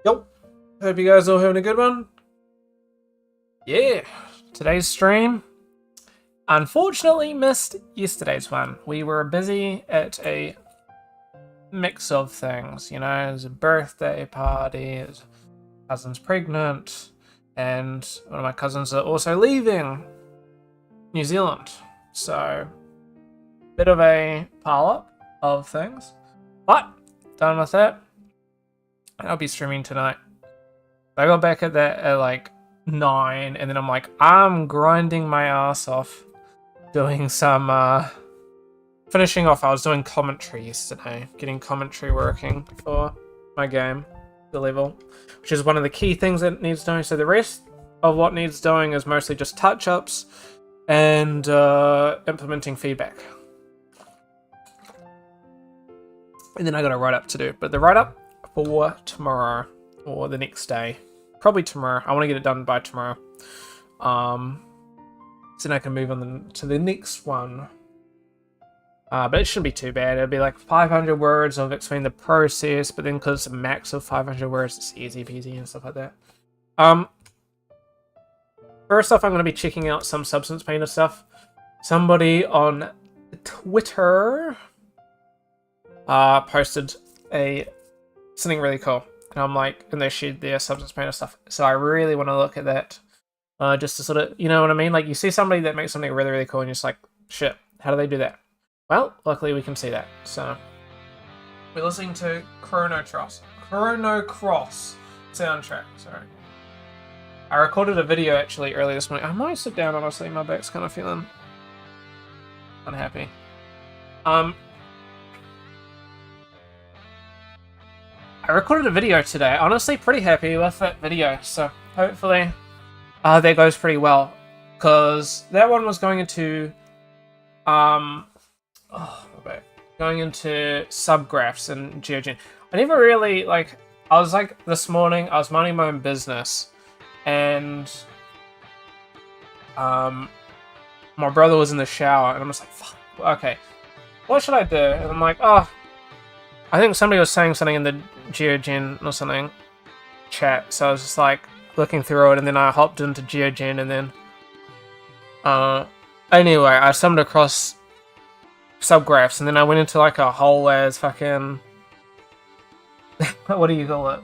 Yo, hope you guys all having a good one. Yeah, today's stream unfortunately missed yesterday's one. We were busy at a mix of things, there's a birthday party, there's cousin's pregnant, and one of my cousins are also leaving New Zealand. So, bit of a pile up of things. But, done with that. I'll be streaming tonight. I got back at that at like 9, and then I'm grinding my ass off doing some finishing off. I was doing commentary yesterday, getting commentary working for my game, the level, which is one of the key things that needs doing. So the rest of what needs doing is mostly just touch-ups and implementing feedback. And then I got a write-up to do, but the write-up for tomorrow or the next day, probably tomorrow. I want to get it done by tomorrow. So then I can move on to the next one. But it shouldn't be too bad. It'll be like 500 words of explaining the process, but then because it's a max of 500 words, it's easy peasy and stuff like that. First off, I'm going to be checking out some Substance Painter stuff. Somebody on Twitter posted something really cool. And and they shared their Substance Painter stuff. So I really want to look at that. Just to sort of, you know what I mean? Like, you see somebody that makes something really, really cool, and you're just like, shit, how do they do that? Well, luckily we can see that. So, we're listening to Chrono Cross soundtrack, sorry. I recorded a video, actually, earlier this morning. I might sit down, honestly. My back's kind of feeling unhappy. I recorded a video today. Honestly, pretty happy with that video. So, hopefully that goes pretty well, because that one was going into subgraphs and GeoGen. I never really this morning I was minding my own business, and my brother was in the shower, and I'm just like, fuck, okay, what should I do? And I'm like, I think somebody was saying something in the GeoGen or something chat, so I was just like looking through it, and then I hopped into GeoGen, and then anyway, I stumbled across subgraphs, and then I went into like a whole ass fucking what do you call it,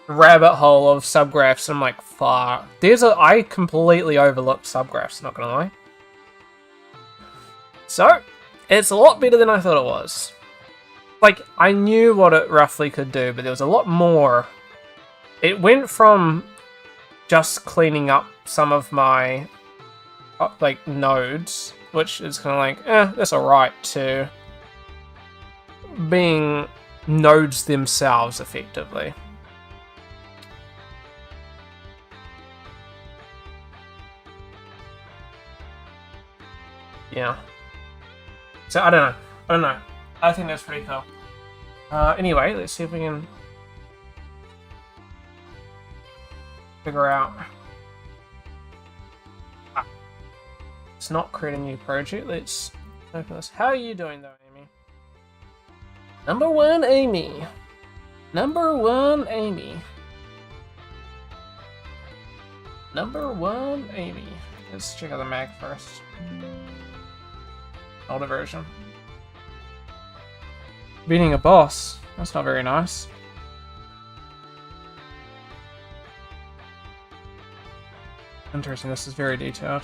rabbit hole of subgraphs, and I'm like, fuck, I completely overlooked subgraphs, not gonna lie. So it's a lot better than I thought it was. Like, I knew what it roughly could do, but there was a lot more. It went from just cleaning up some of my nodes, which is kind of like, that's alright, to being nodes themselves, effectively. Yeah. So, I don't know. I think that's pretty cool. Anyway, let's see if we can figure out. It's not create a new project. Let's open this. How are you doing though, Amy? Number one, Amy. Number one, Amy. Number one, Amy. Let's check out the Mac first. Older version. Beating a boss. That's not very nice. Interesting, this is very detailed.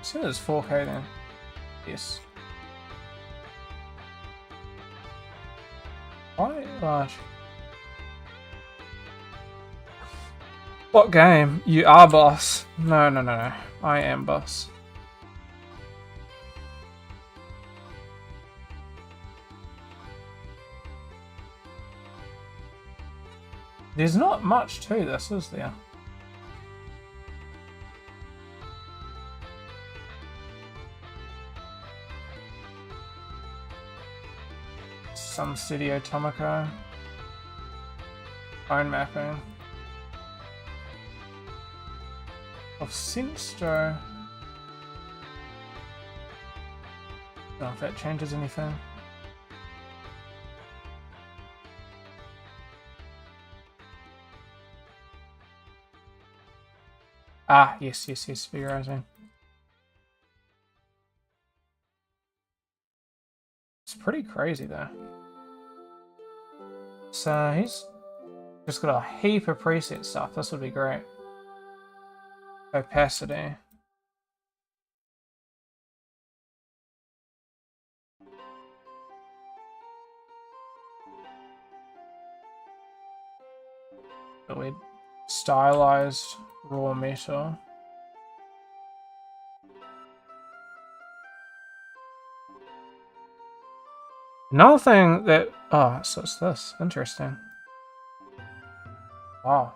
As soon as 4K then. Yes. Why large? What game? You are boss. No. I am boss. There's not much to this, is there? Some Studio Tomoko. Phone mapping. Of Sinstro. Don't know if that changes anything. Ah, yes, yes, yes, figurizing. It's pretty crazy though. So he's just got a heap of preset stuff. This would be great. Opacity. But we stylized raw metal. Another thing that... Oh, so it's this. Interesting. Wow.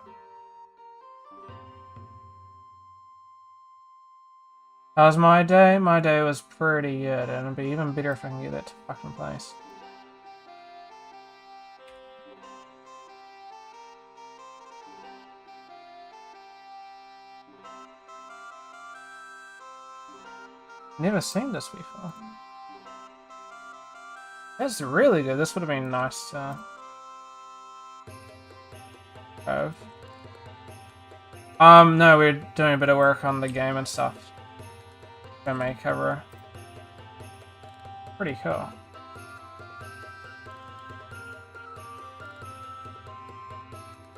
How was my day? My day was pretty good, and it'd be even better if I can get that to fucking place. Never seen this before. That's really good. This would have been nice to have. No, we're doing a bit of work on the game and stuff. I may cover. Pretty cool.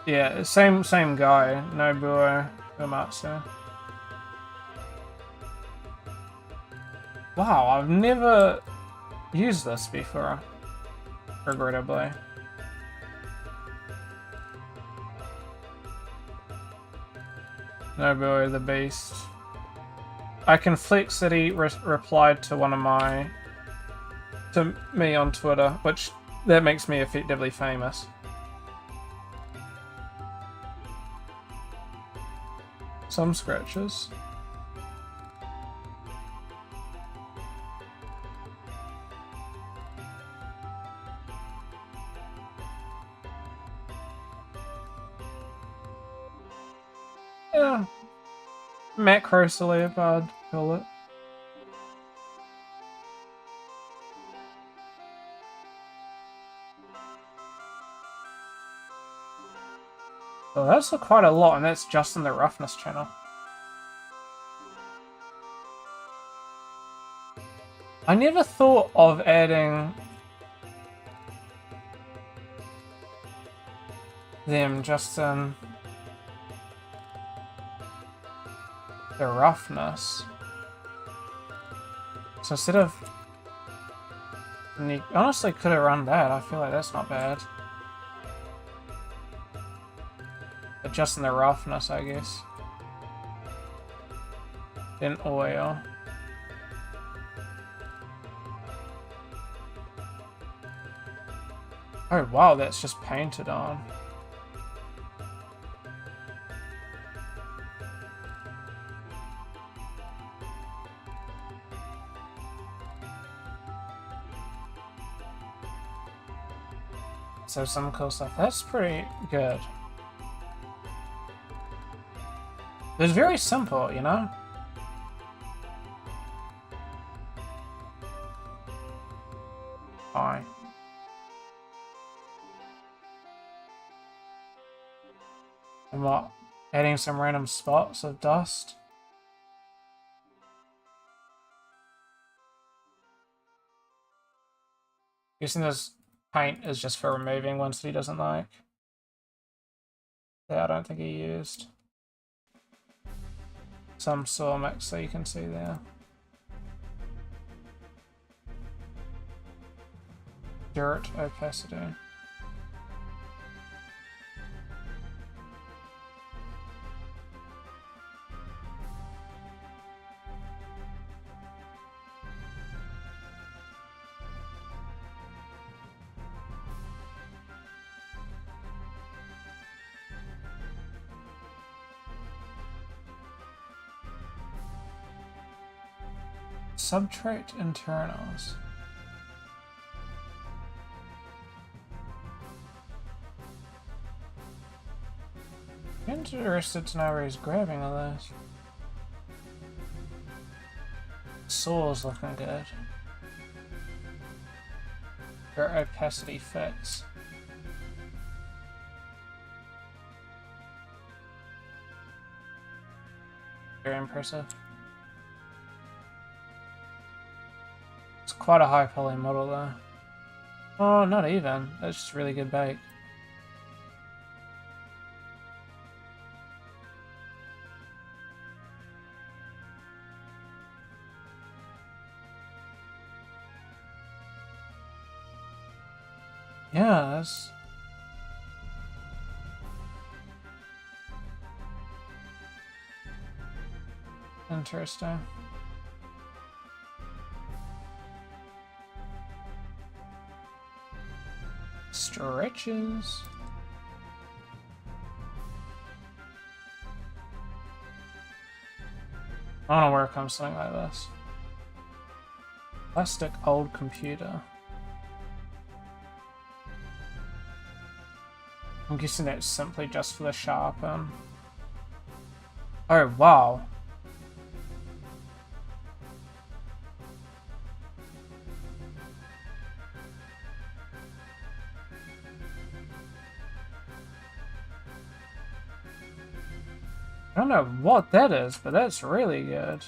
Yeah, same guy, Nobuo Uematsu. Wow, I've never used this before, regrettably. Nobuo the Beast. I can flex that he replied to to me on Twitter, which that makes me effectively famous. Some scratches. Yeah. Macro celeb, I'd call it. So that's quite a lot, and that's just in the roughness channel. I never thought of adding them just in the roughness. So instead of... You honestly could have run that. I feel like that's not bad. But just in the roughness, I guess. Then oil. Oh wow, that's just painted on. So some cool stuff. That's pretty good. It's very simple, you know? Fine. And what? Adding some random spots of dust? Guessing this paint is just for removing ones that he doesn't like. Yeah, I don't think he used. Some soil mix that you can see there. Dirt opacity. Subtract internals. Interested to know where he's grabbing all this. Soil's looking good. Your opacity fix. Very impressive. It's quite a high poly model though. Oh, not even. That's just really good bake. Yeah, that's... interesting. Stretches. I want to work on something like this. Plastic old computer. I'm guessing that's simply just for the sharpen. Oh, wow. I don't know what that is, but that's really good.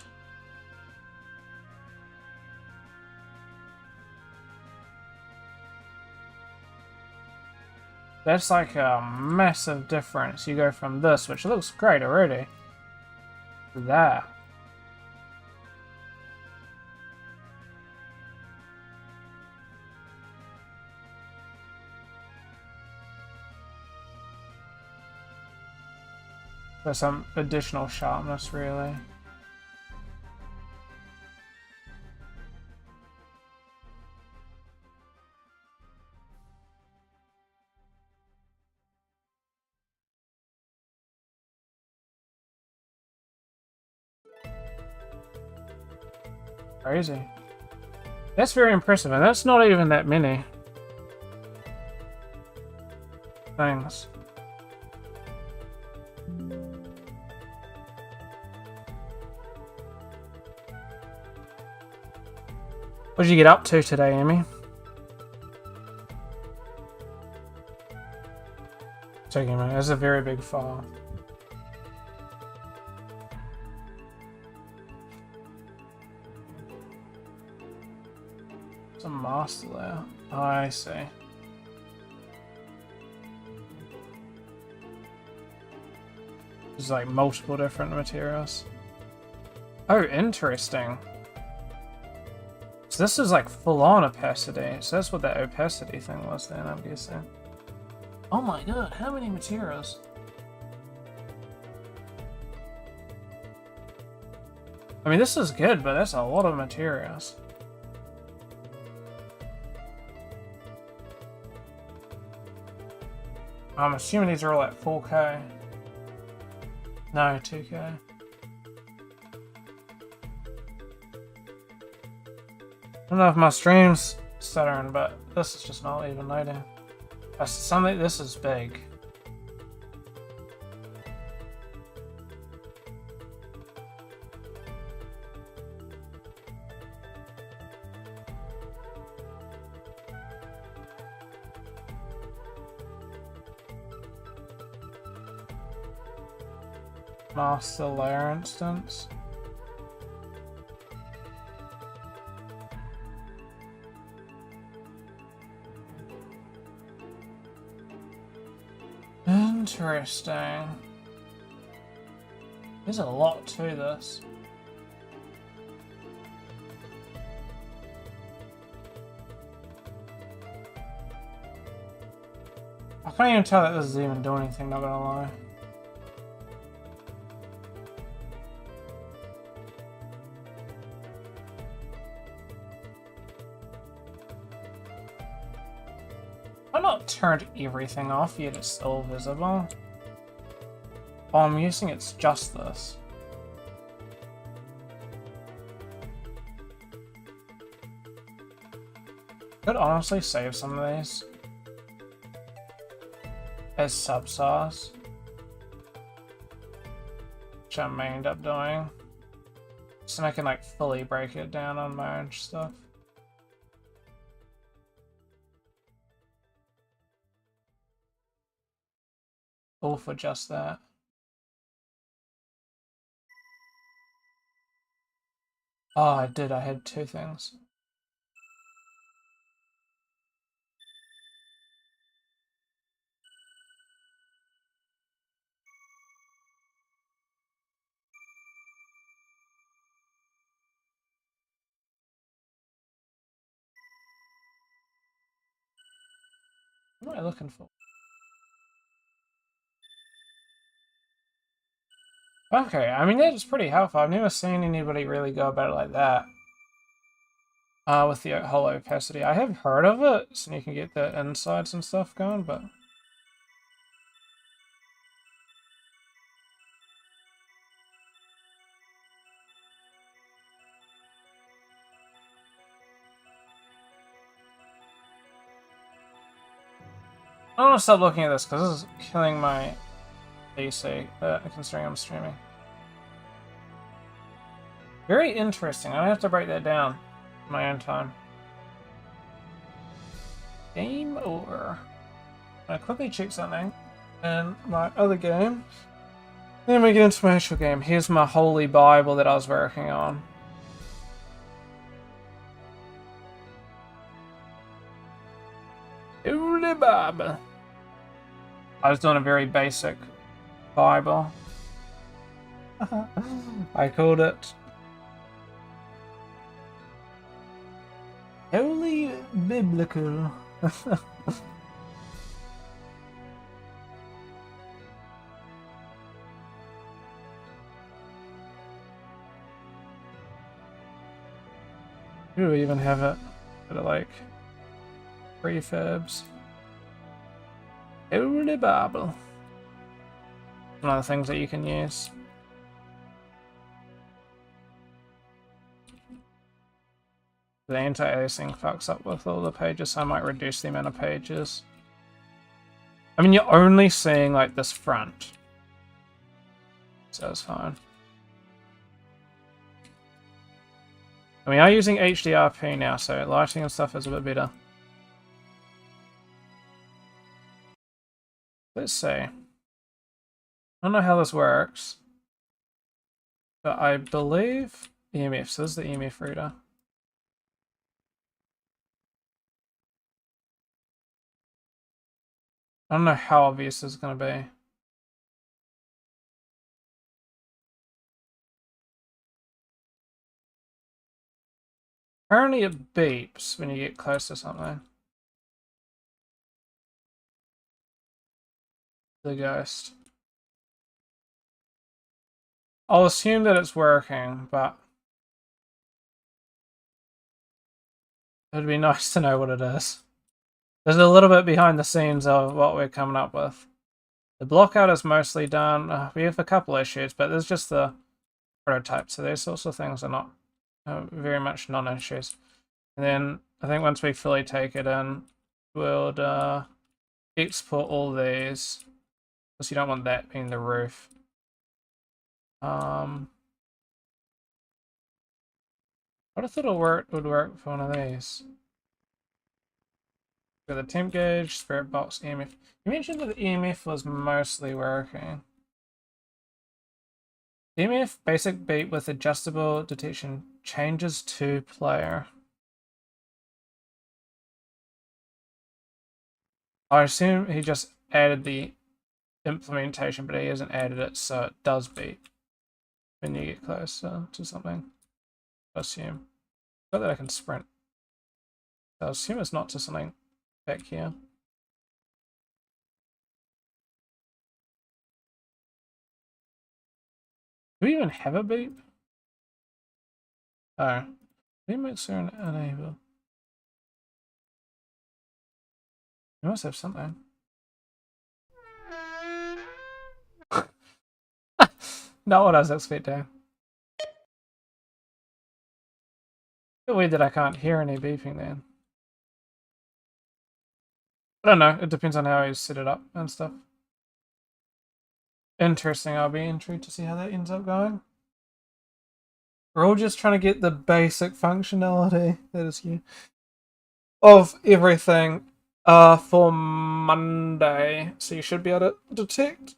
That's like a massive difference. You go from this, which looks great already, to that. For some additional sharpness, really. Crazy. That's very impressive, and that's not even that many things. What did you get up to today, Amy? Taking a minute. That's a very big file. It's a master layer. Oh, I see. There's like multiple different materials. Oh, interesting. So this is like full-on opacity. So that's what that opacity thing was then, I'm guessing. Oh my god, how many materials? I mean, this is good, but that's a lot of materials. I'm assuming these are all at 4K. No, 2K. I don't know if my stream's stuttering, but this is just not even loading. Something, this is big. Master layer instance. Interesting. There's a lot to this. I can't even tell that this is even doing anything, not gonna lie. I've not turned everything off yet, it's still visible. Oh, I'm using it's just this. Could honestly save some of these as subsaws, which I may end up doing, so I can like fully break it down on my own stuff. All for just that. Oh, I did. I had two things. What am I looking for? Okay, I mean, that is pretty helpful. I've never seen anybody really go about it like that. With the whole opacity. I have heard of it, so you can get the insides and stuff going, but... I want to stop looking at this, because this is killing my PC, considering I'm streaming. Very interesting. I have to break that down in my own time. Game over. I'm gonna quickly check something in my other game. Then we get into my actual game. Here's my holy Bible that I was working on. Holy Bible. I was doing a very basic Bible. I called it Holy Biblical. Do we even have it? But like prefabs. Holy Bible. One of the things that you can use. The anti-aliasing fucks up with all the pages, so I might reduce the amount of pages. I mean, you're only seeing like this front, so it's fine. I mean, I'm using HDRP now, so lighting and stuff is a bit better. Let's see. I don't know how this works, but I believe EMF. So this is the EMF reader. I don't know how obvious this is going to be. Apparently it beeps when you get close to something. The ghost. I'll assume that it's working, but it'd be nice to know what it is. There's a little bit behind the scenes of what we're coming up with. The blockout is mostly done. We have a couple issues, but there's just the prototype, so these sorts of things are not very much non-issues. And then I think once we fully take it in, we'll export all these, because you don't want that being the roof. But I thought it would work for one of these. For the temp gauge, spirit box, EMF. You mentioned that the EMF was mostly working. EMF basic beat with adjustable detection changes to player. I assume he just added the implementation, but he hasn't added it, so it does beat when you get closer to something. I assume. Not that I can sprint. I assume it's not to something back here. Do we even have a beep? Oh. Remotes are unable. We must have something. Not what I was expecting. It's weird that I can't hear any beeping then. I don't know, it depends on how you set it up and stuff. Interesting, I'll be intrigued to see how that ends up going. We're all just trying to get the basic functionality that is here of everything for Monday. So you should be able to detect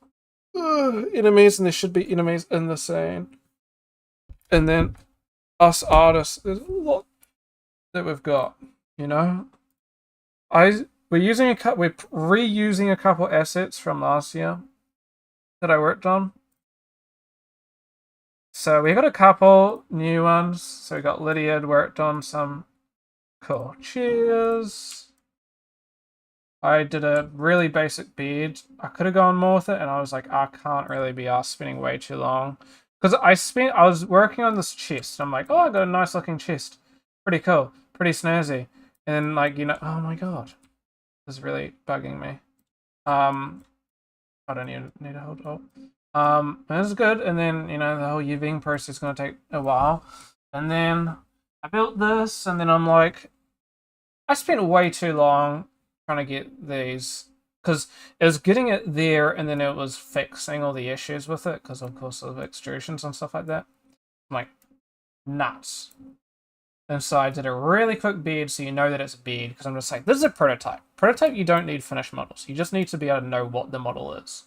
enemies, and there should be enemies in the scene. And then us artists, there's a lot that we've got, you know? We're reusing a couple assets from last year that I worked on. So we got a couple new ones. So we got Lydia worked on some cool cheers. I did a really basic bead. I could have gone more with it, and I was like, I can't really be asked spending way too long. Because I was working on this chest. I'm like, oh, I got a nice looking chest. Pretty cool. Pretty snazzy. And like, oh my god. This is really bugging me. I don't even need to hold up. This is good. And then, the whole UVing process is going to take a while. And then I built this, and then I'm like, I spent way too long trying to get these, because it was getting it there, and then it was fixing all the issues with it, because of course of extrusions and stuff like that. I'm like, nuts. And so I did a really quick bead, so you know that it's a bead, because I'm just like, this is a prototype. Prototype, you don't need finished models. You just need to be able to know what the model is.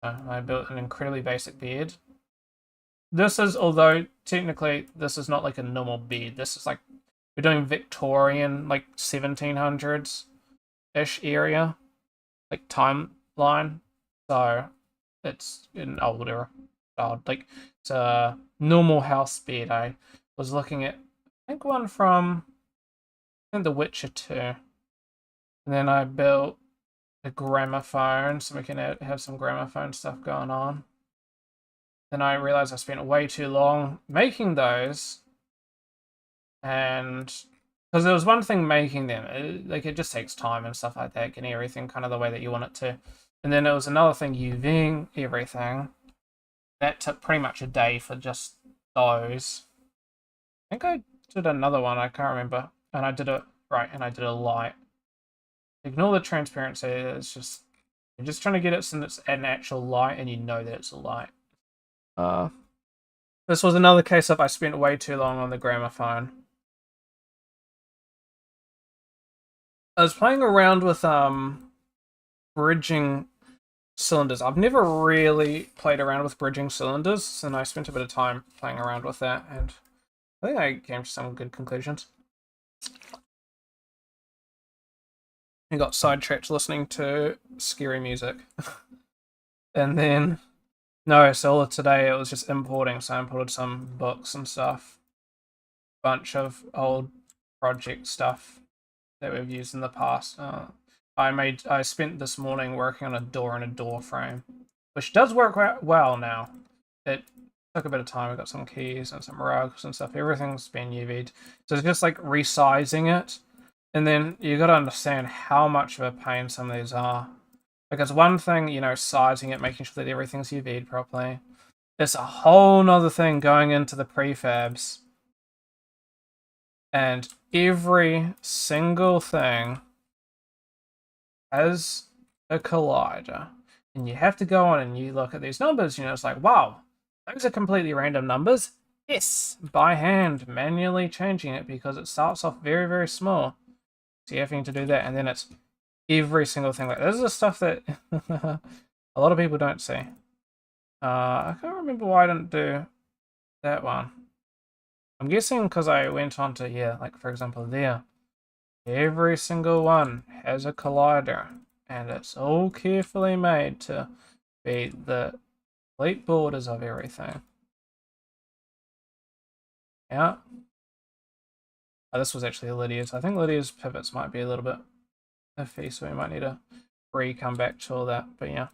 I built an incredibly basic bead. This is, although technically this is not like a normal bead. This is like, we're doing Victorian, like 1700s-ish area, like timeline. So it's an older style. Like, it's a normal house bead. I was looking at, I think one from, The Witcher 2. And then I built a gramophone, so we can have some gramophone stuff going on. Then I realized I spent way too long making those, and because there was one thing making them, it just takes time and stuff like that, getting everything kind of the way that you want it to. And then there was another thing, UVing everything. That took pretty much a day for just those. I think I did another one, I can't remember. And I did it right, and I did a light. Ignore the transparency, it's just, you're just trying to get it so it's an actual light, and you know that it's a light. This was another case of I spent way too long on the gramophone. I was playing around with bridging cylinders. I've never really played around with bridging cylinders, and I spent a bit of time playing around with that, and I think I came to some good conclusions. I got sidetracked listening to scary music. And then, no, so today it was just importing, so I imported some books and stuff. Bunch of old project stuff that we've used in the past. I spent this morning working on a door and a door frame, which does work well now. It took a bit of time. I got some keys and some rugs and stuff. Everything's been UV'd. So it's just like resizing it. And then you got to understand how much of a pain some of these are. Because one thing, sizing it, making sure that everything's UV'd properly. It's a whole nother thing going into the prefabs. And every single thing has a collider. And you have to go on and you look at these numbers, it's like, wow, those are completely random numbers. Yes, by hand, manually changing it because it starts off very, very small. So you're having to do that, and then it's every single thing. Like, this is the stuff that a lot of people don't see. I can't remember why I didn't do that one. I'm guessing because I went on to, like for example there. Every single one has a collider, and it's all carefully made to be the complete borders of everything. Yeah. Oh, this was actually Lydia's. I think Lydia's pivots might be a little bit iffy, so we might need to come back to all that. But yeah.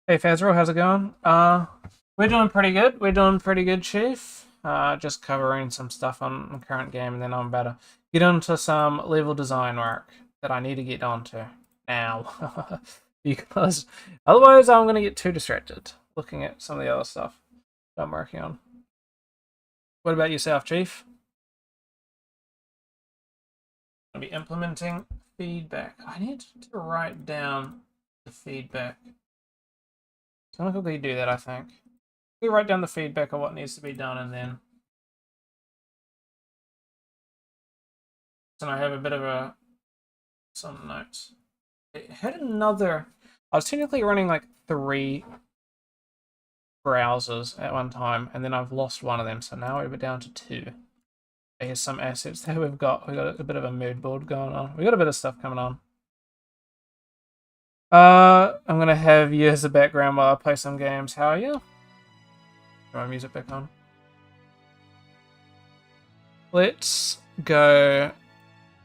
Hey Fazro, how's it going? We're doing pretty good. We're doing pretty good, Chief. Just covering some stuff on the current game, and then I'm about to get into some level design work that I need to get onto now. Because otherwise I'm going to get too distracted looking at some of the other stuff that I'm working on. What about yourself, Chief? I'll be implementing feedback. I need to write down the feedback. So I'm going to quickly do that, I think. We write down the feedback of what needs to be done, and then I have a bit of some notes. It had another. I was technically running like 3 browsers at one time, and then I've lost one of them, so now we're down to 2. Here's some assets that we've got. We've got a bit of a mood board going on. We've got a bit of stuff coming on. I'm gonna have you as a background while I play some games. How are you? Got my music back on. Let's go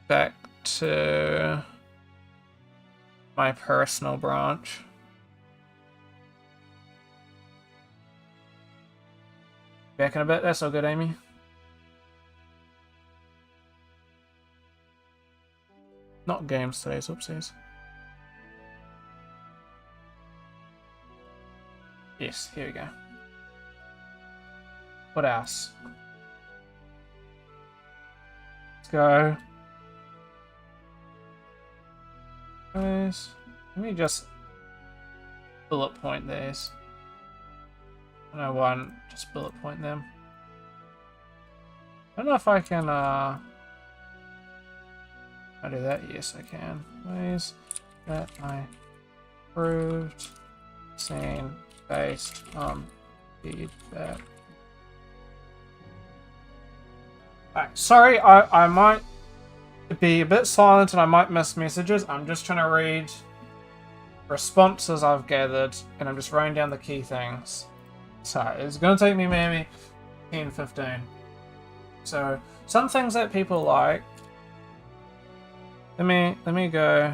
back to my personal branch. Back in a bit. That's all good, Amy. Not games today, oopsies. Yes, here we go. What else? Let's go. Let me just bullet point these. 101, just bullet point them. I don't know if I can, I do that? Yes, I can. Ways that I proved scene based on feedback. Alright, sorry, I might be a bit silent and I might miss messages. I'm just trying to read responses I've gathered and I'm just writing down the key things. So it's going to take me maybe 10-15. So some things that people like. Let me go.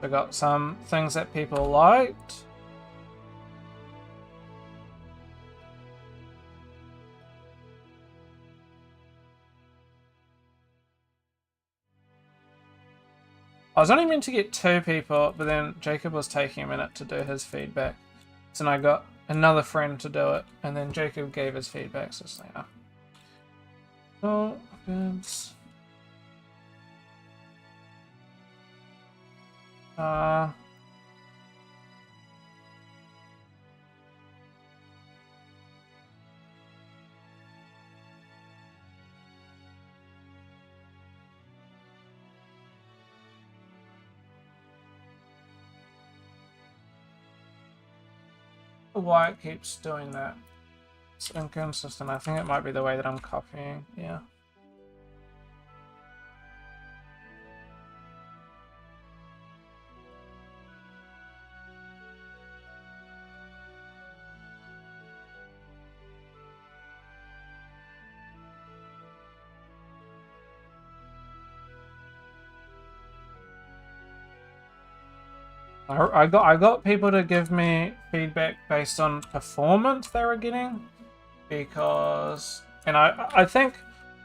I got some things that people liked. I was only meant to get 2 people, but then Jacob was taking a minute to do his feedback. So then I got another friend to do it, and then Jacob gave his feedback, so it's like, oh, oops. Why it keeps doing that. It's inconsistent. I think it might be the way that I'm copying. Yeah. I got people to give me feedback based on performance they were getting, because, and I think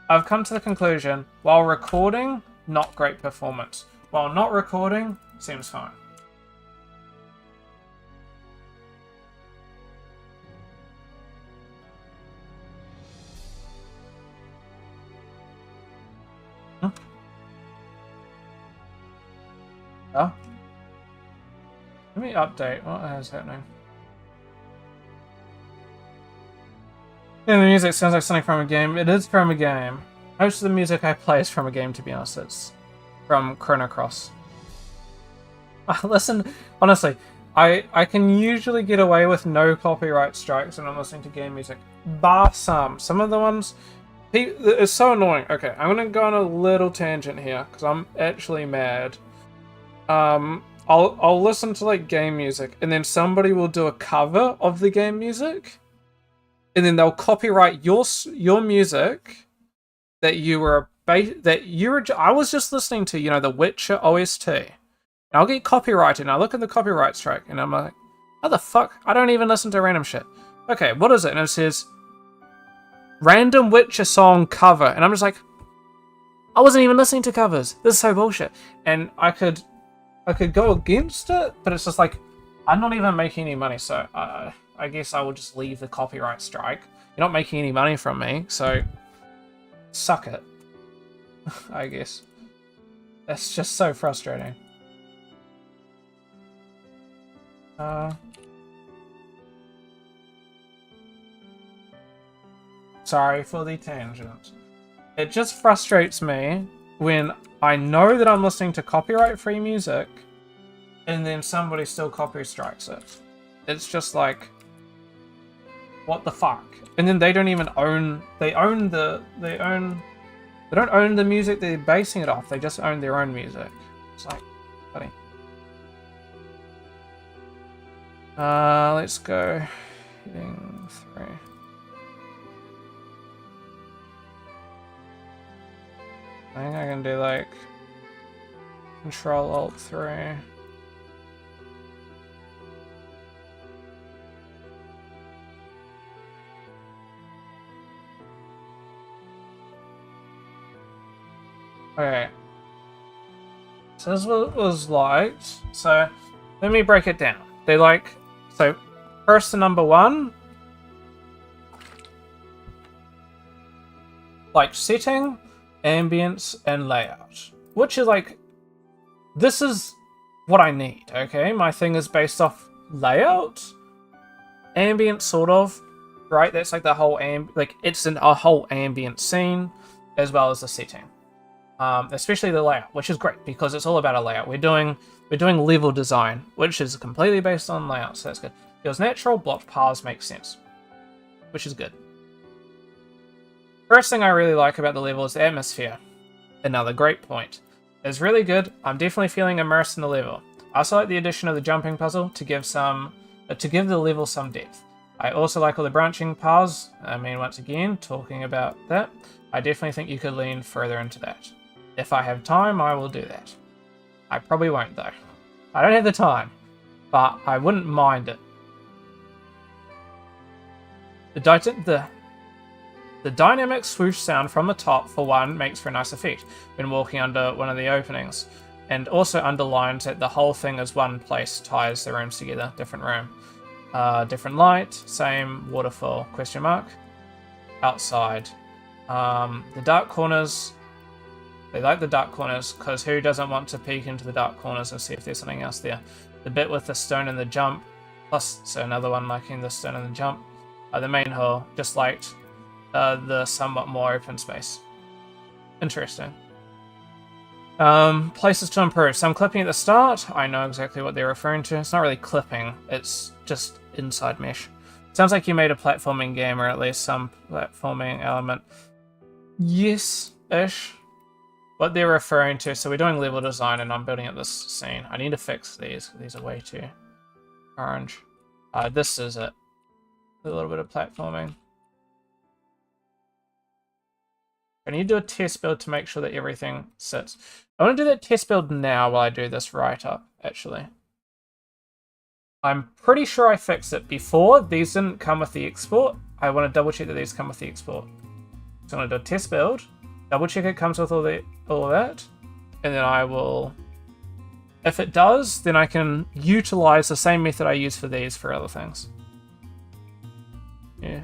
I've come to the conclusion, while recording, not great performance. While not recording, seems fine. Huh? Oh. Let me update. What is happening? Yeah, the music sounds like something from a game. It is from a game. Most of the music I play is from a game, to be honest. It's from Chrono Cross. Listen, honestly, I can usually get away with no copyright strikes when I'm listening to game music. Bar some. Some of the ones... It's so annoying. Okay, I'm going to go on a little tangent here, because I'm actually mad. I'll listen to like game music, and then somebody will do a cover of the game music, and then they'll copyright your music that I was just listening to, you know, the Witcher OST. And I'll get copyrighted, and I look at the copyright strike, and I'm like, how the fuck? I don't even listen to random shit. Okay, what is it? And it says random Witcher song cover, and I'm just like, I wasn't even listening to covers. This is so bullshit. And I could go against it, but it's just like, I'm not even making any money, so I guess I will just leave the copyright strike. You're not making any money from me, so suck it. I guess. That's just so frustrating. Sorry for the tangent. It just frustrates me when I know that I'm listening to copyright-free music and then somebody still copy strikes it. It's just like, what the fuck? And then they don't even own, they don't own the music they're basing it off, they just own their own music. It's like, buddy. Let's go. Heading 3. I think I can do like Control Alt 3. Okay. So this is what it was like. So let me break it down. They like, so person number 1, like setting, ambience, and layout, which is like, this is what I need, okay? My thing is based off layout, ambient sort of, right? That's like the whole it's a whole ambient scene as well as the setting. Especially the layout, which is great because it's all about a layout. We're doing level design, which is completely based on layout, so that's good. Feels natural, blocked paths make sense, which is good. First thing I really like about the level is the atmosphere. Another great point. It's really good. I'm definitely feeling immersed in the level. I also like the addition of the jumping puzzle to give the level some depth. I also like all the branching paths. I mean, once again, talking about that, I definitely think you could lean further into that. If I have time, I will do that. I probably won't though. I don't have the time, but I wouldn't mind it. The dynamic swoosh sound from the top, for one, makes for a nice effect when walking under one of the openings, and also underlines that the whole thing is one place, ties the rooms together. Different room. Different light, same waterfall, question mark. Outside. The dark corners, they like the dark corners, because who doesn't want to peek into the dark corners and see if there's something else there? The bit with the stone and the jump, plus, so another one liking the stone and the jump. The main hall, just liked the somewhat more open space. Interesting. Places to improve. Some clipping at the start. I know exactly what they're referring to. It's not really clipping, it's just inside mesh. Sounds like you made a platforming game, or at least some platforming element. Yes-ish. What they're referring to, so we're doing level design and I'm building up this scene. I need to fix these. These are way too orange. This is it. A little bit of platforming. I need to do a test build to make sure that everything sits. I want to do that test build now while I do this write-up, actually. I'm pretty sure I fixed it before. These didn't come with the export. I want to double check that these come with the export. So I'm going to do a test build. Double check it comes with all of that. And then I will... If it does, then I can utilize the same method I use for these for other things. Yeah.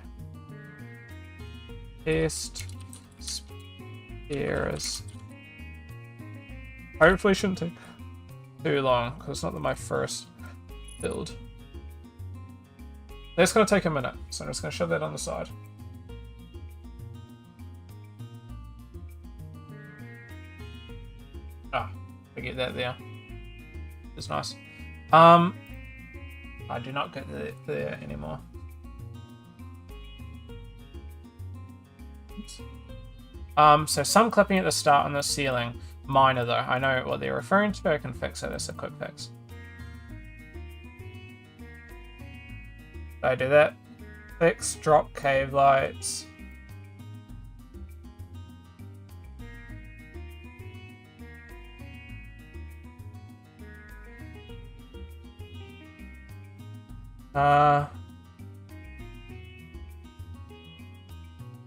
Test... Spheres. Hopefully shouldn't take too long, because it's not my first build. That's going to take a minute, so I'm just going to shove that on the side. Ah, forget that there. It's nice. I do not get there anymore. Oops. So some clipping at the start on the ceiling. Minor though. I know what they're referring to. I can fix it. That's a quick fix. I do that. Fix, drop cave lights.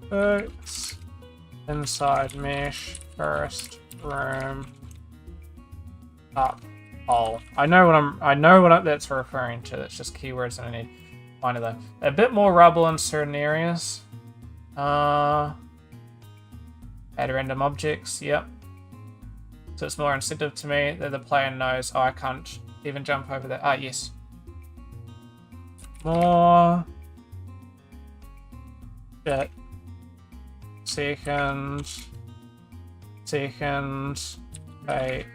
Fix. Inside mesh. First room. Up. Hole. I know what that's referring to. That's just keywords that I need. Find though. A bit more rubble in certain areas. Add random objects. Yep. So it's more incentive to me that the player knows. Oh, I can't even jump over that. Ah, yes. More. Shit. second, fake,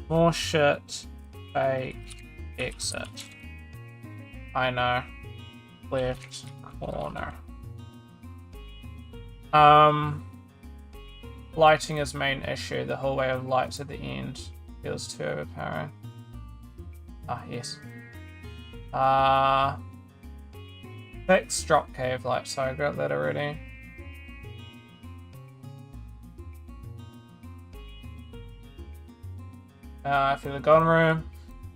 more shit, fake, exit. I know. Left corner. Lighting is main issue. The hallway of lights at the end feels too overpowering. Ah, yes. Fix drop cave light, so I got that already. For the golden room,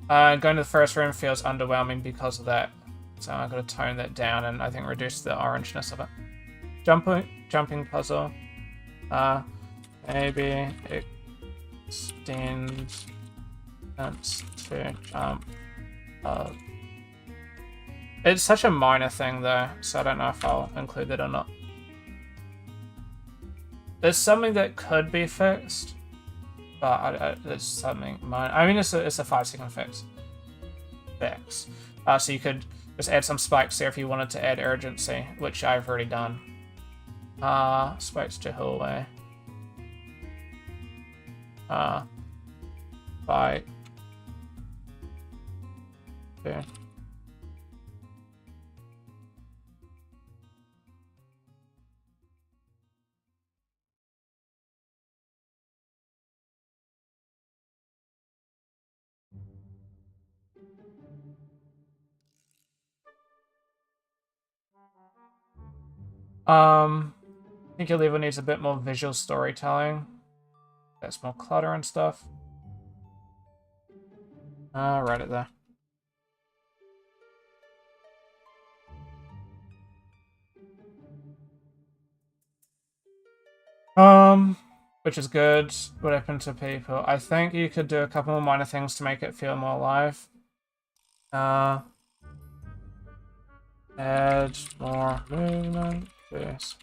going to the first room feels underwhelming because of that. So I'm going to tone that down and I think reduce the orangeness of it. Jumping puzzle. Maybe extend to jump. It's such a minor thing though, so I don't know if I'll include that or not. There's something that could be fixed, but it's something minor. I mean, it's a 5-second fix. So you could just add some spikes there if you wanted to add urgency, which I've already done. Spikes to hallway. Spike. Okay. I think your level needs a bit more visual storytelling. That's more clutter and stuff. Right it there. Which is good. What happened to people? I think you could do a couple more minor things to make it feel more alive. Add more movement. Yes.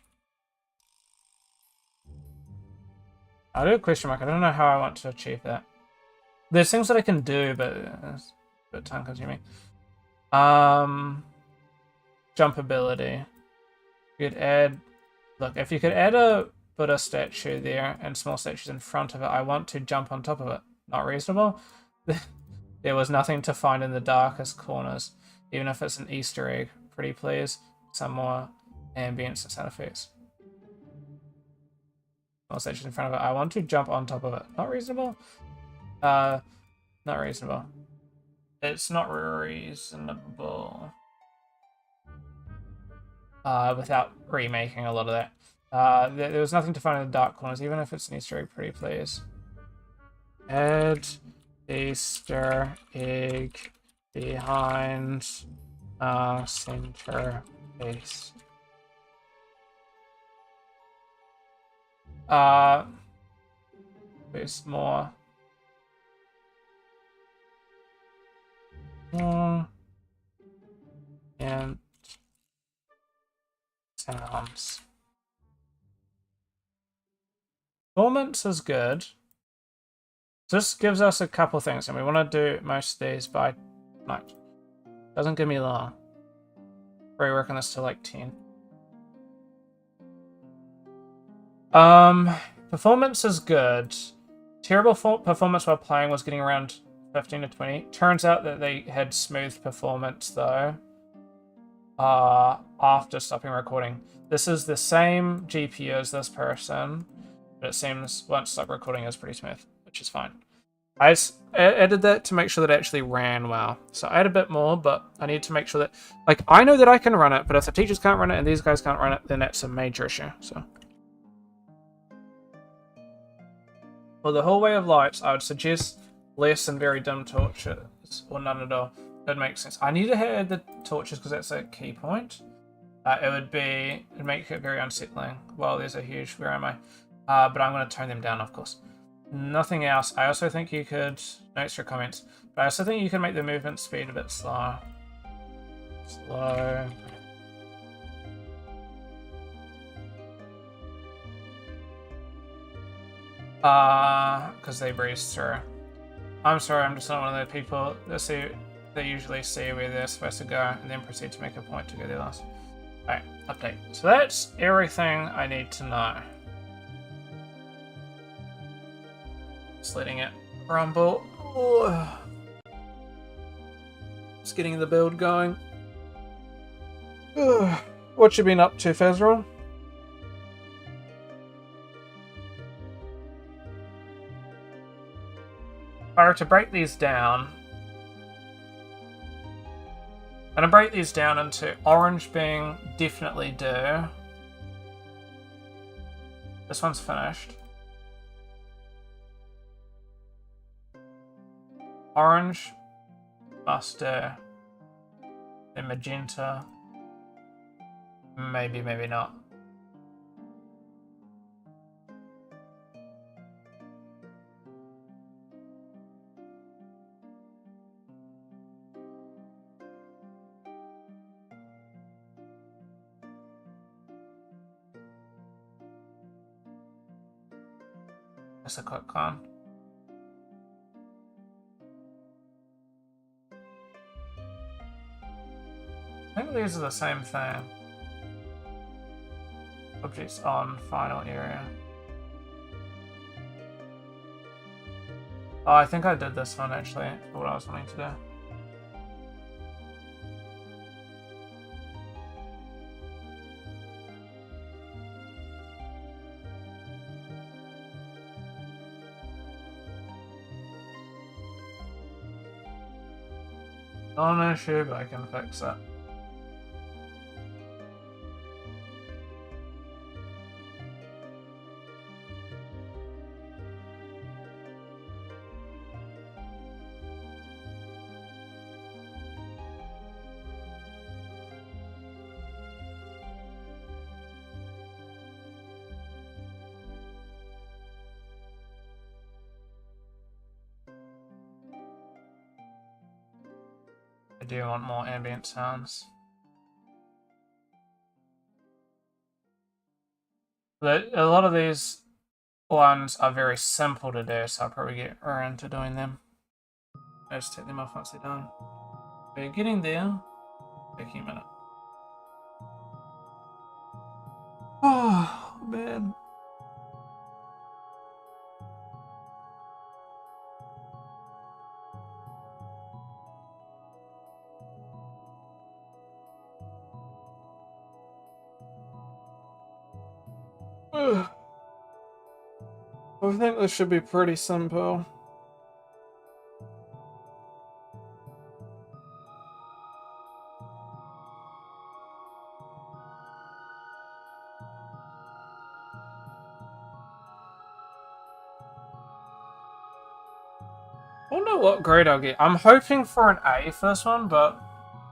I'll do a question mark. I don't know how I want to achieve that. There's things that I can do, but it's a bit time consuming. Jump ability. You could add. Look, if you could add a Buddha statue there and small statues in front of it, I want to jump on top of it. Not reasonable. There was nothing to find in the darkest corners, even if it's an Easter egg. Pretty please. Some more ambience and sound effects. Small statues in front of it. I want to jump on top of it. Not reasonable. Not reasonable. It's not reasonable. Without remaking a lot of that. There was nothing to find in the dark corners, even if it's an Easter egg, pretty please. Add Easter egg behind center face. There's more. And sounds. Performance is good. This gives us a couple things, and we want to do most of these by night. Doesn't give me long. Probably working this to like 10. Performance is good. Terrible performance while playing was getting around 15 to 20. Turns out that they had smooth performance though. After stopping recording. This is the same GPU as this person, but it seems once stop recording is pretty smooth, which is fine. I added that to make sure that it actually ran well. So I had a bit more, but I need to make sure that, like, I know that I can run it, but if the teachers can't run it and these guys can't run it, then that's a major issue. So for the hallway of lights, I would suggest less and very dim torches, or none at all. It makes sense. I need to add the torches because that's a key point. It'd make it very unsettling. Well, there's a huge, where am I? But I'm going to tone them down, of course. Nothing else. I also think you could, no extra comments, but I also think you can make the movement speed a bit slower. Slow. Because they breeze through. I'm sorry, I'm just not one of those people that usually see where they're supposed to go and then proceed to make a point to go there last. Alright, update. So that's everything I need to know. Just letting it rumble. Oh. Just getting the build going. Ugh. What you been up to, Fezril? If I were to break these down, I'm going to break these down into orange being definitely do. This one's finished. Orange, must do. Then magenta. Maybe, maybe not. That's a quick one. I think these are the same thing. Objects on final area. Oh, I think I did this one actually, for what I was wanting to do. Not an issue, but I can fix it. I do want more ambient sounds. But a lot of these ones are very simple to do, so I'll probably get around to doing them. I'll just take them off once they're done. We're getting there. Taking a minute. Oh, man. Ugh. I think this should be pretty simple. I don't know what grade I'll get. I'm hoping for an A for this one, but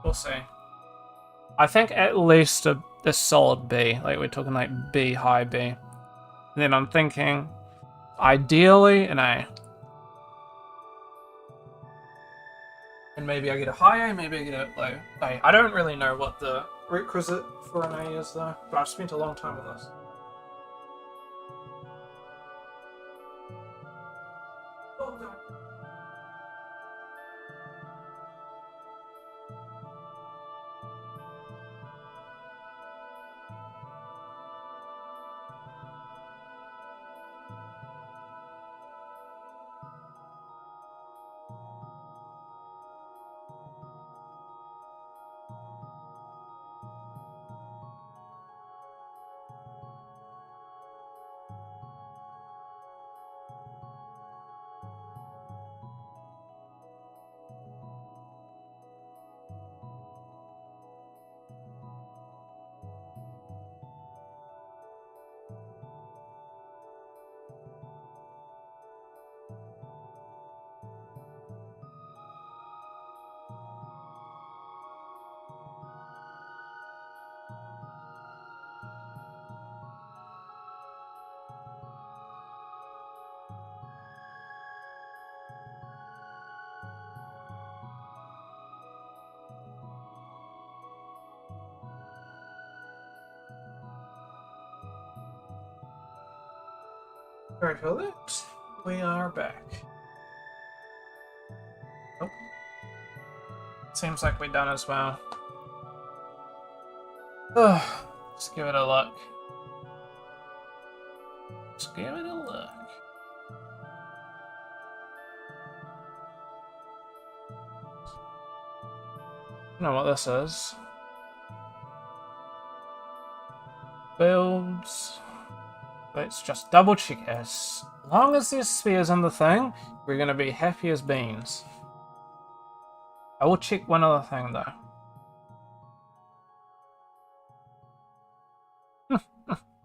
we'll see. I think at least a solid B. Like, we're talking like B, high B. And then I'm thinking, ideally, an A. And maybe I get a high A, maybe I get a low A. I don't really know what the requisite for an A is, though. But I've spent a long time with this. Oh, no. Alright, Phillips, we are back. Oh. Seems like we're done as well. Let's give it a look. Let's give it a look. I know what this is. Builds. Let's just double check. As long as there's spheres in the thing, we're gonna be happy as beans. I will check one other thing though.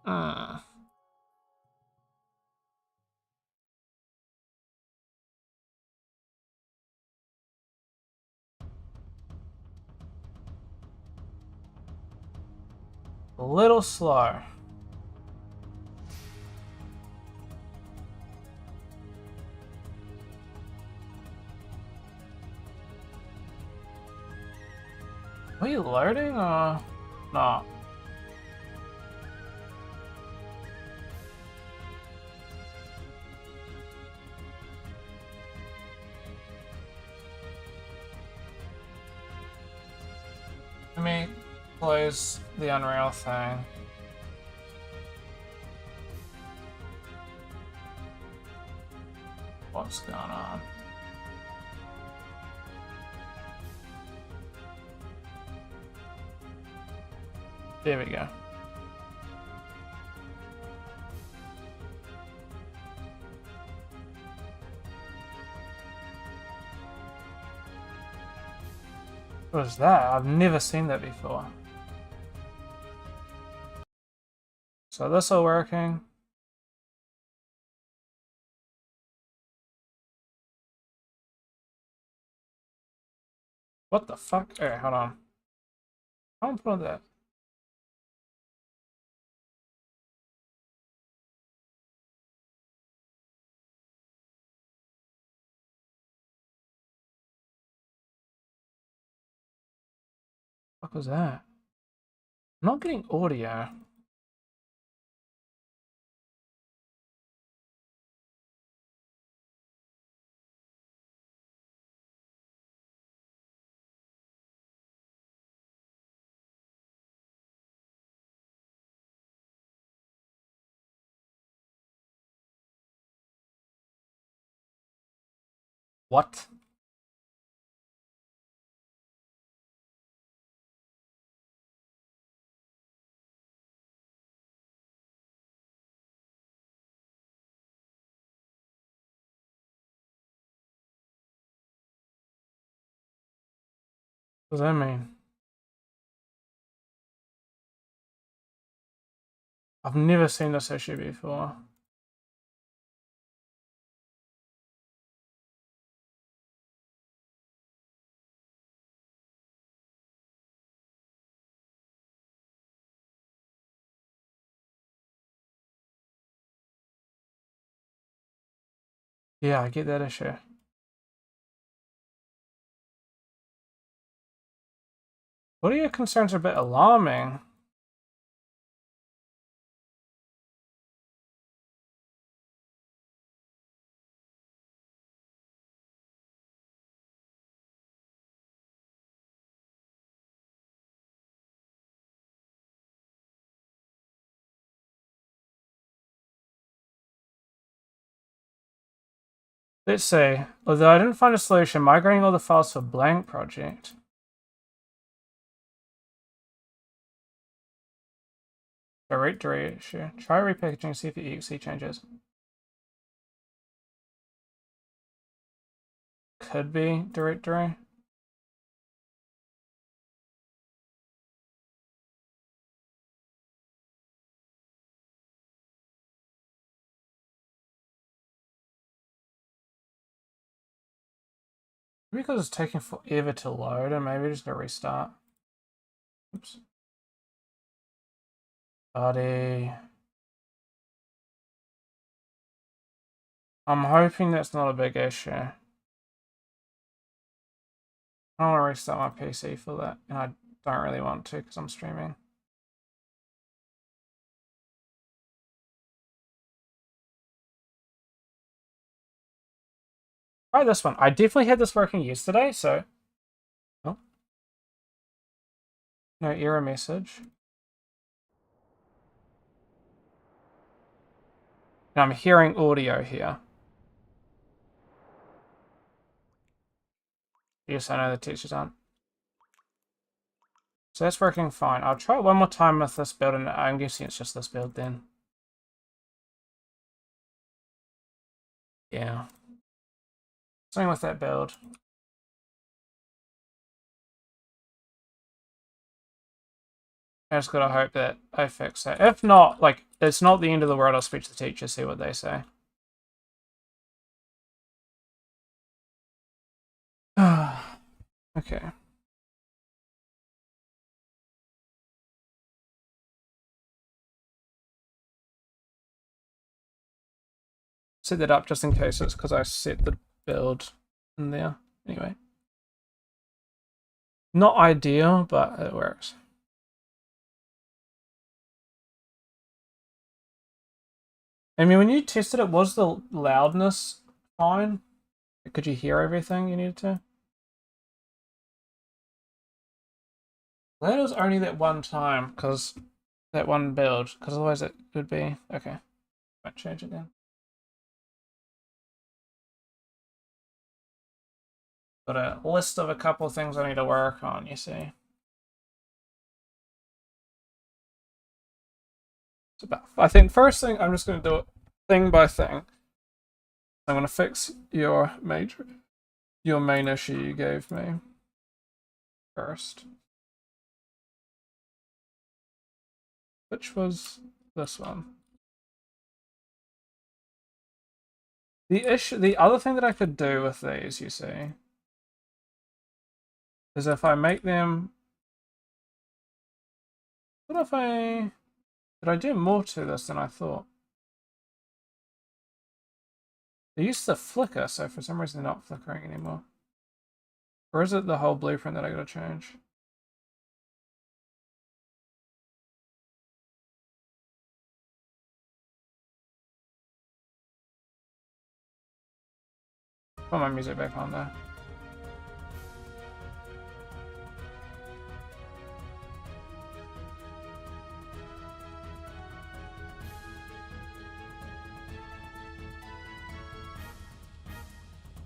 Hmm. A little slow. Are you loading or not? Let me close the Unreal thing. What's going on? There we go. What is that? I've never seen that before. So this all working. What the fuck? Alright, hold on. I don't put that. What was that? I'm not getting audio. What? What does that mean? I've never seen this issue before. Yeah, I get that issue. What are your concerns are a bit alarming? Let's see. Although I didn't find a solution, migrating all the files to a blank project. Directory issue. Try repackaging, see if the exe changes. Could be directory. Maybe because it's taking forever to load and maybe just a restart. Oops. Buddy. I'm hoping that's not a big issue. I don't want to restart my PC for that, and I don't really want to because I'm streaming. Try this one. I definitely had this working yesterday, so... Oh. No error message. And I'm hearing audio here. Yes, I know the teachers aren't. So that's working fine. I'll try it one more time with this build, and I'm guessing it's just this build then. Yeah. Something with that build. I just gotta hope that I fix that. If not, like, it's not the end of the world. I'll speak to the teacher, see what they say. Okay. Set that up just in case it's because I set the build in there. Anyway. Not ideal, but it works. I mean, when you tested it, was the loudness fine? Could you hear everything you needed to? That was only that one time, because that one build, because otherwise it would be... Okay, might change it then. Got a list of a couple of things I need to work on, you see. I think first thing, I'm just going to do it thing by thing. I'm going to fix your main issue you gave me first. Which was this one. The other thing that I could do with these, you see, is if I make them... What if I... Did I do more to this than I thought? They used to flicker, so for some reason they're not flickering anymore. Or is it the whole blueprint that I gotta change? Put my music back on there.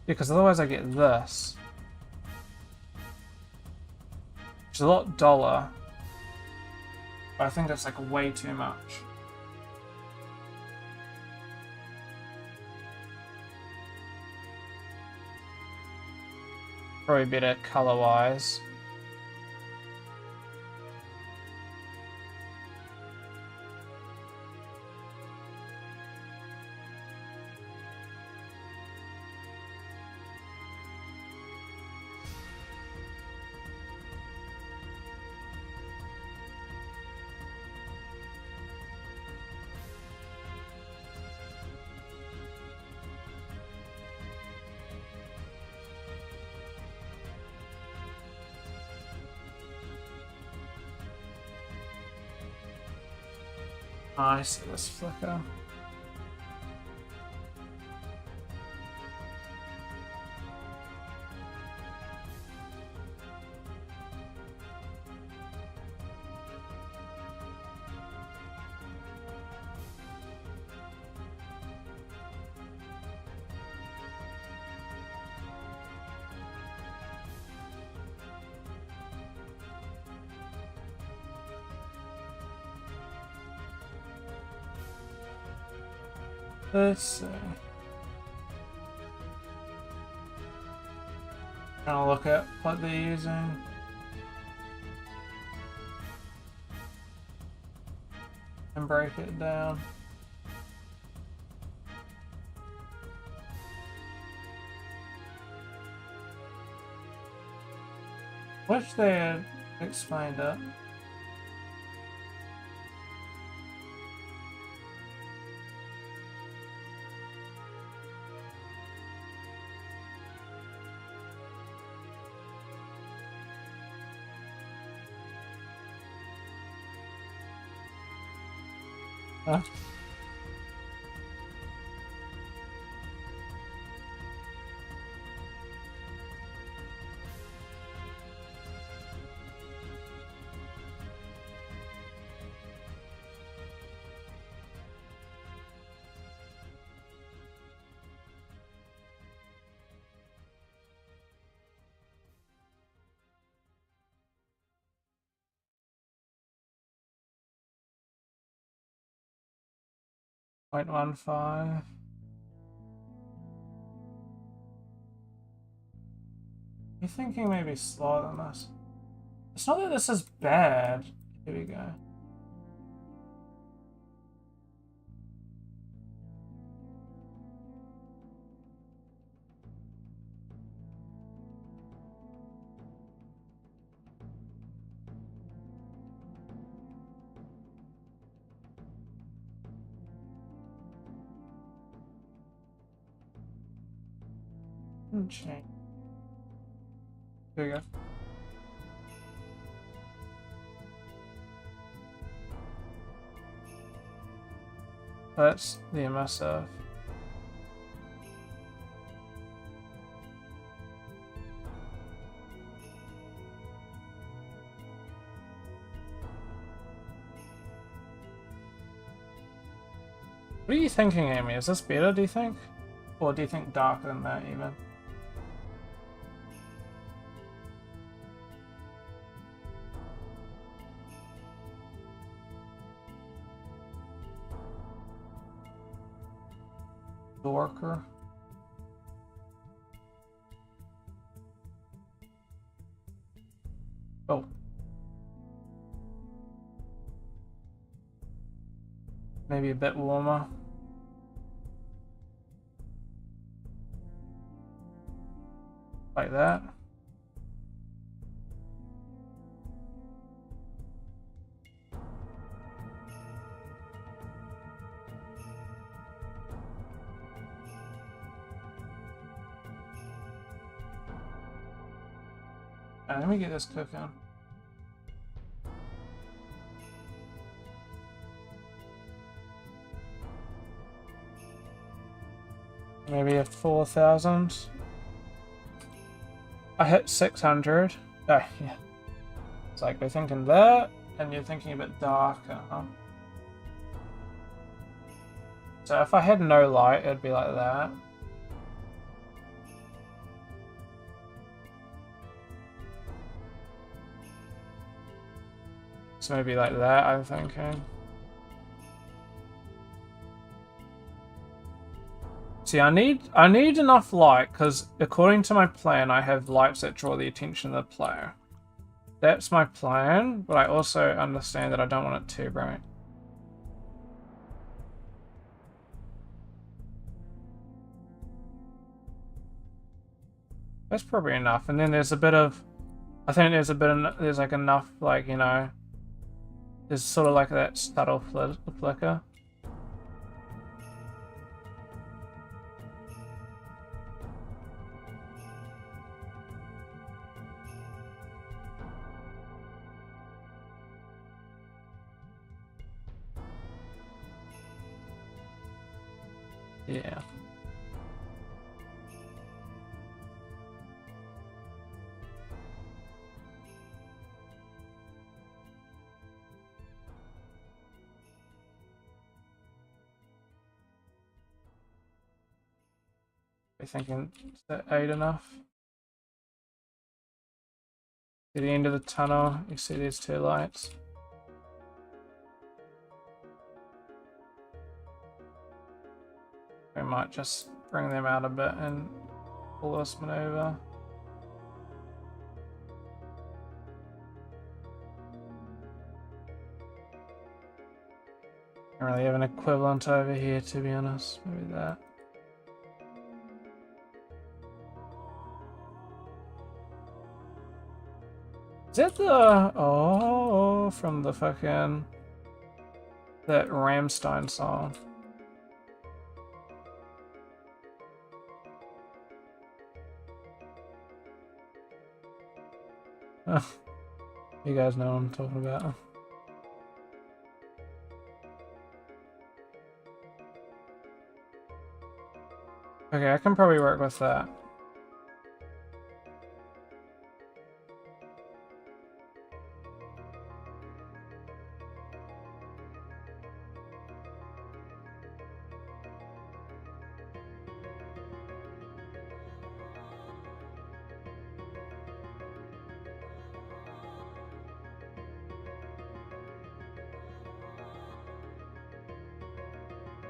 Yeah, because otherwise I get this. Which is a lot duller. But I think that's like way too much. Probably better color-wise. I see this flicker. Let's see. Trying to look at what they're using. And break it down. Wish they had explained it. Huh? 0.15. You're thinking maybe slower than this. It's not that this is bad. Here we go. Change. Here we go. That's the MSF. What are you thinking, Amy? Is this better, do you think? Or do you think darker than that, even? Darker. Oh. Maybe a bit warmer. Like that. Let me get this cooking. Maybe a 4,000. I hit 600. Oh, yeah. It's like we're thinking that, and you're thinking a bit darker, huh? So if I had no light, it'd be like that. So maybe like that, I'm thinking. See, I need enough light, because according to my plan, I have lights that draw the attention of the player. That's my plan, but I also understand that I don't want it too bright. That's probably enough. And then there's a bit of, I think there's a bit of, there's like enough, like, you know, there's sort of like that subtle flicker. Yeah. We're thinking, is that 8 enough? To the end of the tunnel, you see these two lights. We might just bring them out a bit and pull this maneuver. I don't really have an equivalent over here, to be honest. Maybe that. Is that the... Oh, from the fucking... that Rammstein song. You guys know what I'm talking about. Okay, I can probably work with that.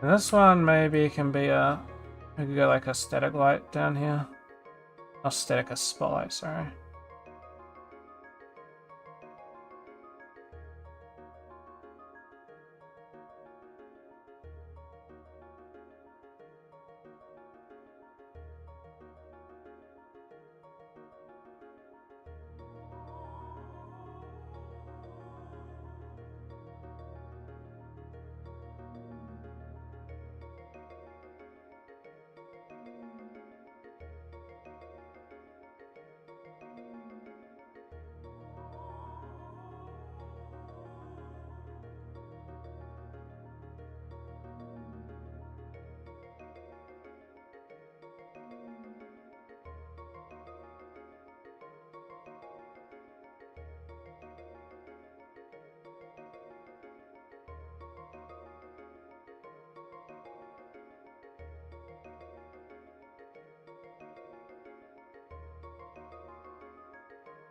And this one maybe can be a... We could go like a static light down here. Not static, a spotlight, sorry.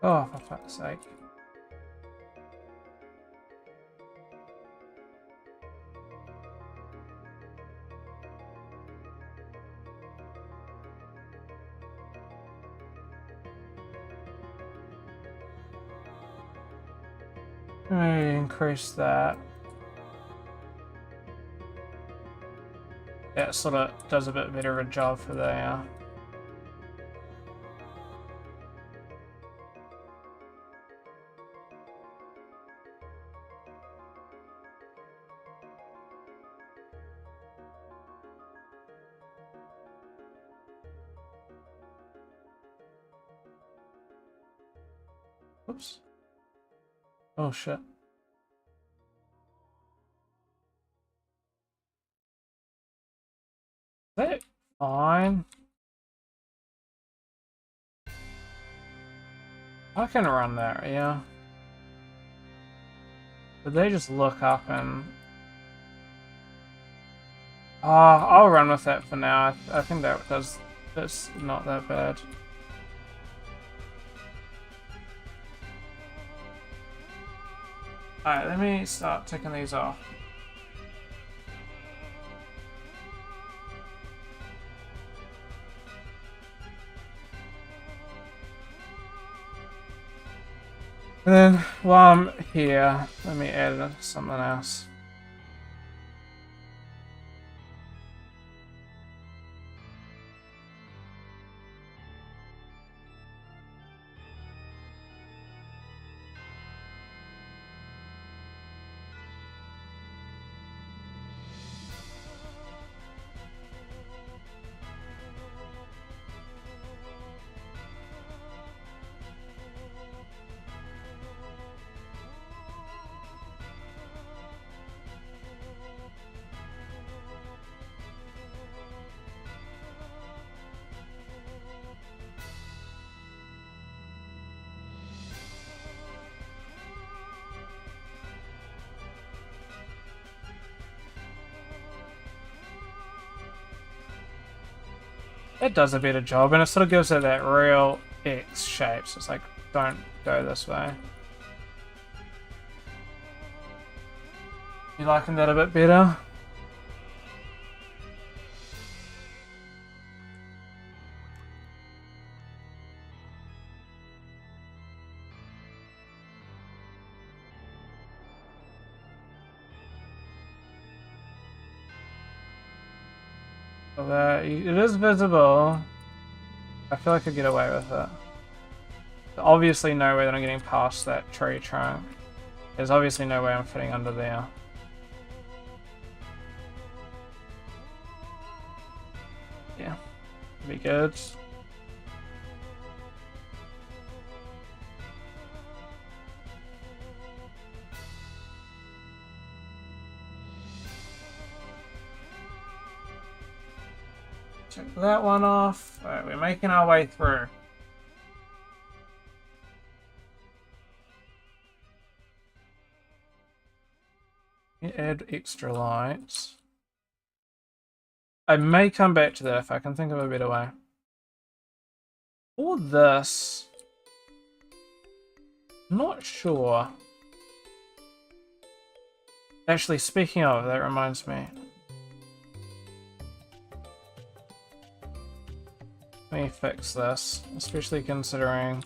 Oh, for fuck's sake. Let me increase that. Yeah, it sort of does a bit better of a job for the... Oops. Oh shit. Is that fine? I can run that, yeah. But they just look up and... Oh, I'll run with that for now. I think that's not that bad. Alright, let me start taking these off. And then, while I'm here, let me add something else. It does a better job, and it sort of gives it that real X shape, so it's like, don't go this way. You liking that a bit better? So it is visible. I feel like I could get away with it. There's obviously no way that I'm getting past that tree trunk. There's obviously no way I'm fitting under there. Yeah, be good. Check that one off. Alright, we're making our way through. Add extra lights. I may come back to that if I can think of a better way. For this, not sure. Actually, speaking of, that reminds me. Let me fix this, especially considering...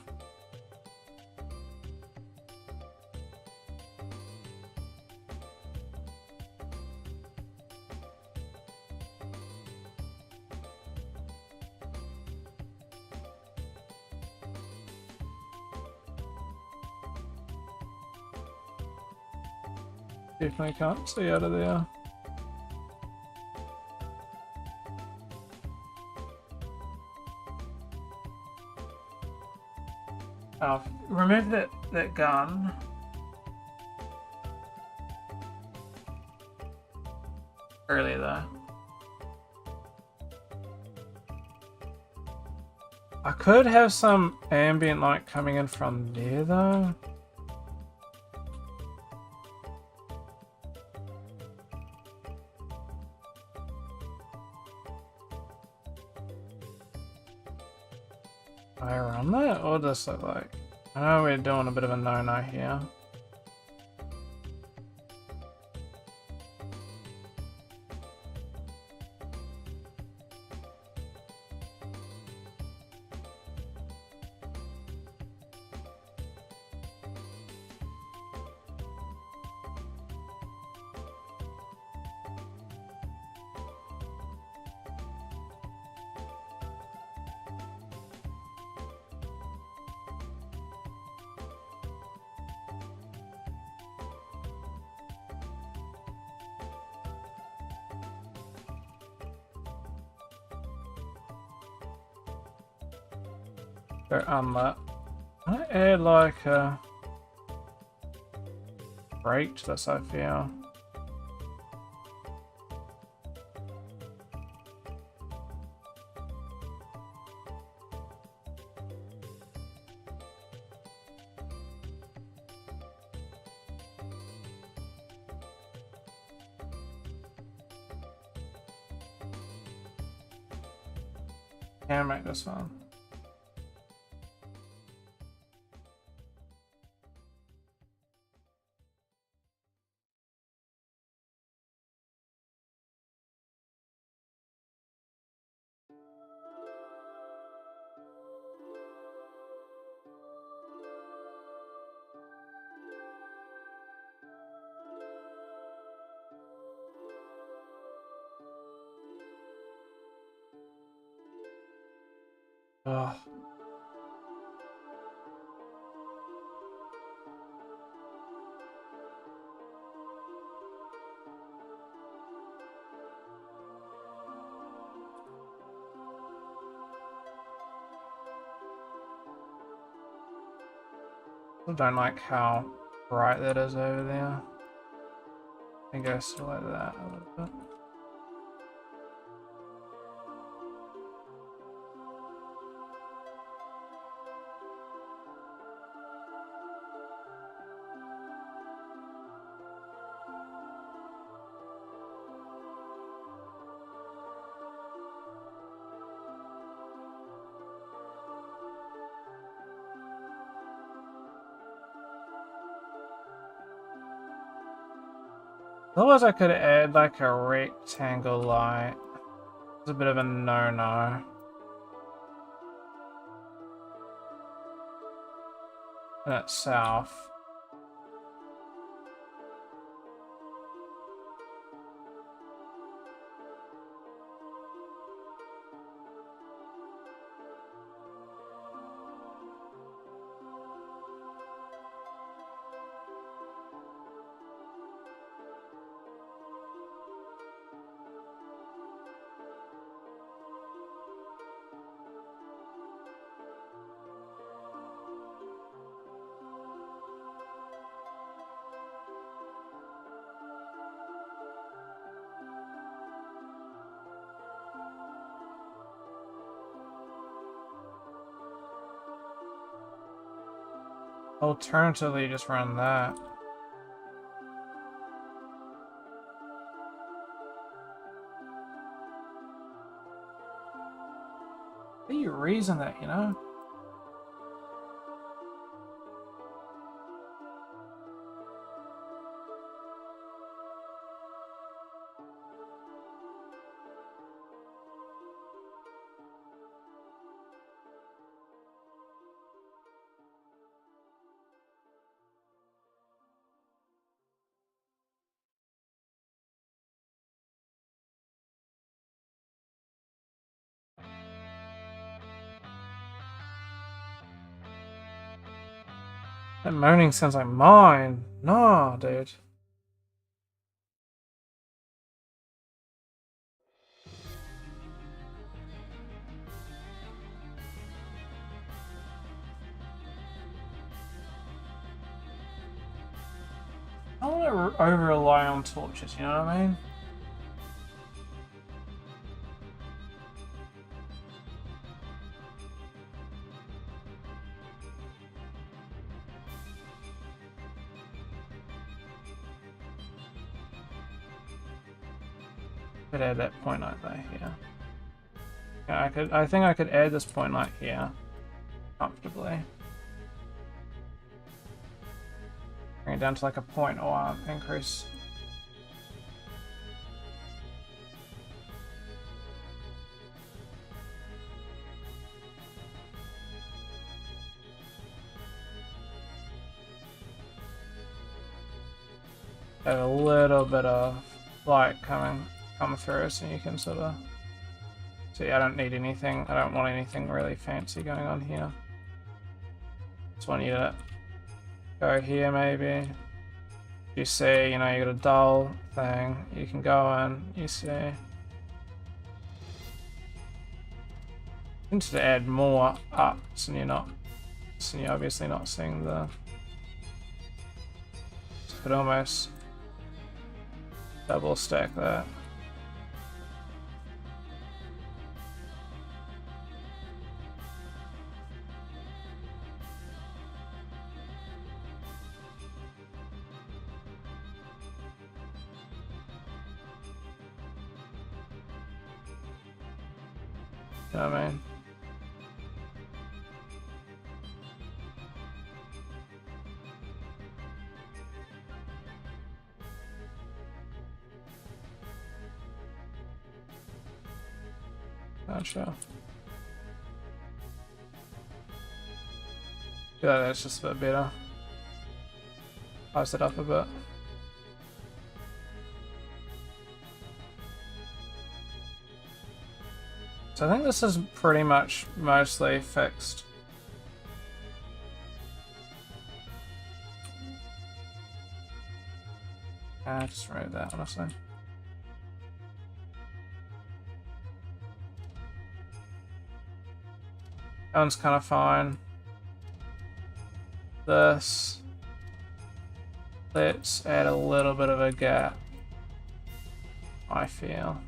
Definitely can't see out of there. Oh, remove that gun. Earlier though. I could have some ambient light coming in from there though. I run that? What does this look like? I know we're doing a bit of a no-no here. Go unlit. Can I add like a break to this, I feel? Can make this one. Oh. I don't like how bright that is over there. I think I still like that a little bit. Otherwise I could add like a rectangle light. It's a bit of a no-no. And it's south. Alternatively, just run that. How do you reason that, you know? That moaning sounds like mine. Nah, dude. I don't want to over rely on torches, you know what I mean? Could add that point light there here. Yeah, I think I could add this point light here comfortably. Bring it down to like a 0.1 increase. Have a little bit of light come through, so you can sort of see. I don't need anything. I don't want anything really fancy going on here. Just want you to go here maybe. You see, you know, you got a dull thing. You can go in. You see. I need to add more up, so you're obviously not seeing the. Could almost double stack that. You know what I mean? Gotcha. Yeah, that's just a bit better. Spice it up a bit. So I think this is pretty much mostly fixed. I just remove that, honestly. That one's kind of fine. This. Let's add a little bit of a gap, I feel.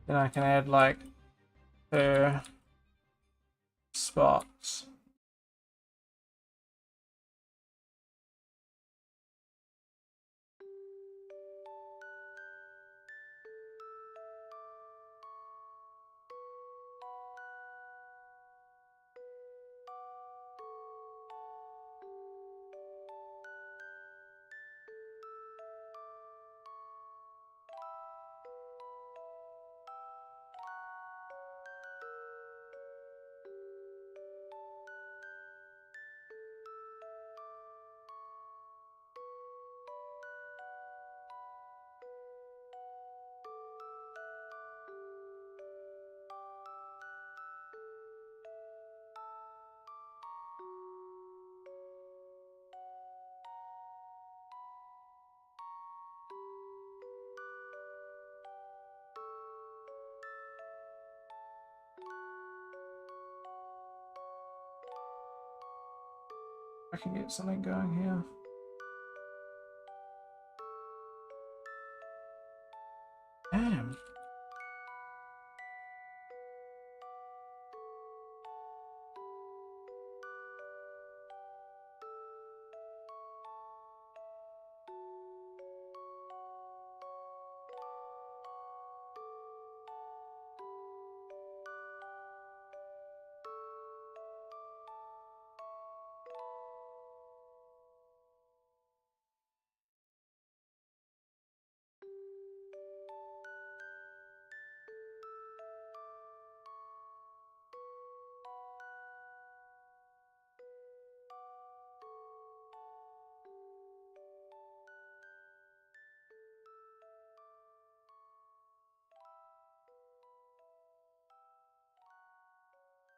Then I can add like 2 spots. I can get something going here. Damn.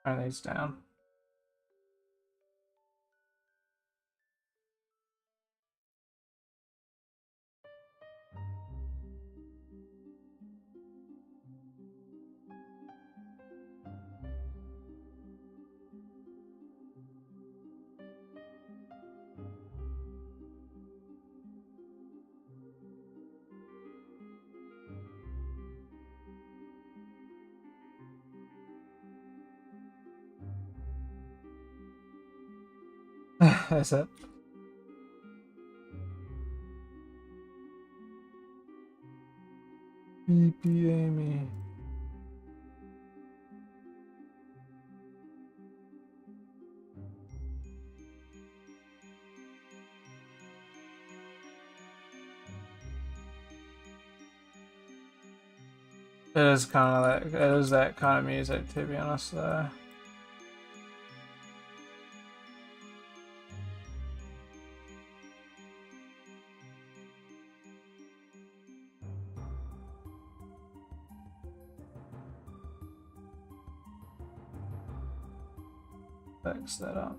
Turn these down. That's it. Beepy Amy. It is kind of that. It is that kind of music, to be honest. Though. Fix that up.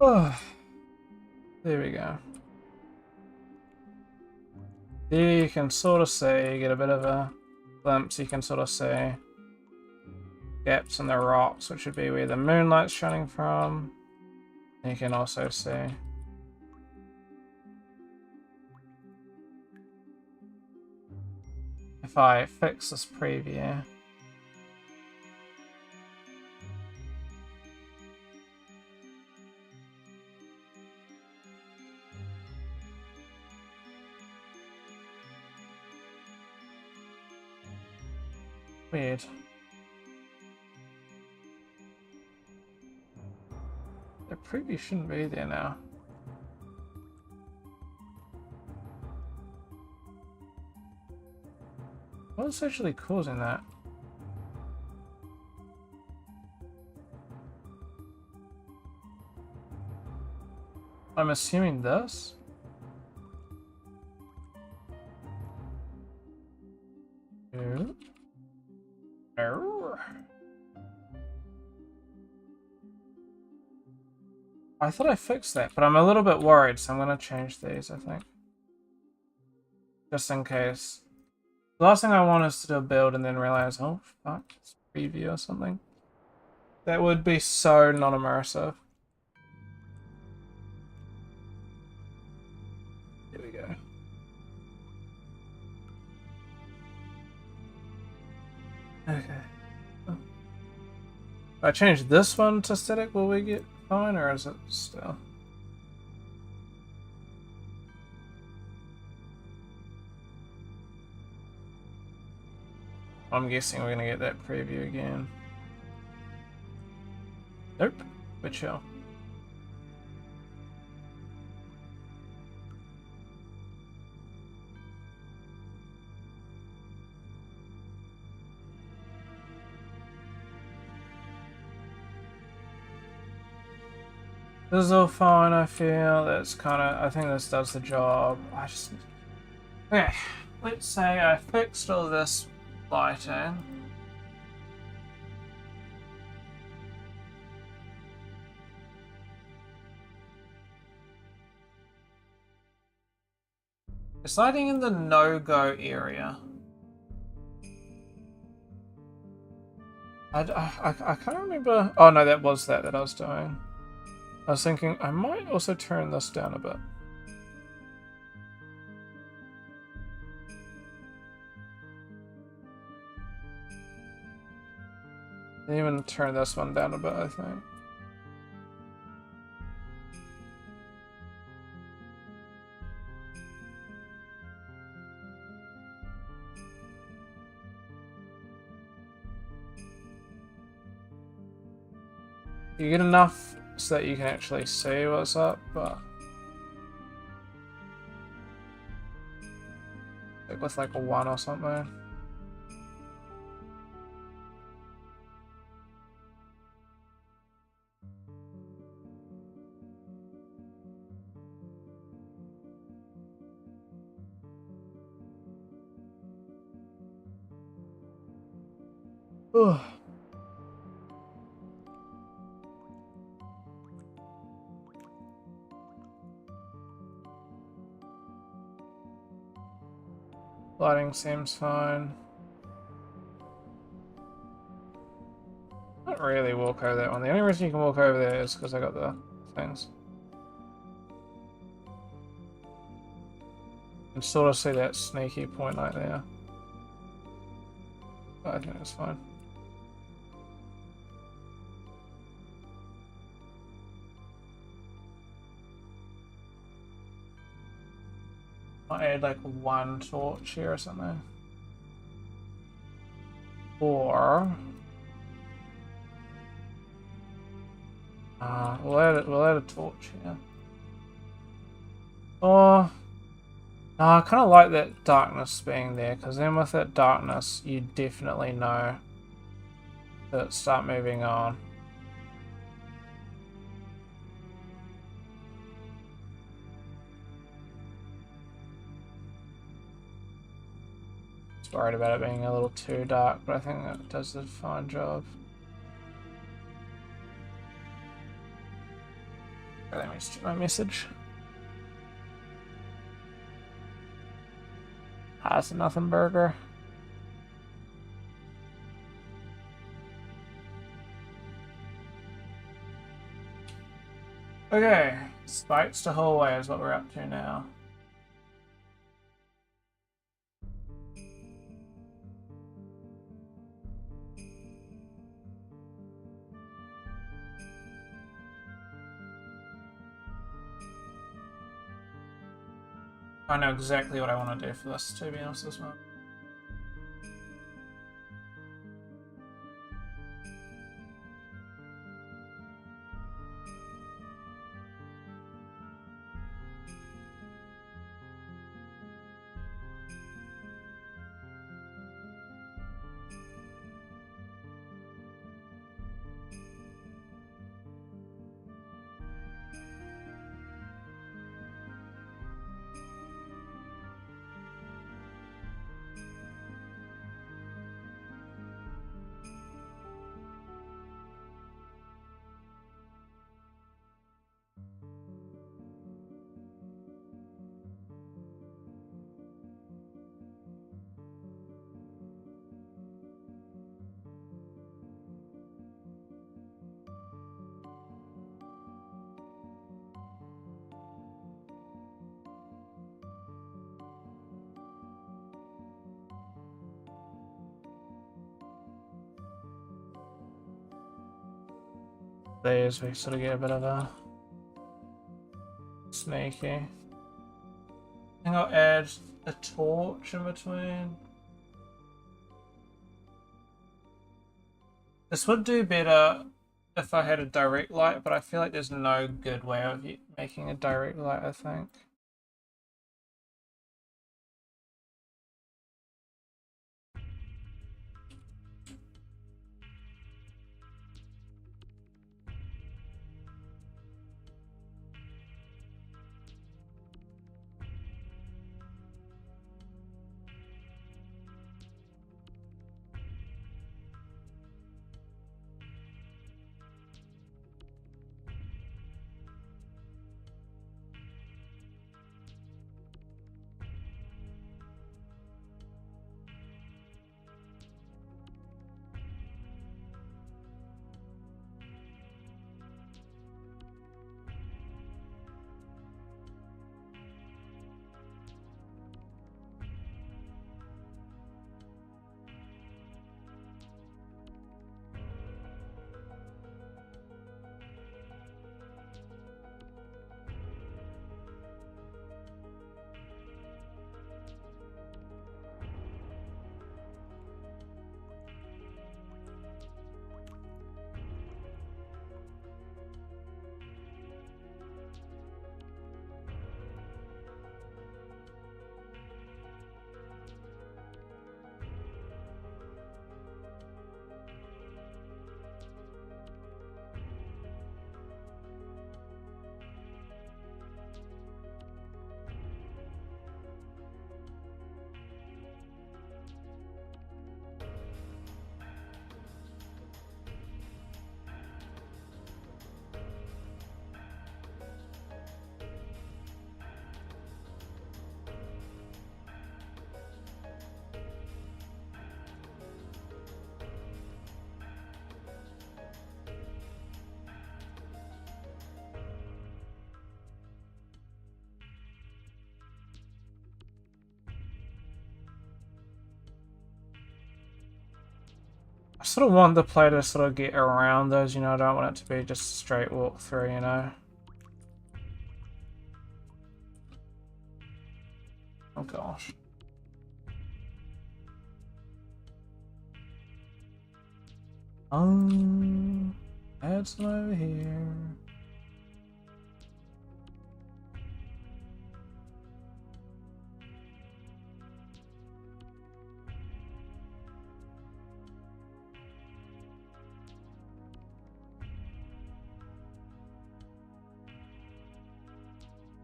Oh, there we go. There you can sort of see, get a bit of a glimpse, you can sort of see gaps in the rocks, which would be where the moonlight's shining from. You can also see if I fix this preview. Weird. The preview shouldn't be there now. What's actually causing that? I'm assuming this. I thought I fixed that, but I'm a little bit worried, so I'm going to change these, I think. Just in case. The last thing I want is to do a build and then realize, oh, fuck, it's preview or something. That would be so non-immersive. Here we go. Okay. Oh. If I change this one to static, will we get fine, or is it still? I'm guessing we're gonna get that preview again. Nope, but chill. This is all fine, I feel. That's kind of, I think this does the job. I just... Okay, let's say I fixed all this lighting. It's lighting in the no-go area. I can't remember... Oh no, that was that I was doing. I was thinking I might also turn this down a bit. And even turn this one down a bit, I think. You get enough so that you can actually see what's up, but like with like a 1 or something. Ugh. Lighting seems fine. Not really walk over that one. The only reason you can walk over there is because I got the things. You can sort of see that sneaky point right there. But I think it's fine. I'll add like 1 torch here or something. Or we'll add a torch here. Or no, I kind of like that darkness being there, because then with that darkness, you definitely know to start moving on. Just worried about it being a little too dark, but I think that does a fine job. Let me just check my message. It's a nothing burger. Okay, spikes to hallway is what we're up to now. I know exactly what I want to do for this, to be honest, this one. These we sort of get a bit of a sneaky. I think I'll add a torch in between. This would do better if I had a direct light, but I feel like there's no good way of making a direct light, I think. sort of want the player to sort of get around those, you know, I don't want it to be just a straight walk through, you know. Oh gosh. Add some over here.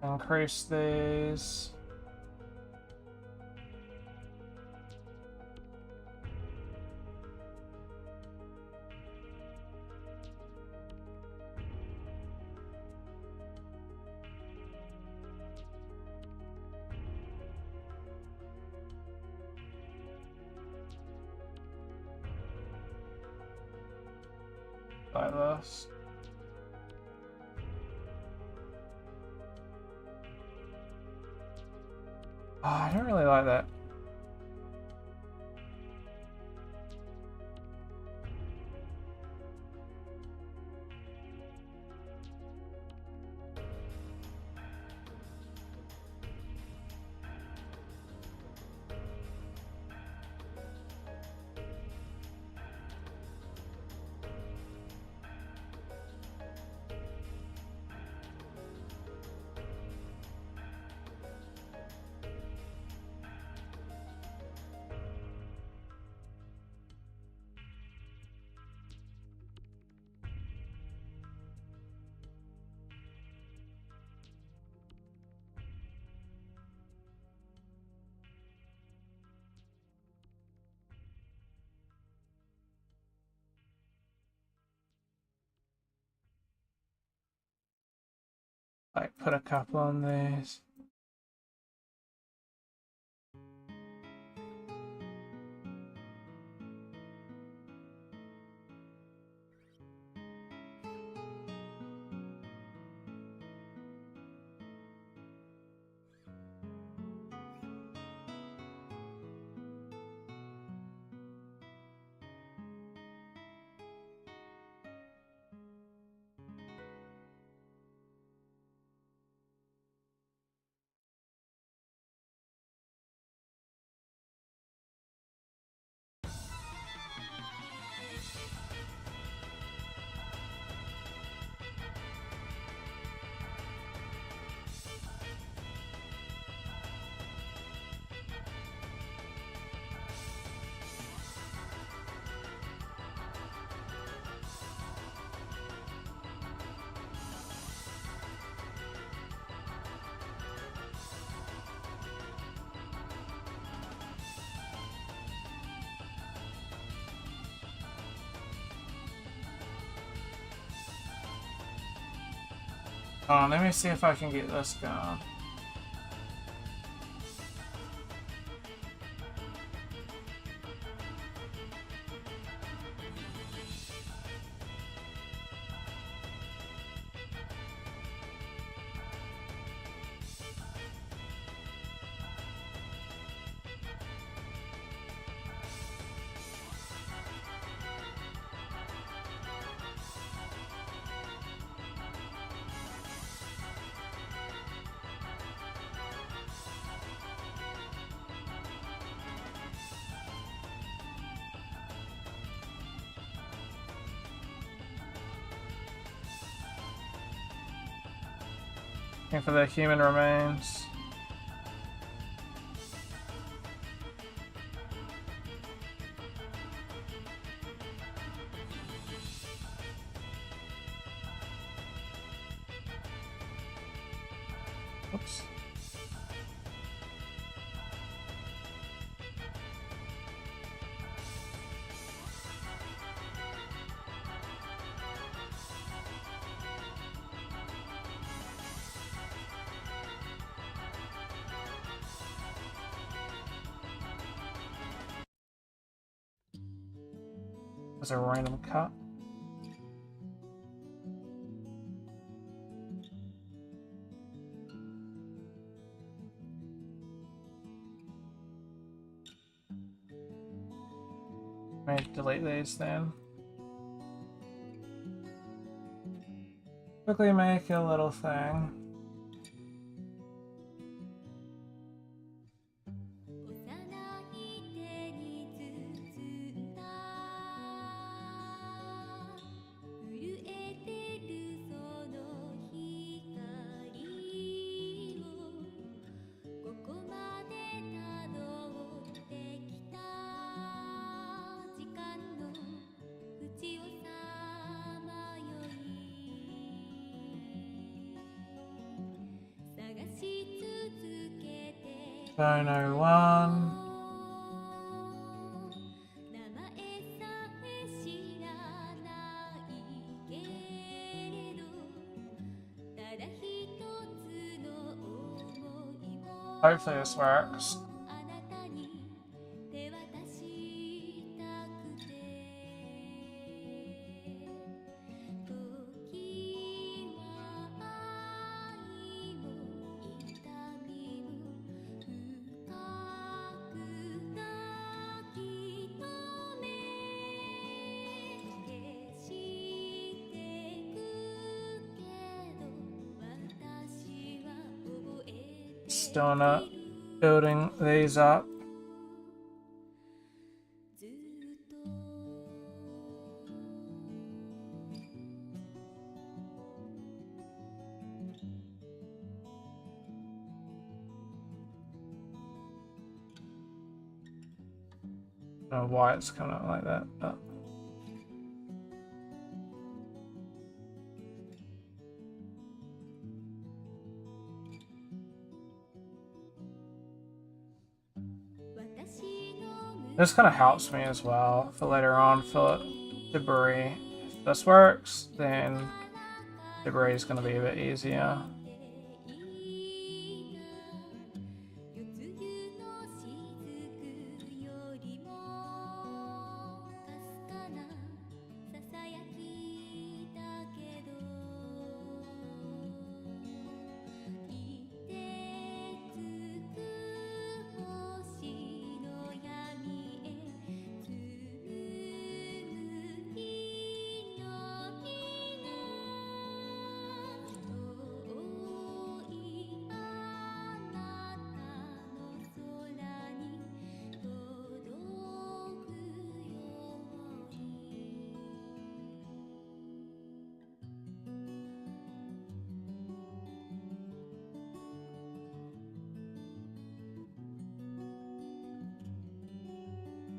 Increase these. Like this. Oh, I don't really like that. Like, put a couple on these. Oh, let me see if I can get this going. Looking for the human remains. Oops. Was a random cut. Let me delete these then. Quickly make a little thing. Phono 1. Hopefully this works. Still not building these up. I don't know why it's coming out like that, but this kind of helps me as well for later on for debris. If this works, then debris is going to be a bit easier.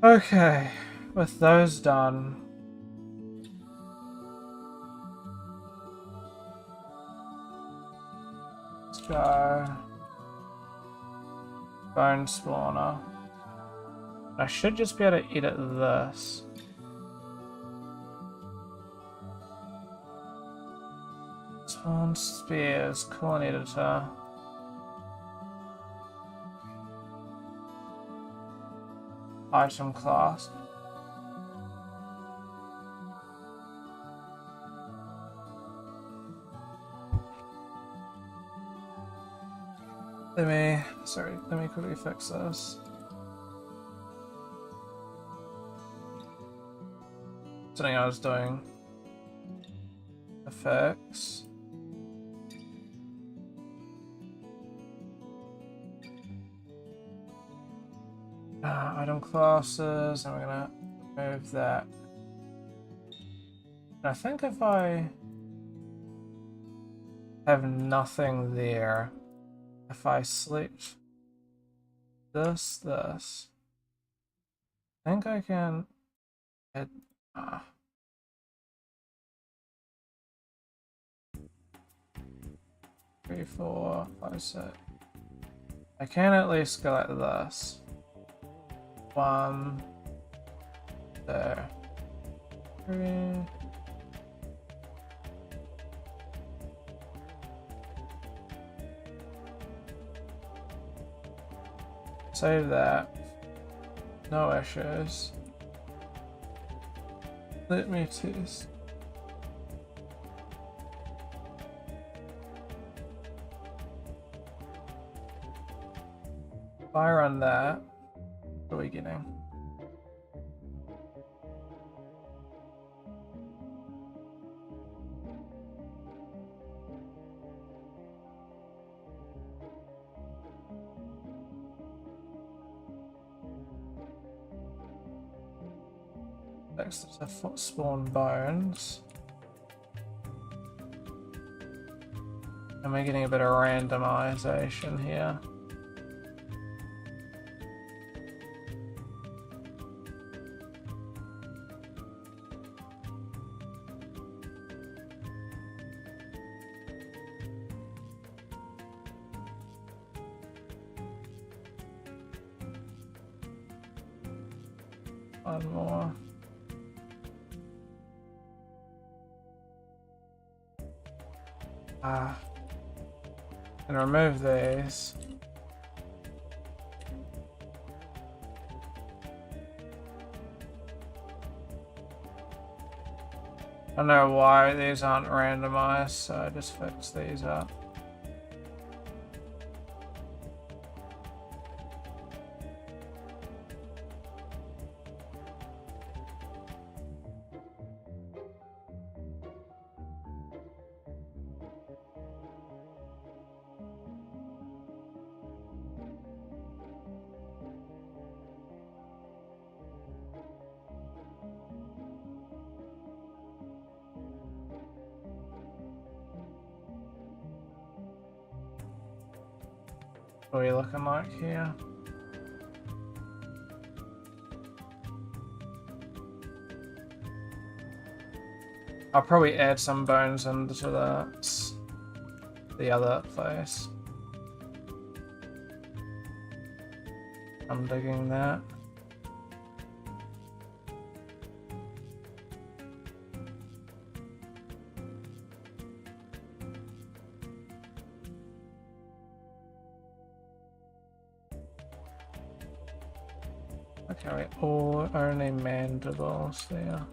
Okay, with those done, let's go bone spawner. I should just be able to edit this. Spawn spears, coolant editor. Item class. Let me quickly fix this. Something I was doing. Effects. Item classes, and we're gonna move that. And I think if I have nothing there, if I select this, I think I can add, 3, 4, 5, 6. I can at least go like this. 1 there. 3. Save that. No issues. Let me test. If I run that, what are we getting? Next to spawn bones. And we're getting a bit of randomization here. One more. And remove these. I don't know why these aren't randomized, so I just fix these up. What are we looking like here? I'll probably add some bones into the other place. I'm digging that. Okay, only mandibles there.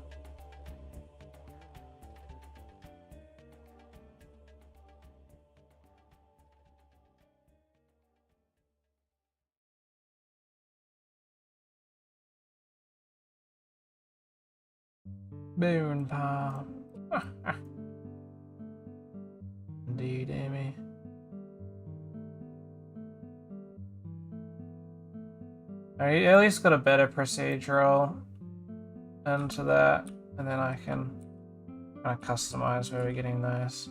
Bone palm. Indeed, Amy. I at least got a better procedural into that, and then I can kind of customize where we're getting those.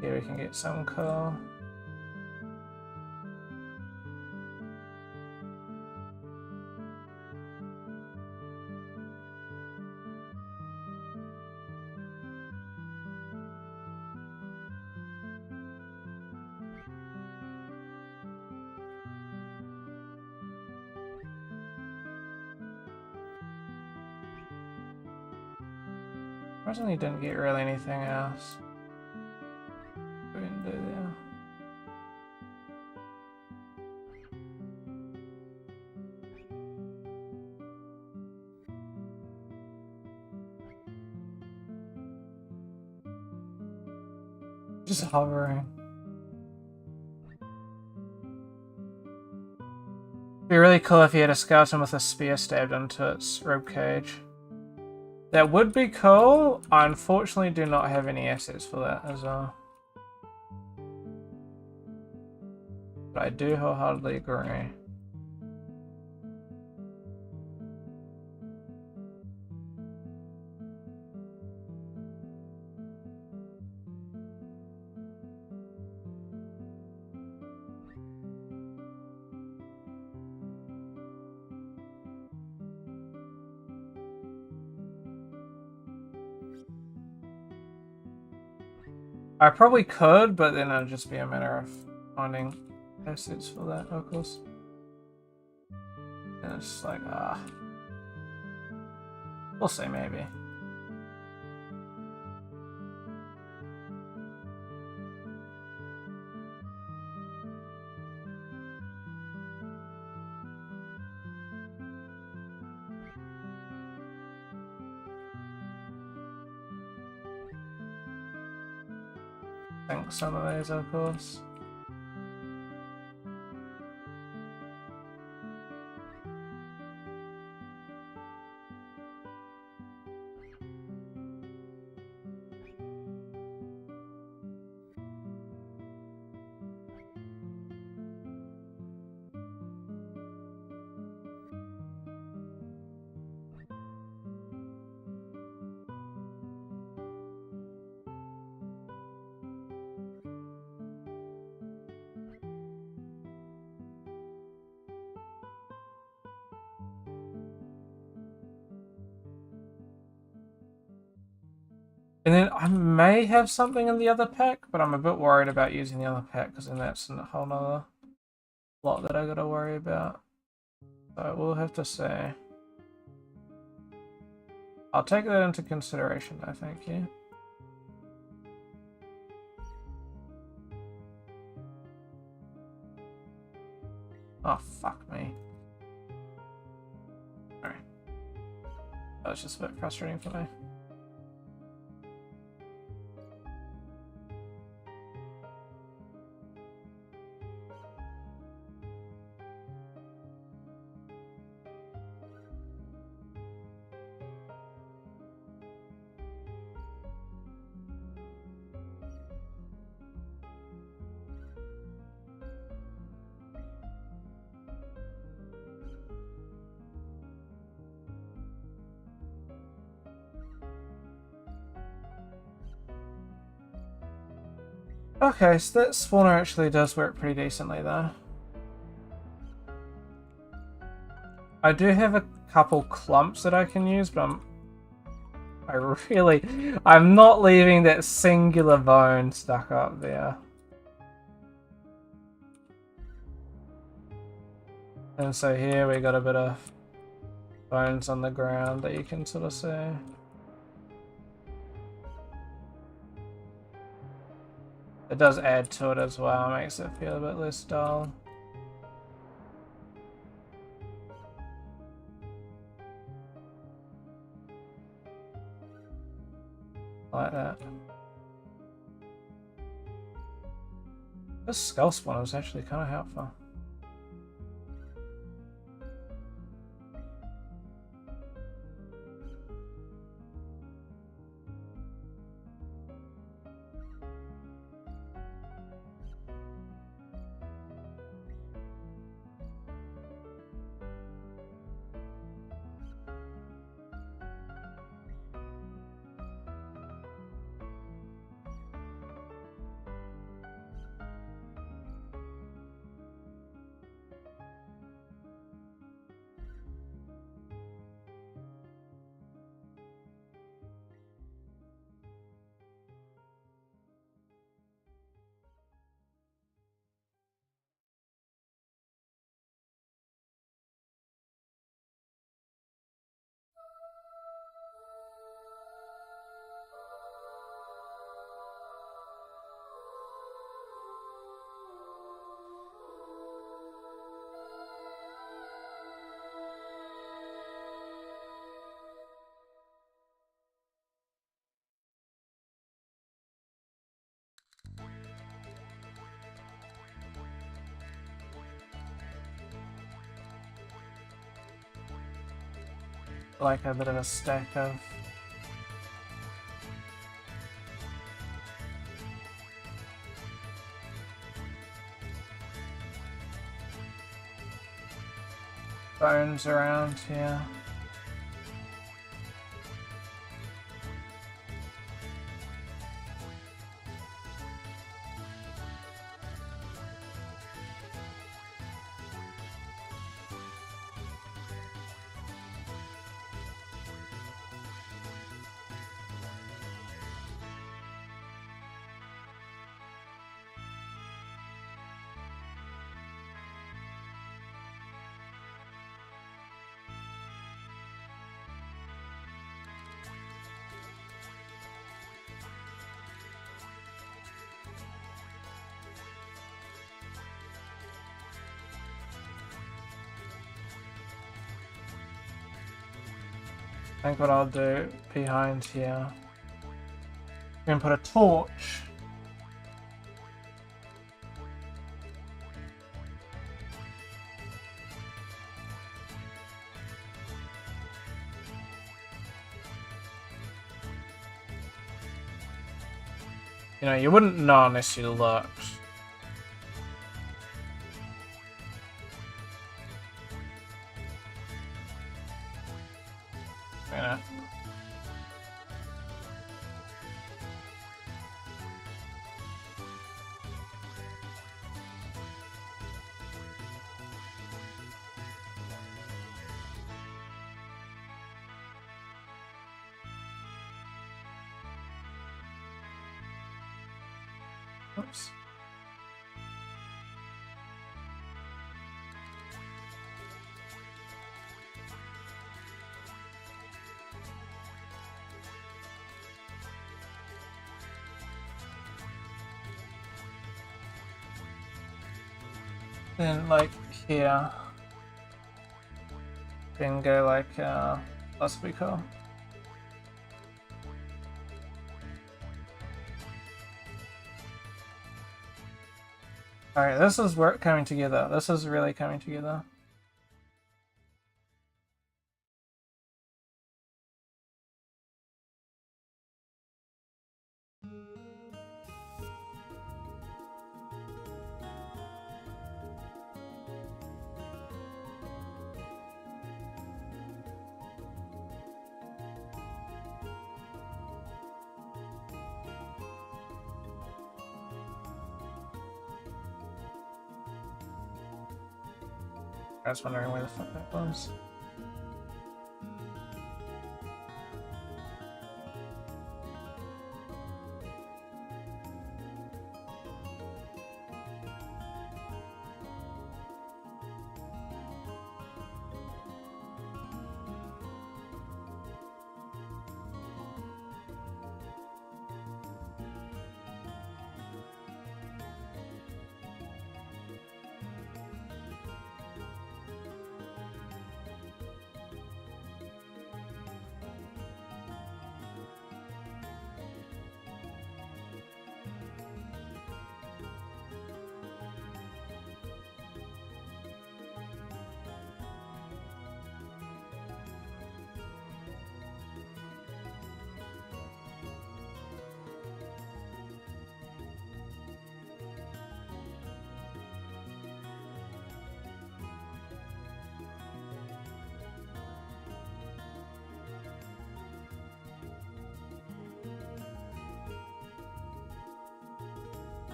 Here we can get some coal. Originally didn't get really anything else. We didn't do there. Just hovering. It'd be really cool if you had a skeleton with a spear stabbed into its ribcage. That would be cool. I unfortunately do not have any assets for that as well. But I do wholeheartedly agree. I probably could, but then it'd just be a matter of finding assets for that, of course. And it's just like, we'll see, maybe. Think some of those, of course. And then I may have something in the other pack, but I'm a bit worried about using the other pack because then that's a whole nother lot that I gotta worry about. So we'll have to see. I'll take that into consideration though, thank you. Oh, fuck me. Alright. That was just a bit frustrating for me. Okay, so that spawner actually does work pretty decently though. I do have a couple clumps that I can use, but I'm not leaving that singular bone stuck up there. And so here we got a bit of bones on the ground that you can sort of see. It does add to it as well, makes it feel a bit less dull. Like that. This skull spawner is actually kind of helpful. Like a bit of a stack of bones around here. I think what I'll do behind here, I'm gonna put a torch. You know, you wouldn't know unless you looked. Yeah. Oops. Then like here, then go like last week. Alright, this is work coming together. This is really coming together. I was wondering where the fuck that was.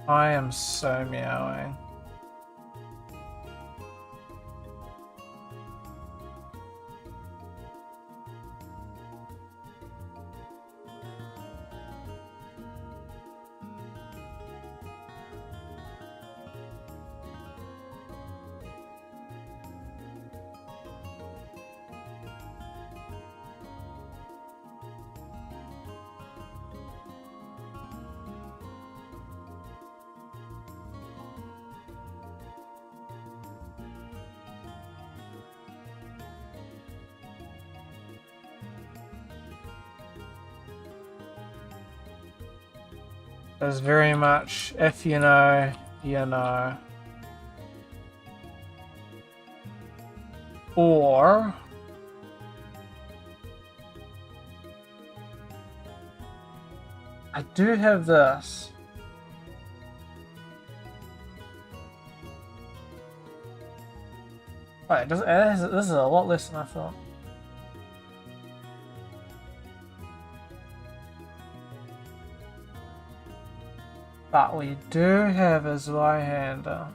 I am so meowing. There's very much, if you know, you know. Or I do have this. Wait, this is a lot less than I thought. But we do have a Zweihander.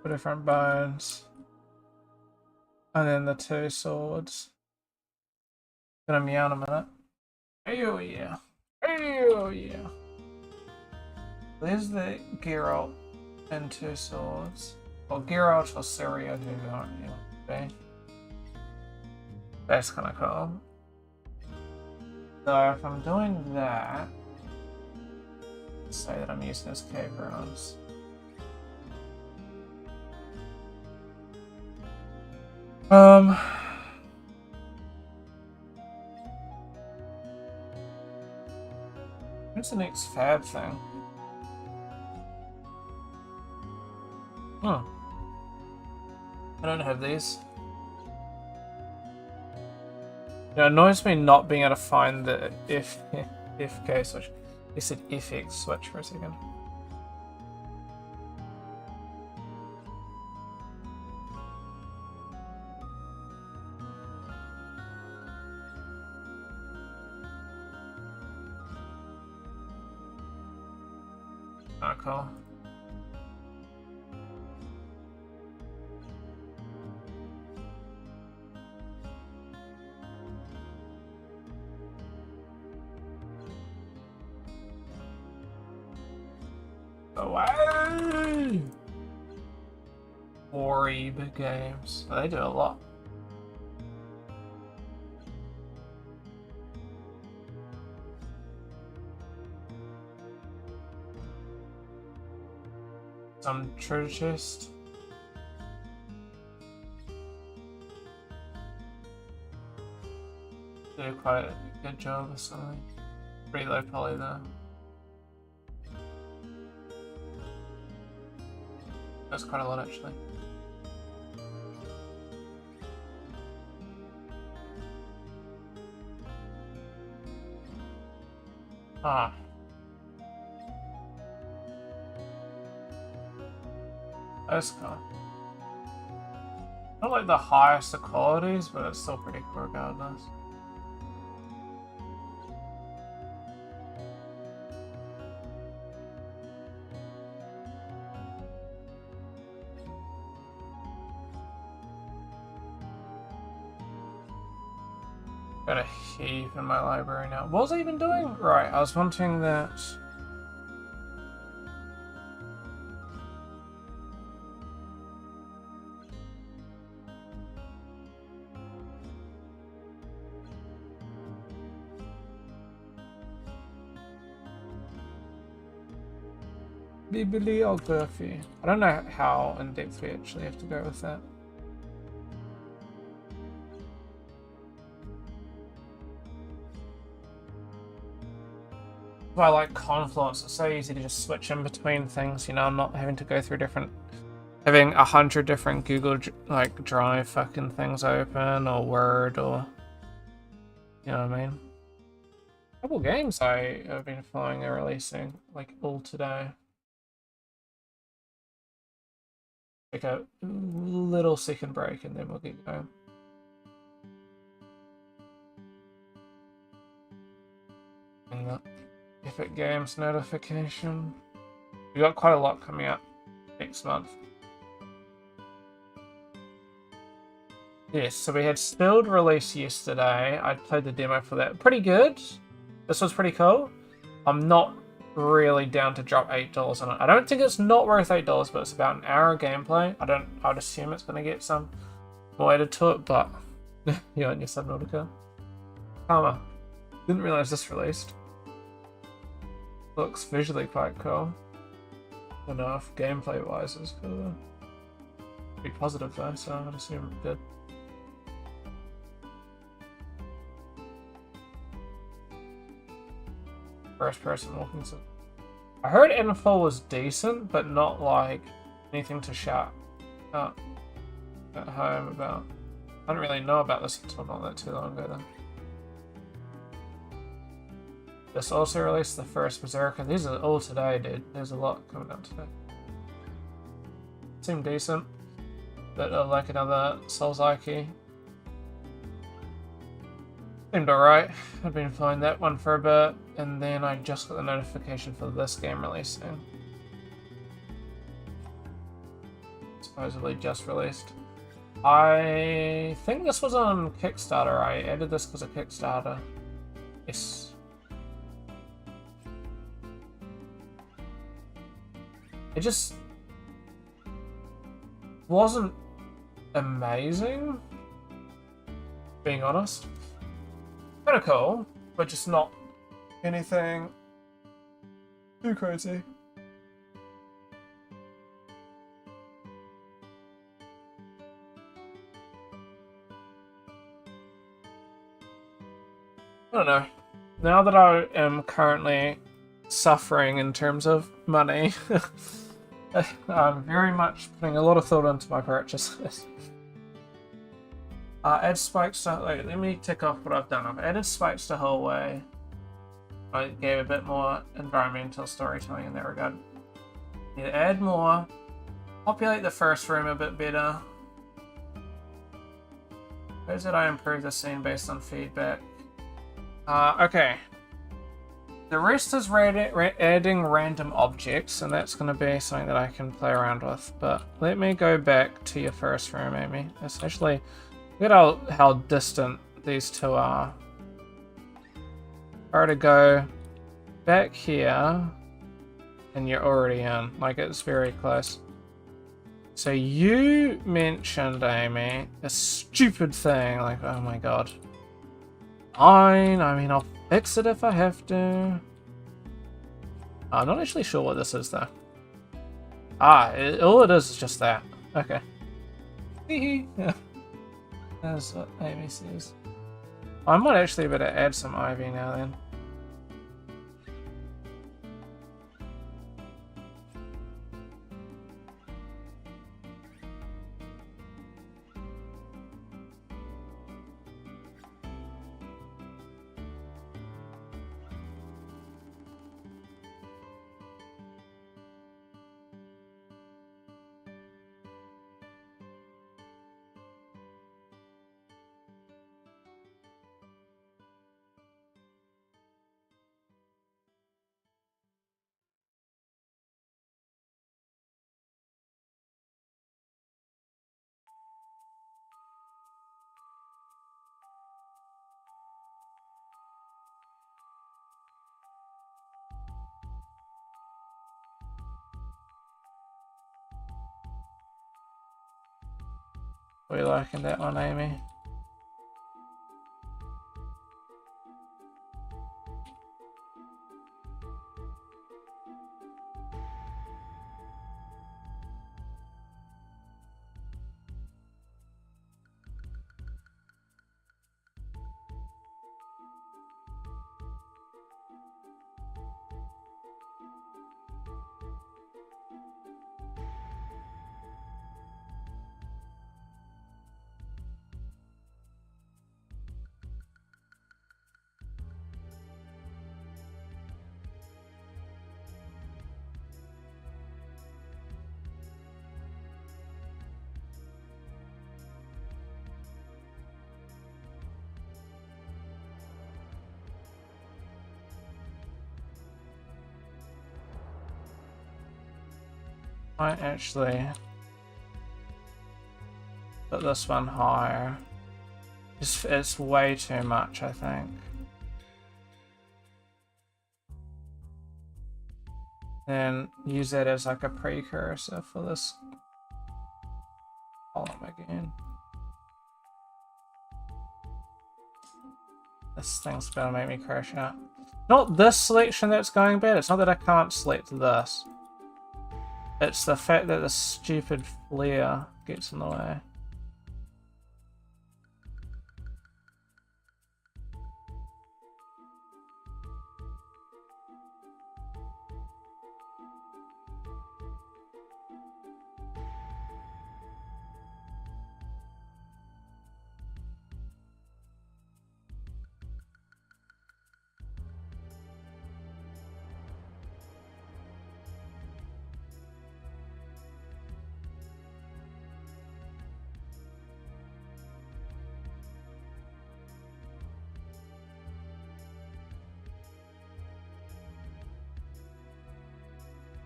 Different bones, and then the two swords. Gonna meow in a minute. Oh yeah, oh yeah. There's the Geralt and two swords. Well, Geralt or Syria, who aren't you? Okay, that's kind of cool. So if I'm doing that, say that I'm using SK pronouns. What's the next fab thing? I don't have these. It annoys me not being able to find the FK switch. They said FX switch for a second. Ah, cool. Away! Orib games. They do a lot. Some treasure chest. Did quite a good job or something. Pretty low poly though. That's quite a lot actually. Ah. That's cool. Not like the highest of qualities, but it's still pretty cool regardless. Got a heap in my library now. What was I even doing? Right, I was wanting that. Bibliography. I don't know how in depth we actually have to go with that. I like Confluence. It's so easy to just switch in between things, you know. I'm not having to go through having 100 different Google like Drive fucking things open or Word or, you know what I mean. A couple games I have been following are releasing like all today. Take a little second break and then we'll get going. And that Epic Games notification. We got quite a lot coming up next month. Yes, so we had Spilled release yesterday. I played the demo for that. Pretty good. This was pretty cool. I'm not really down to drop $8 on it. I don't think it's not worth $8, but it's about an hour of gameplay. I'd assume it's gonna get some more added to it, but you're on your Subnautica. Karma. Didn't realize this released. Looks visually quite cool. Enough gameplay wise is cool. Pretty positive though, so I'd assume good. First person walking sim. I heard Infall was decent, but not like anything to shout out at home about. I didn't really know about this until not that too long ago then. This also released the first Berserker. These are all today, dude. There's a lot coming out today. Seemed decent, but like another Souls-like-y. Seemed alright. I've been playing that one for a bit, and then I just got the notification for this game releasing. Supposedly just released. I think this was on Kickstarter. I added this because of Kickstarter. Yes. It just wasn't amazing, being honest. Kind of cool, but just not anything Too crazy. I don't know. Now that I am currently suffering in terms of money, I'm very much putting a lot of thought into my purchases. Add spikes to... let me tick off what I've done. I've added spikes to hallway. I gave a bit more environmental storytelling in that regard. Need to add more. Populate the first room a bit better. Ways that I improve the scene based on feedback. Okay. The rest is adding random objects, and that's going to be something that I can play around with. But let me go back to your first room, Amy. Especially, look at how distant these two are. If I were to go back here, and you're already in. Like, it's very close. So you mentioned, Amy, a stupid thing. Like, oh my god. Fine, I mean, I'll fix it if I have to. I'm not actually sure what this is, though. All it is just that. Okay. Yeah. That's what Amy says. I might actually better add some ivy now, then. Are you liking that one, Amy? Might actually put this one higher. It's way too much, I think. Then use that as like a precursor for this column again. This thing's gonna make me crash out. Not this selection that's going bad, it's not that I can't select this. It's the fact that the stupid flare gets in the way.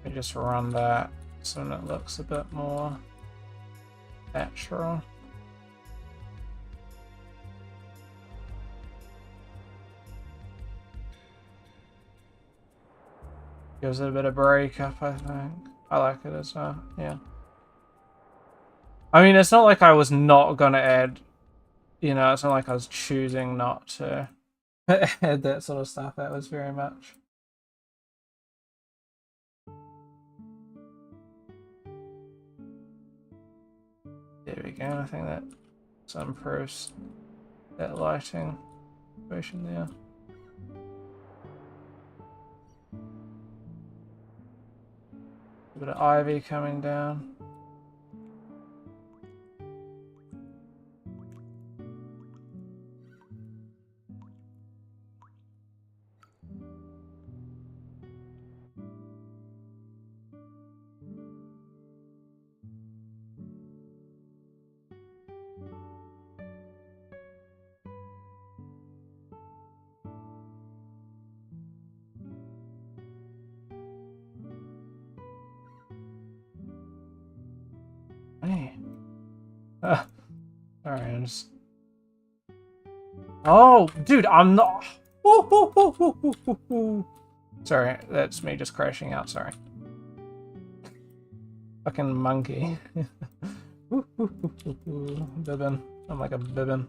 We just run that so it looks a bit more natural. Gives it a bit of breakup, I think. I like it as well, yeah. I mean, it's not like I was not gonna add, you know, it's not like I was choosing not to add that sort of stuff. That was very much There we go. I think that improves that lighting situation there. A bit of ivy coming down. Hey. Sorry, I'm just... Oh, dude, I'm not... Sorry, that's me just crashing out, sorry. Fucking monkey. Bibbin. I'm like a bibbin.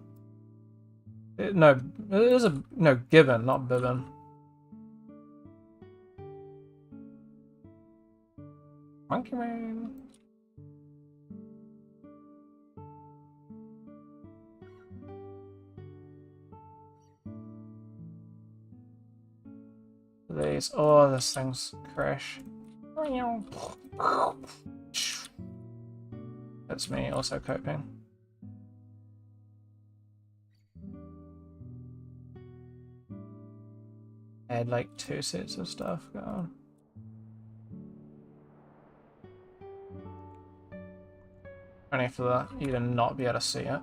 No, it is a... No, gibbon, not bibbin. Monkey man. These. Oh, this thing's crash. That's me also coping. I had like 2 sets of stuff going. Only for you to not be able to see it.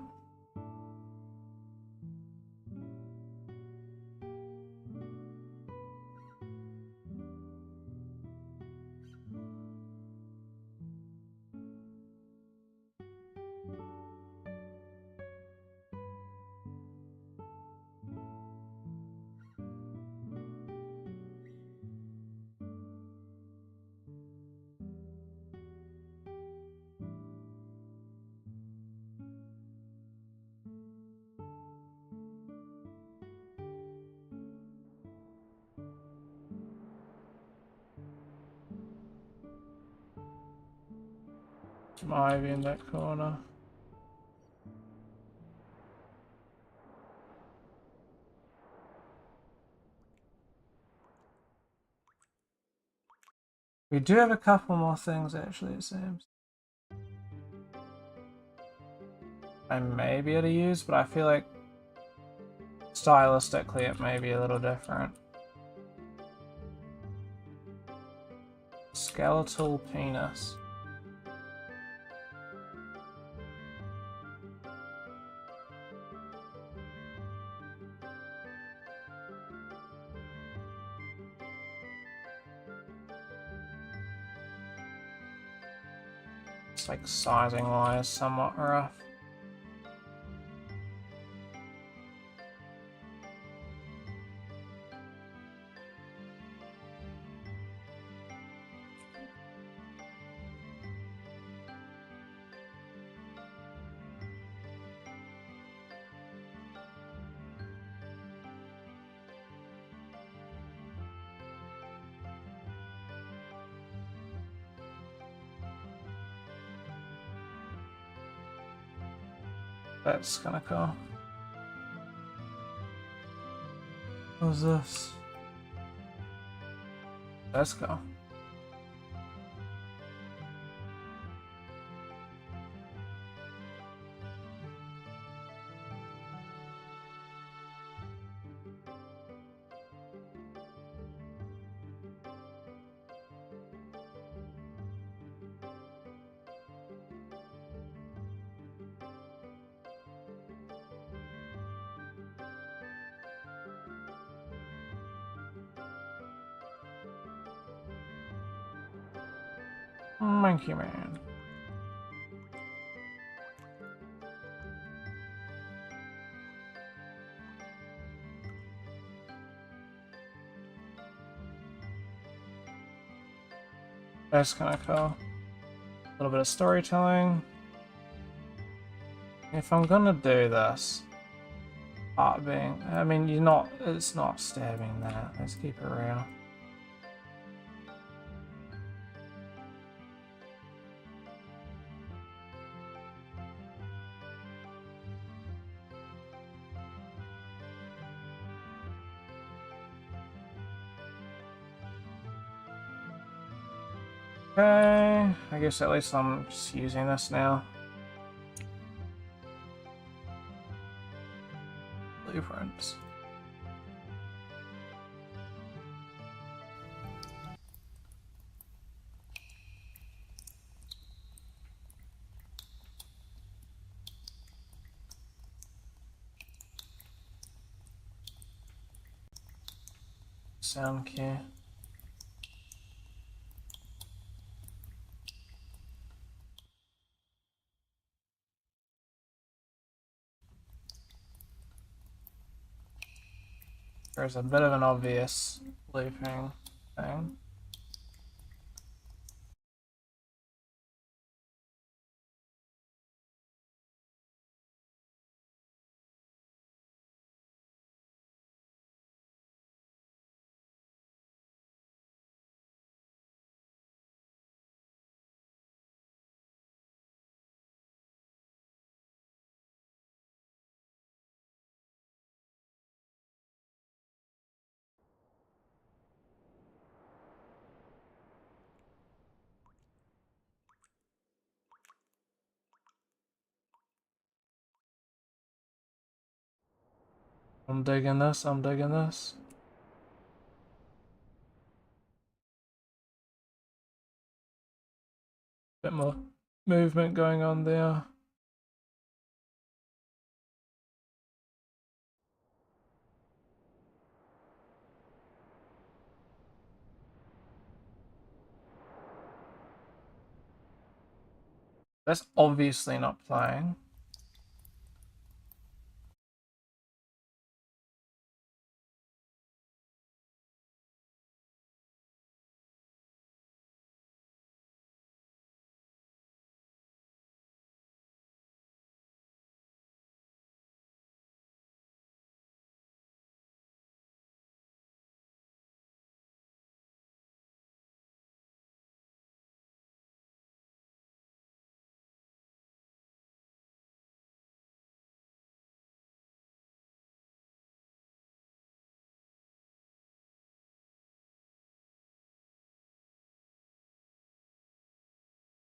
Some ivy in that corner. We do have a couple more things actually, it seems. I may be able to use, but I feel like stylistically it may be a little different. Skeletal penis. It's like sizing wise somewhat rough. That's kinda cool. What's this? Let's go. Monkey man. That's kind of cool. A little bit of storytelling. If I'm gonna do this, art being, I mean, it's not stabbing that. Let's keep it real. Okay, I guess at least I'm just using this now. Blueprints. Sound key. There's a bit of an obvious looping thing. I'm digging this, I'm digging this. Bit more movement going on there. That's obviously not playing.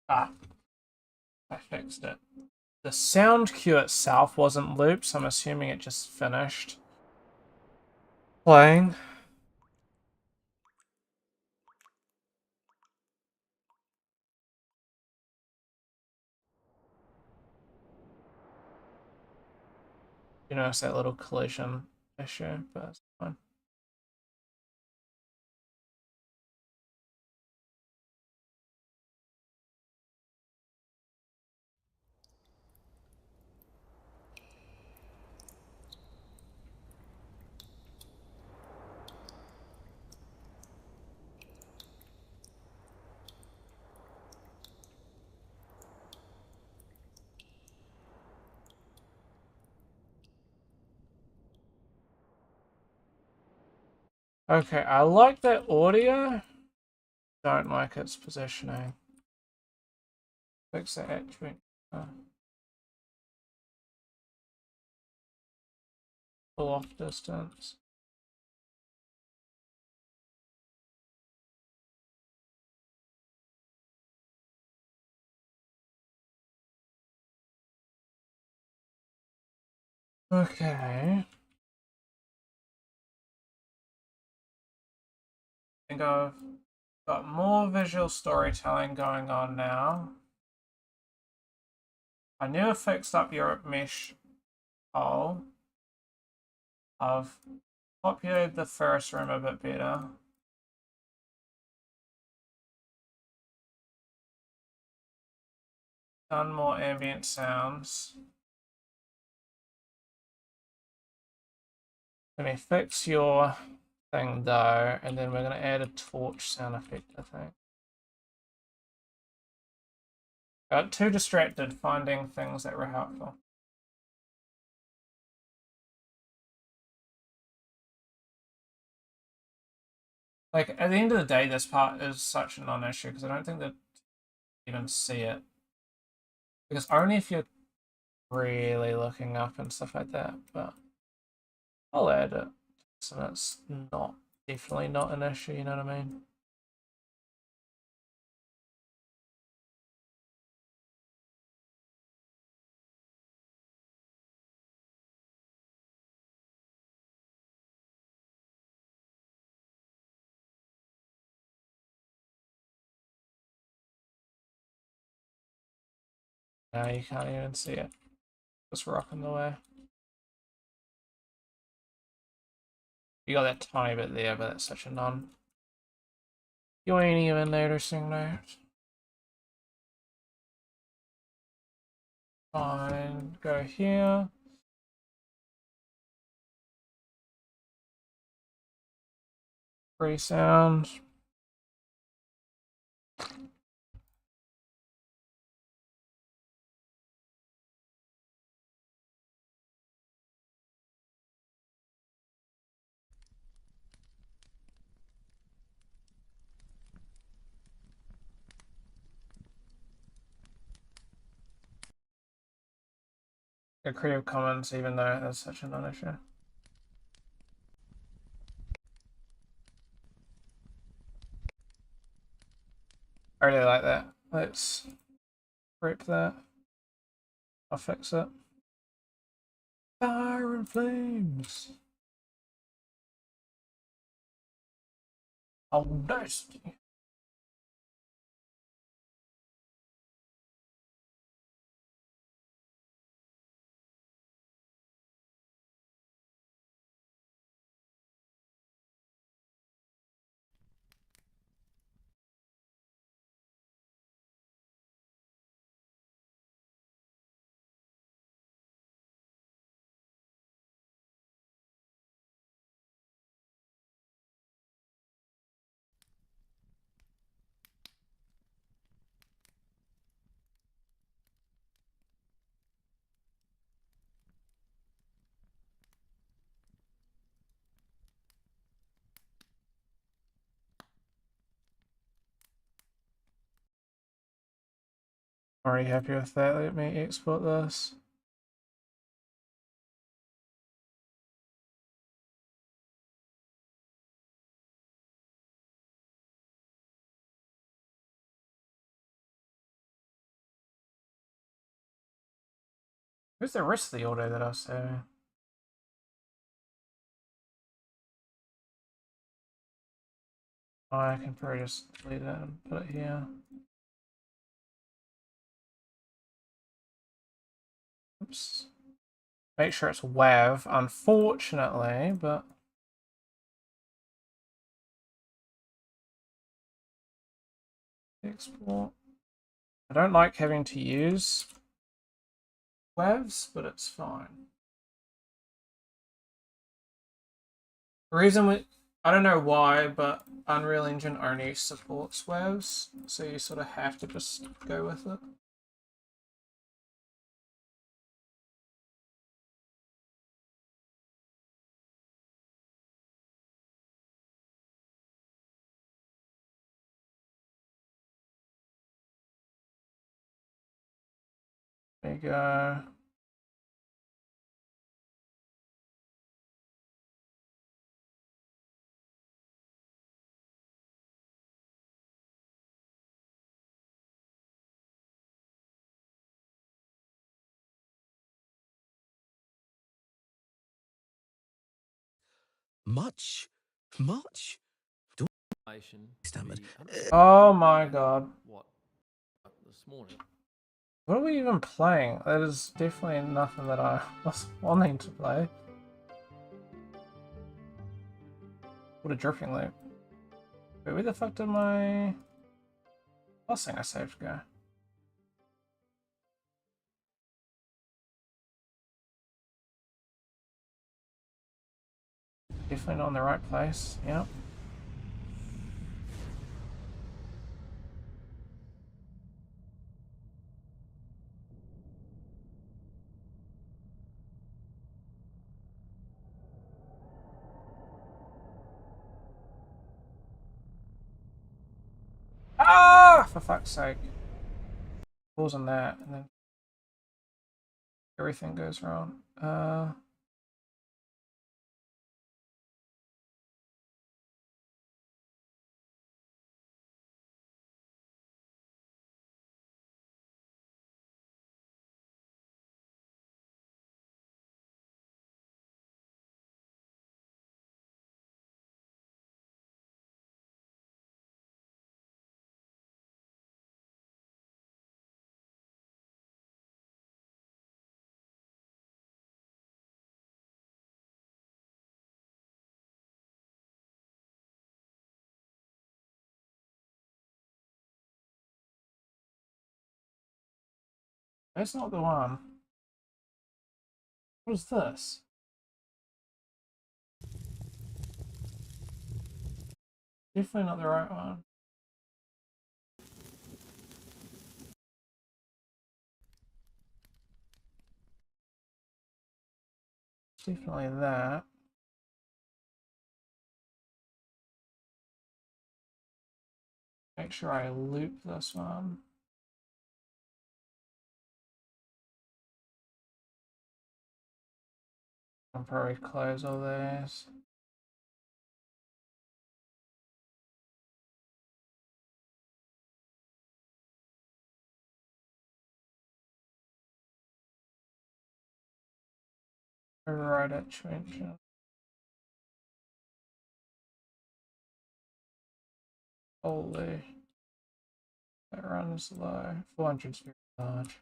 Ah, I fixed it. The sound cue itself wasn't looped, so I'm assuming it just finished playing. You notice that little collision issue, but that's fine. Okay, I like that audio. Don't like its positioning. Fix the attribute. Pull off distance. Okay. I think I've got more visual storytelling going on now. I knew I fixed up your mesh hole. I've populated the first room a bit better. Done more ambient sounds. Let me fix your thing though, and then we're going to add a torch sound effect, I think. Got too distracted finding things that were helpful. Like, at the end of the day, this part is such a non-issue because I don't think that you even see it. Because only if you're really looking up and stuff like that, but I'll add it. So that's not, definitely not an issue, you know what I mean? Now you can't even see it. Just rocking the way. You got that tiny bit there, but that's such a none. You ain't even noticing that. Fine, go here. Free sound. A Creative Commons, even though that's such a non-issue. I really like that. Let's rip that. I'll fix it. Fire and flames. Audacity. Already happy with that. Let me export this. Where's the rest of the audio that I was saving? Oh, I can probably just delete it and put it here. Oops. Make sure it's WAV, unfortunately, but export. I don't like having to use WAVs, but it's fine. The reason I don't know why, but Unreal Engine only supports WAVs, so you sort of have to just go with it. There you go. Much. Stammered. Oh my god. What? This morning? What are we even playing? That is definitely nothing that I was wanting to play. What a drifting loop. Wait, where the fuck did my last thing I saved go? Definitely not in the right place. Yep. Ah! For fuck's sake. Pausing that, and then everything goes wrong. That's not the one. What is this? Definitely not the right one. Definitely that. Make sure I loop this one. I'll probably close all these. Right at mention. Holy. That runs low. 400's very large.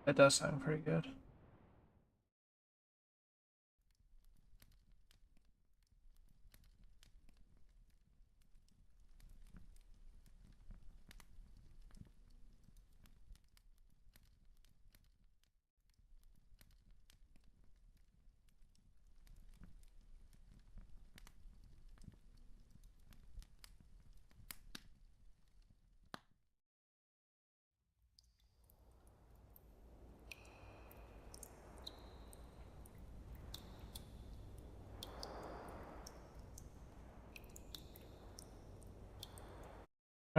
It does sound pretty good.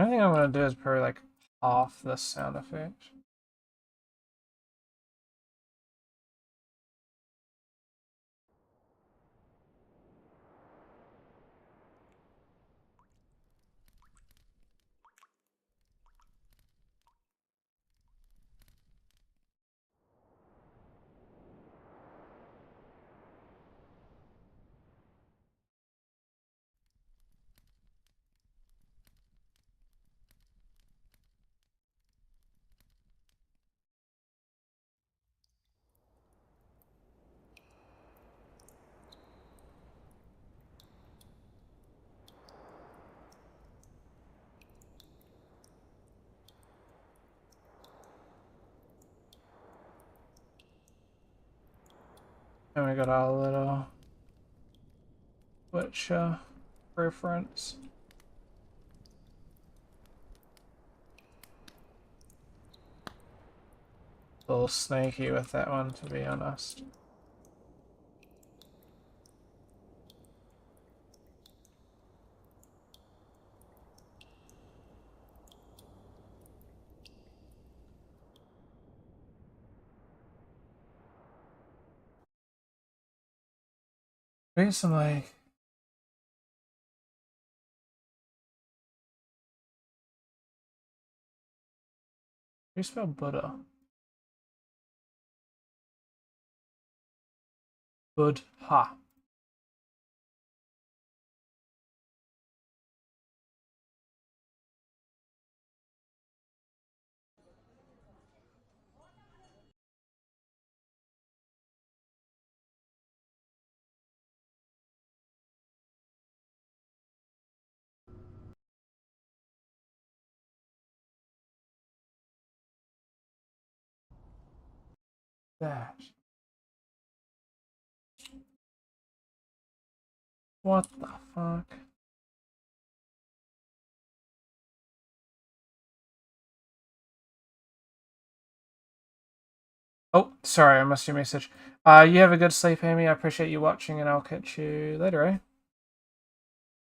I think I'm gonna do is probably like off the sound effect. And we got our little Witcher reference. A little sneaky with that one, to be honest. Maybe some like. How do you spell Buddha? Buddha. That. What the fuck? Oh, sorry, I missed your message. You have a good sleep, Amy. I appreciate you watching, and I'll catch you later, eh?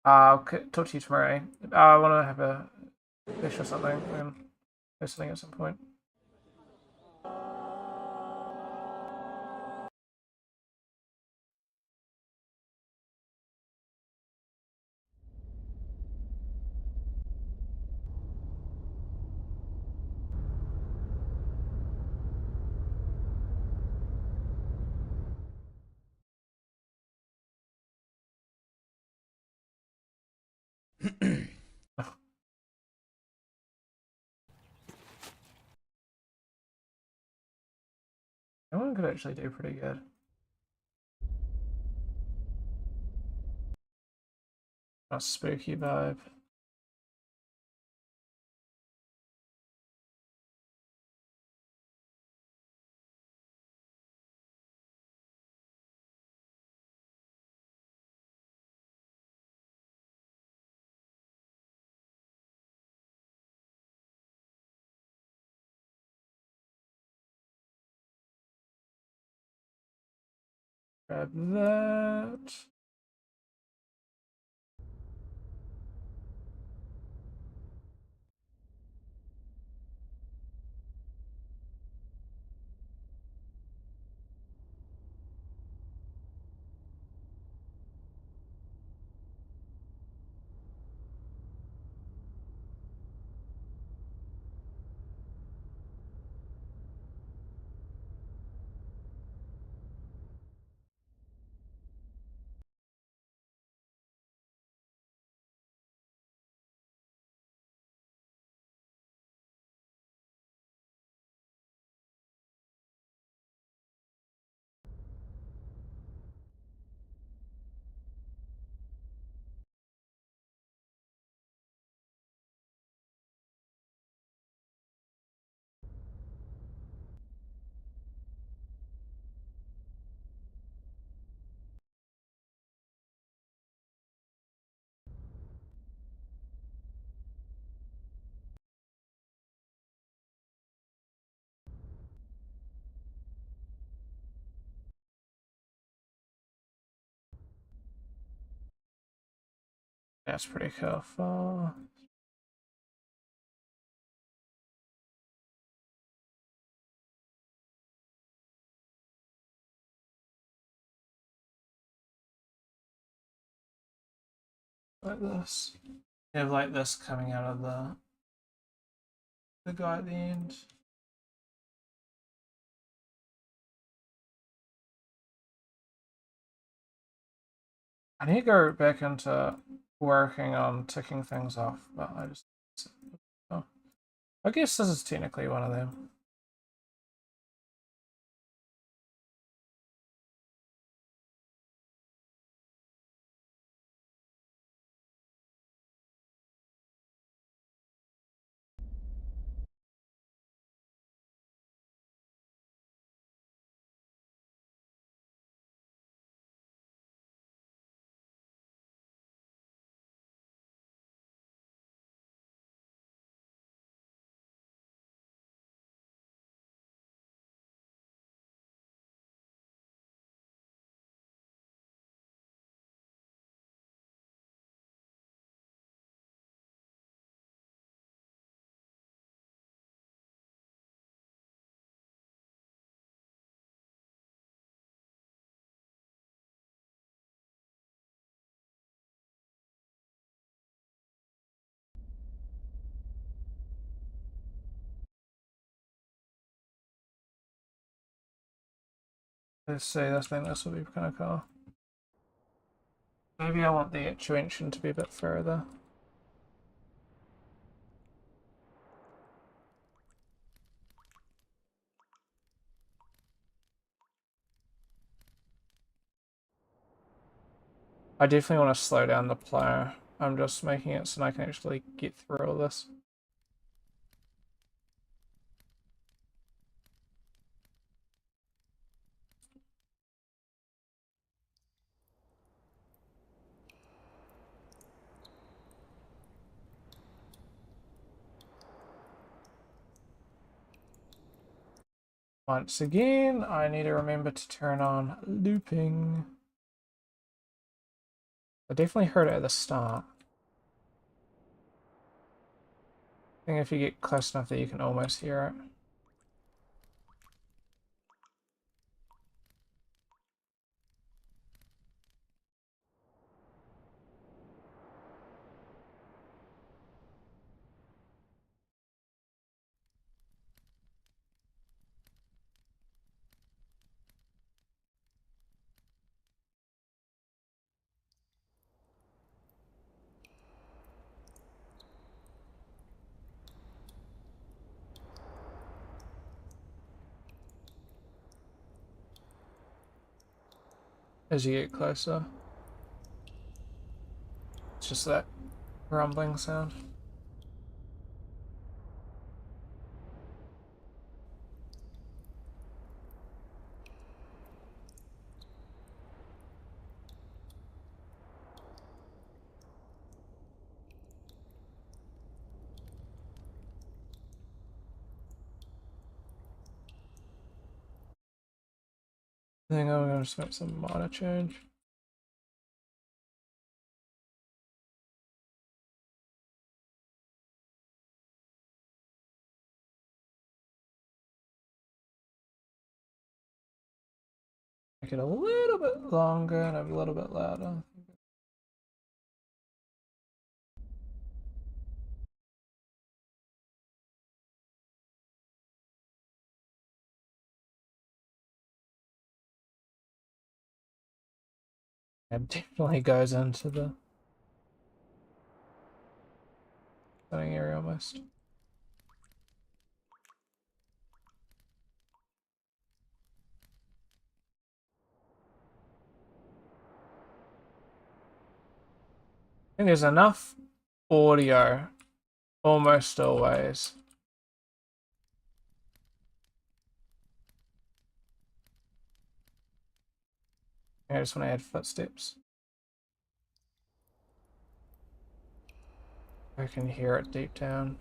I'll talk to you tomorrow, eh? I want to have a fish or something. And do something at some point. could actually do pretty good. A spooky vibe. Grab that. That's pretty cool. Like this. You have like this coming out of the guy at the end. I need to go back into working on ticking things off, but I just. Oh. I guess this is technically one of them. Let's see, I think this will be kind of cool. Maybe I want the extension to be a bit further. I definitely want to slow down the player. I'm just making it so I can actually get through all this. Once again, I need to remember to turn on looping. I definitely heard it at the start. I think if you get close enough that you can almost hear it. as you get closer. It's just that rumbling sound. I think I'm going to just make some minor change. Make it a little bit longer and a little bit louder. It definitely goes into the sitting area almost. I think there's enough audio almost always. I just want to add footsteps. I can hear it deep down.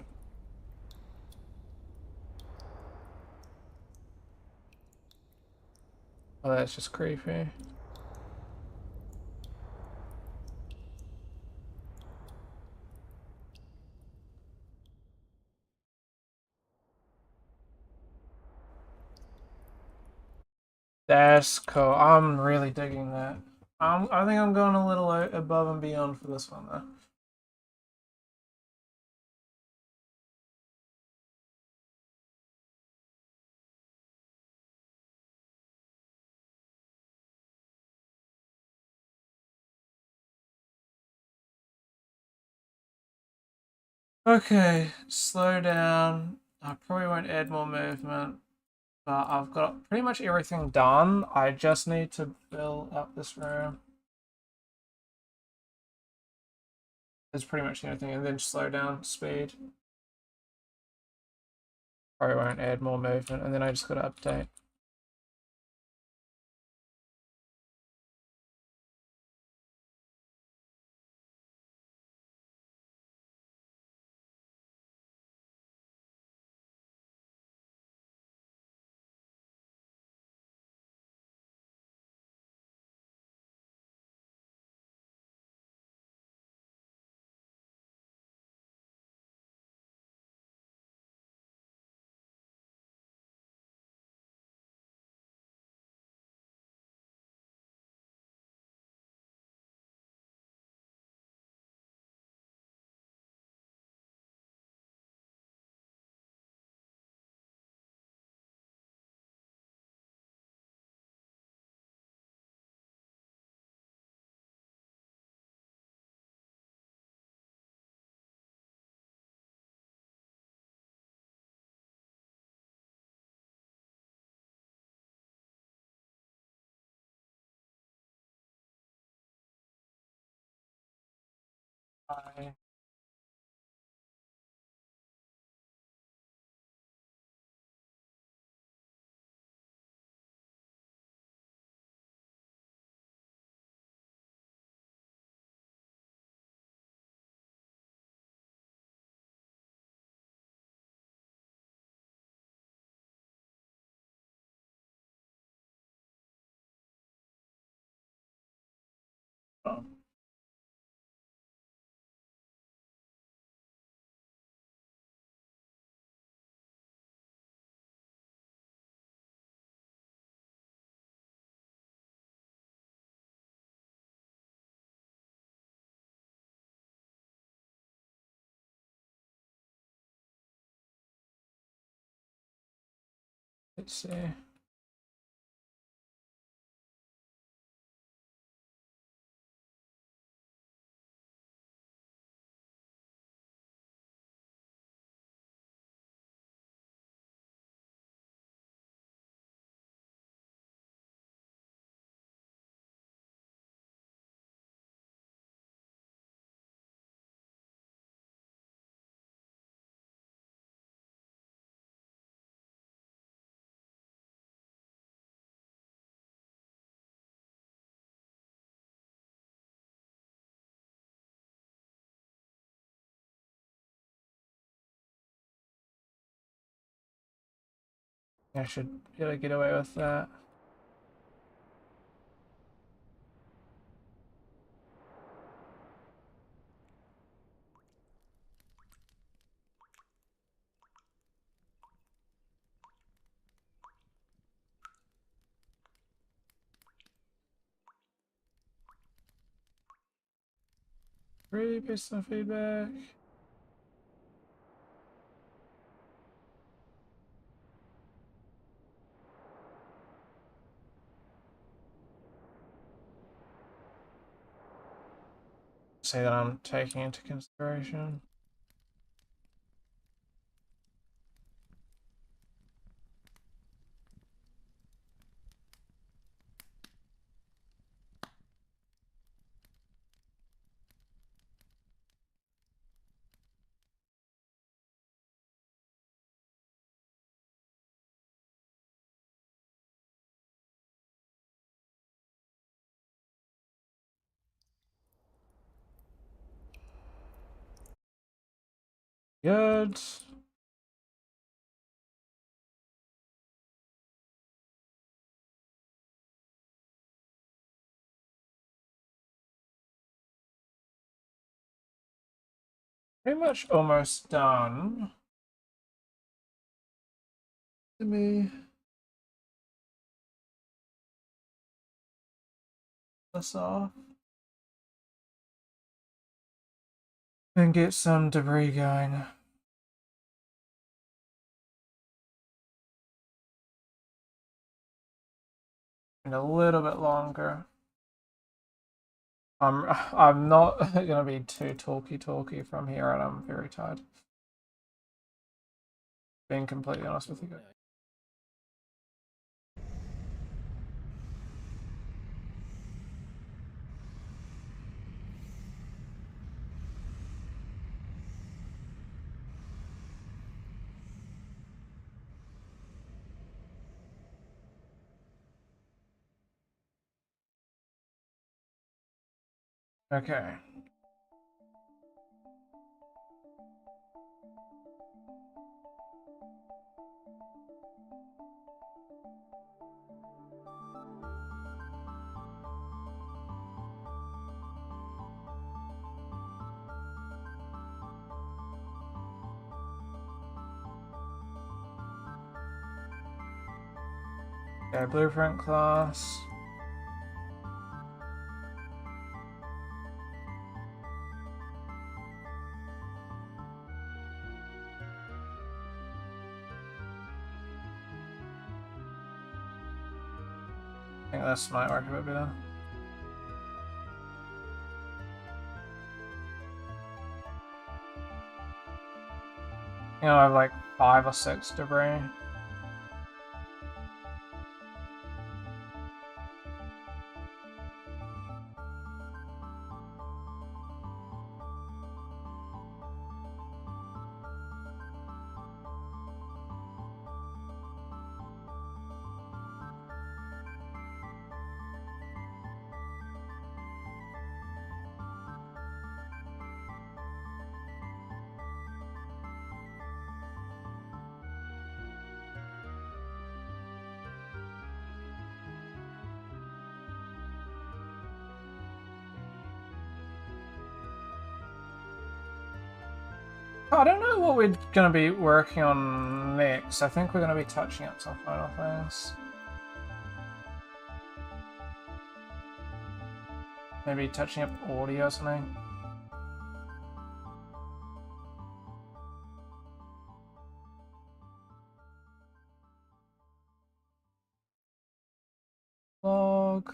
Oh, that's just creepy. That's cool. I'm really digging that. I think I'm going a little above and beyond for this one though. Okay, slow down. I probably won't add more movement, but I've got pretty much everything done. I just need to fill up this room. That's pretty much the only thing, and then slow down speed. Probably won't add more movement, and then I just got to update. Bye. Oh. Let's see. I should be able to get away with that. Really based on feedback. Say that I'm taking into consideration. Good. Pretty much almost done. Let me this off and get some debris going. And a little bit longer. I'm not gonna be too talky from here, and I'm very tired. Being completely honest with you guys. Okay. Okay, blueprint class. I think this might work a bit better. You know, I have like 5 or 6 debris. I don't know what we're going to be working on next. I think we're going to be touching up some final things. Maybe touching up audio or something. Log.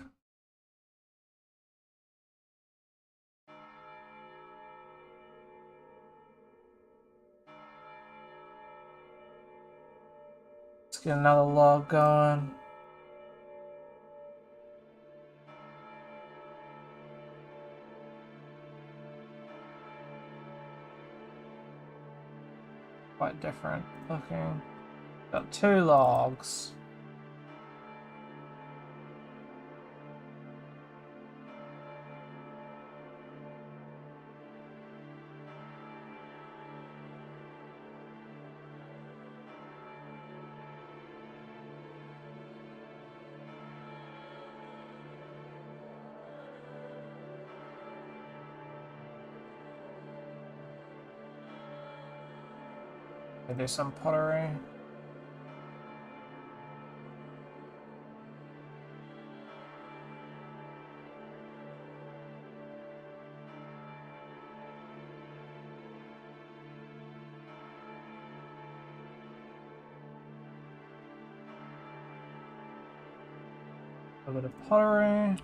Let's get another log going. Quite different looking. Got 2 logs. There's some pottery. A bit of pottery.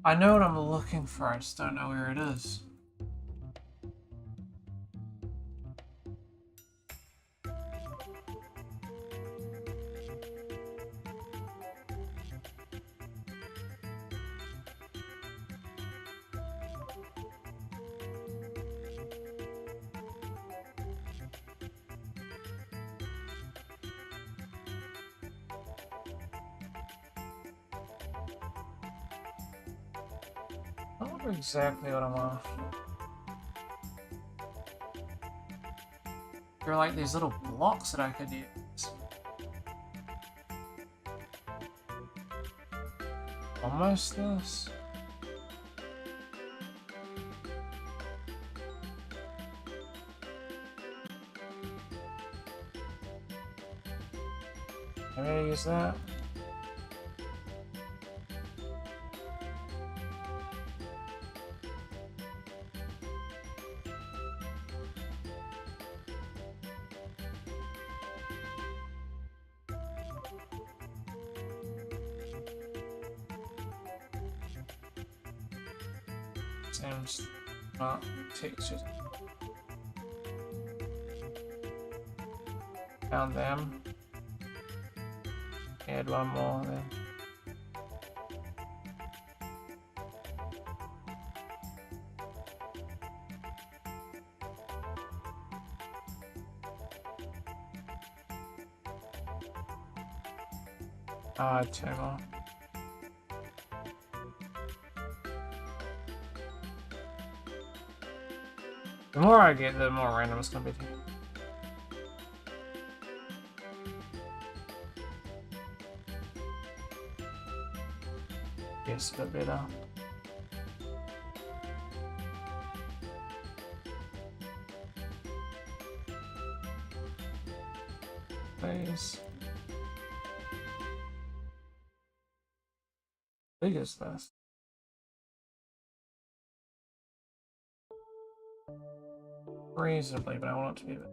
I know what I'm looking for, I just don't know where it is. I wonder exactly what I'm after. There are like these little blocks that I could use. Almost this. Maybe I use that. Seems not textured. Found them. Add one more then. Two more. The more I get, the more random it's gonna be. Yes, a bit better. Please. How big is this? Reasonably, but I want it to be a bit.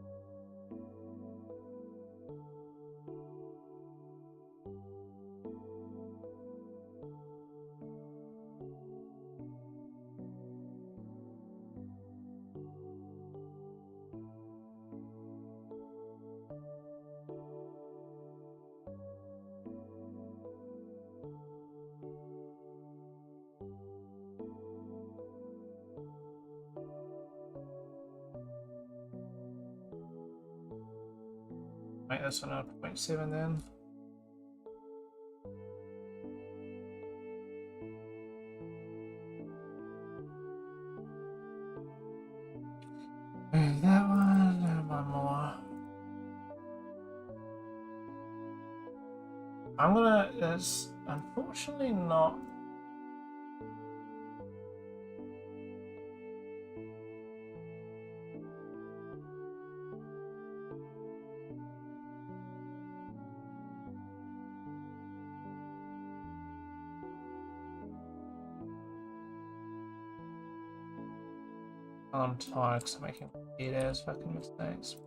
Make this one up 0.7 then. And that one, and one more. I'm gonna, it's unfortunately not. I'm tired because I'm making weird ass fucking mistakes.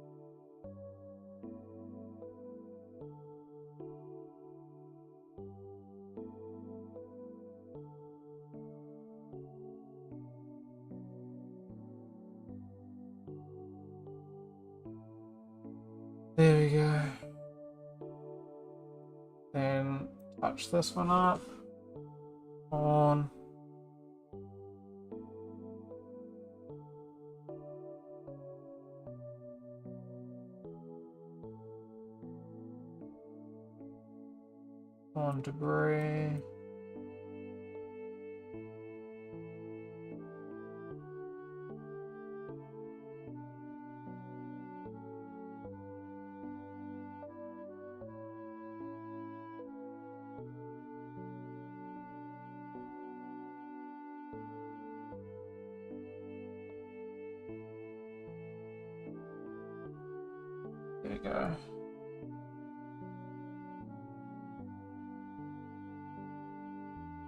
There we go. Then touch this one up. On. On debris. There we go.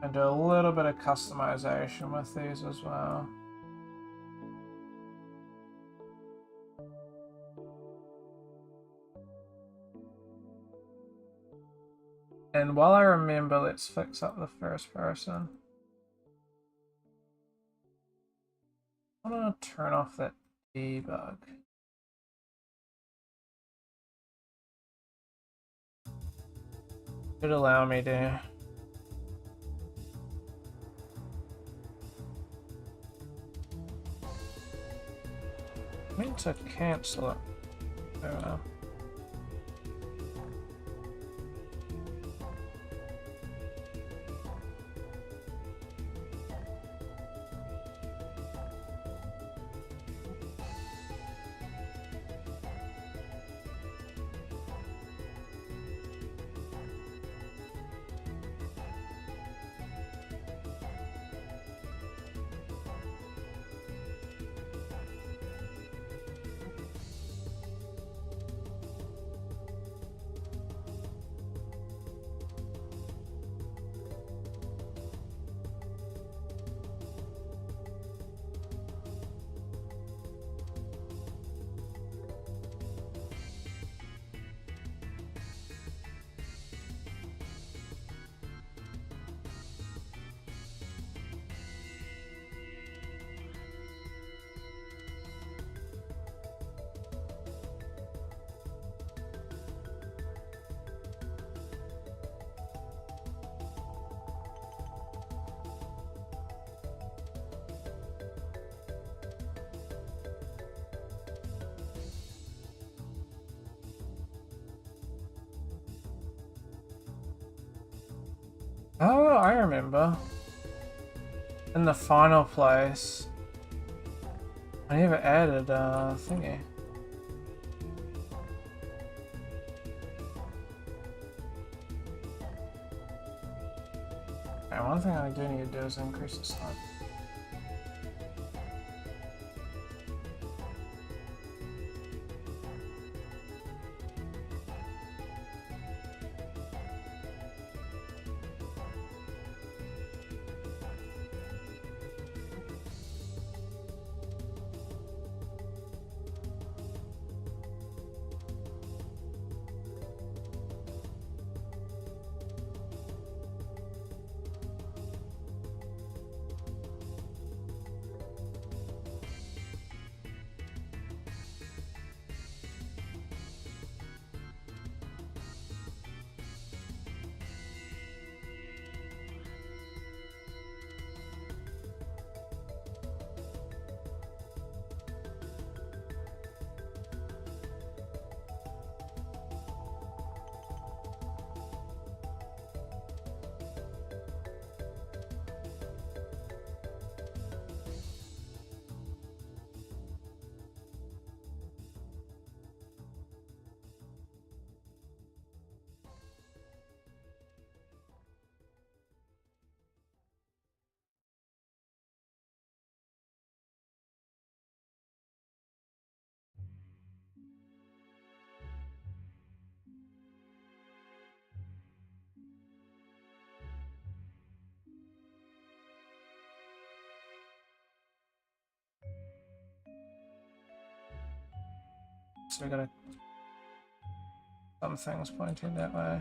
And do a little bit of customization with these as well. And while I remember, let's fix up the first person. I want to turn off that debug. Should allow me to. I meant to cancel it. Oh well. Oh, I remember. In the final place, I never added thingy. Okay, one thing I do need to do is increase the size. so we gotta some things pointing that way.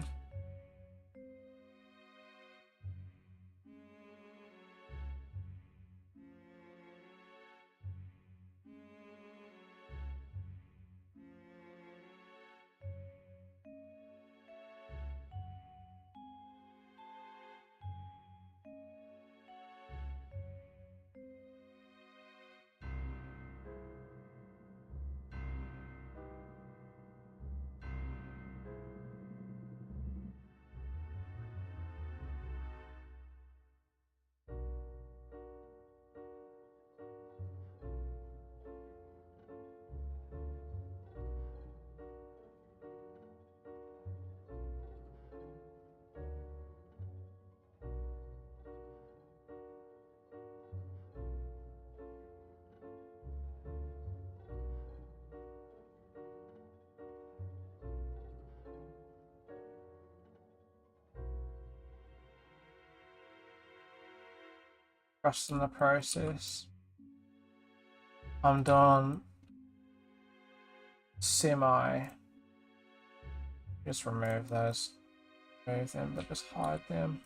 Trusting the process. I'm doing semi. Just remove those. Remove them, but just hide them.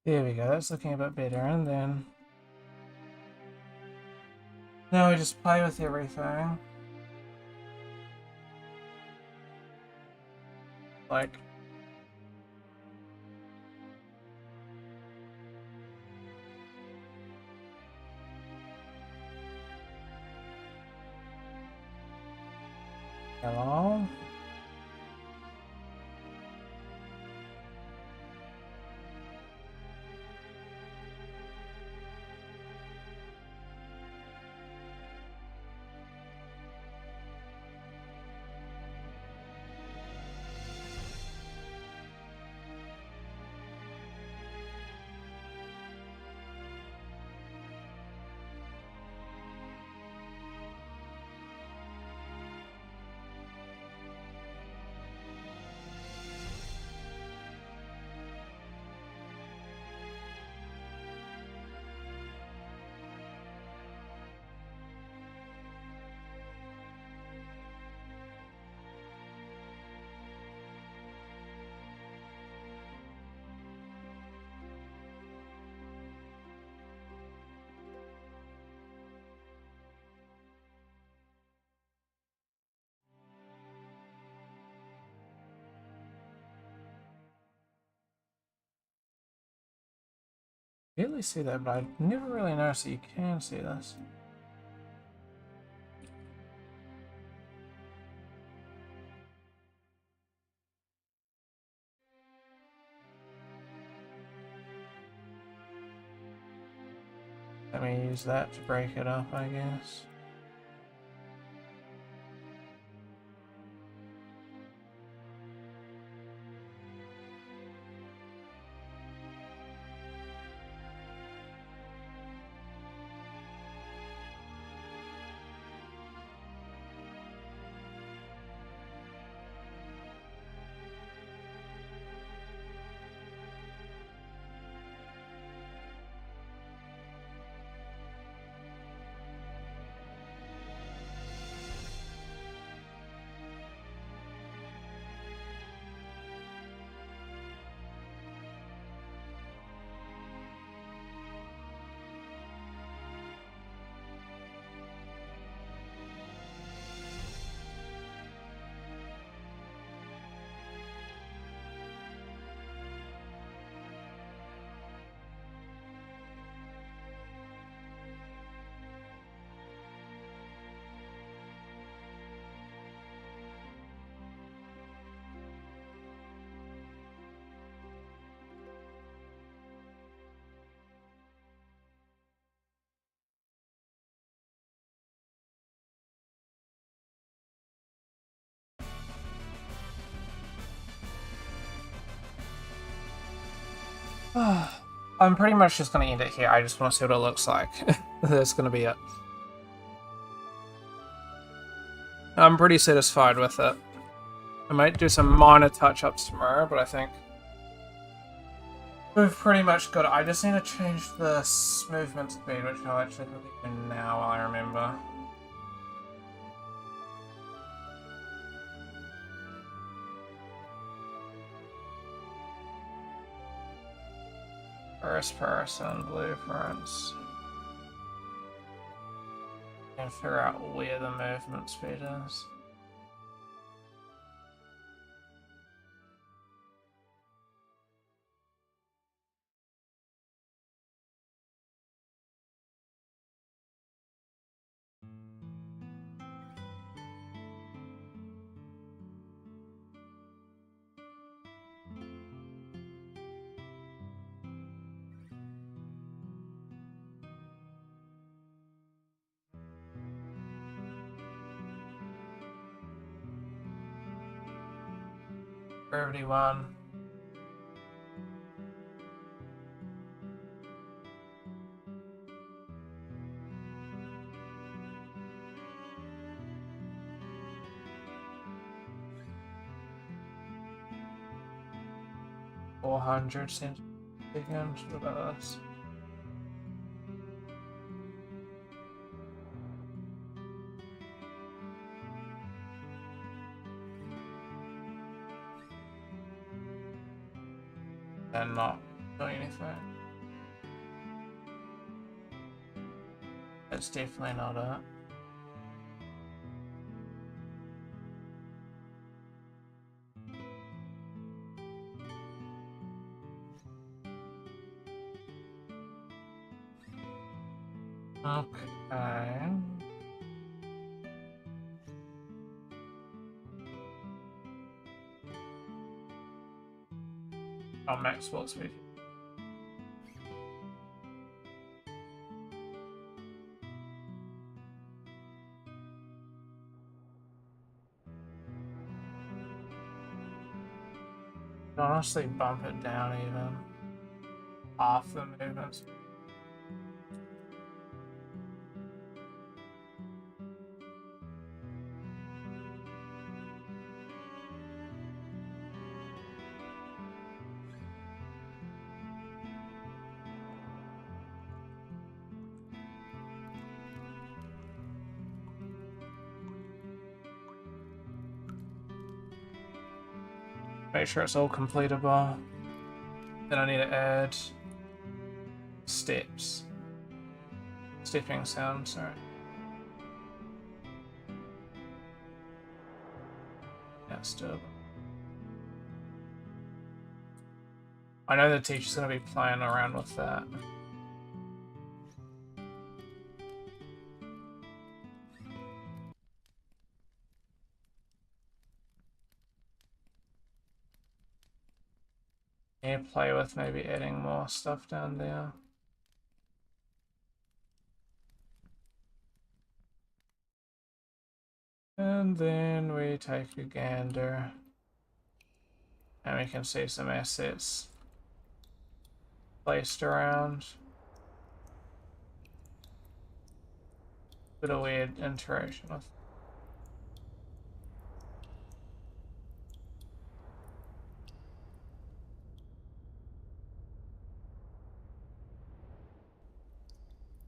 There we go, that's looking a bit better, and then now we just play with everything. Like hello? Barely see that, but I never really noticed that you can see this. Let me use that to break it up, I guess. I'm pretty much just going to end it here. I just want to see what it looks like. That's going to be it. I'm pretty satisfied with it. I might do some minor touch-ups tomorrow, but I think we've pretty much got it. I just need to change the movement speed, which I'll actually do now while I remember. First person blueprints. And figure out where the movement speed is. Gravity 1. $400 seems seconds. What about this? And not doing anything. That's definitely not it. Okay. Oh, max sports speed. Honestly, bump it down even. Half the movements. Make sure it's all completable. Then I need to add steps. Stepping sound, sorry. That's doable. I know the teacher's going to be playing around with that. need to play with maybe adding more stuff down there. And then we take a gander. And we can see some assets placed around. Bit of weird interaction with.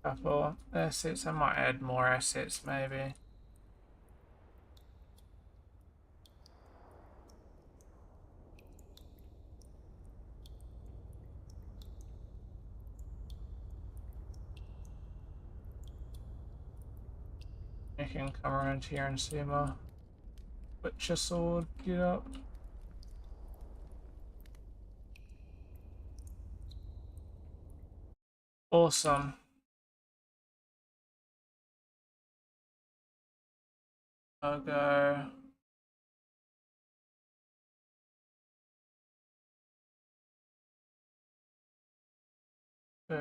Couple assets. I might add more assets maybe. You can come around here and see my Witcher sword get up. Awesome. I'll go. Two.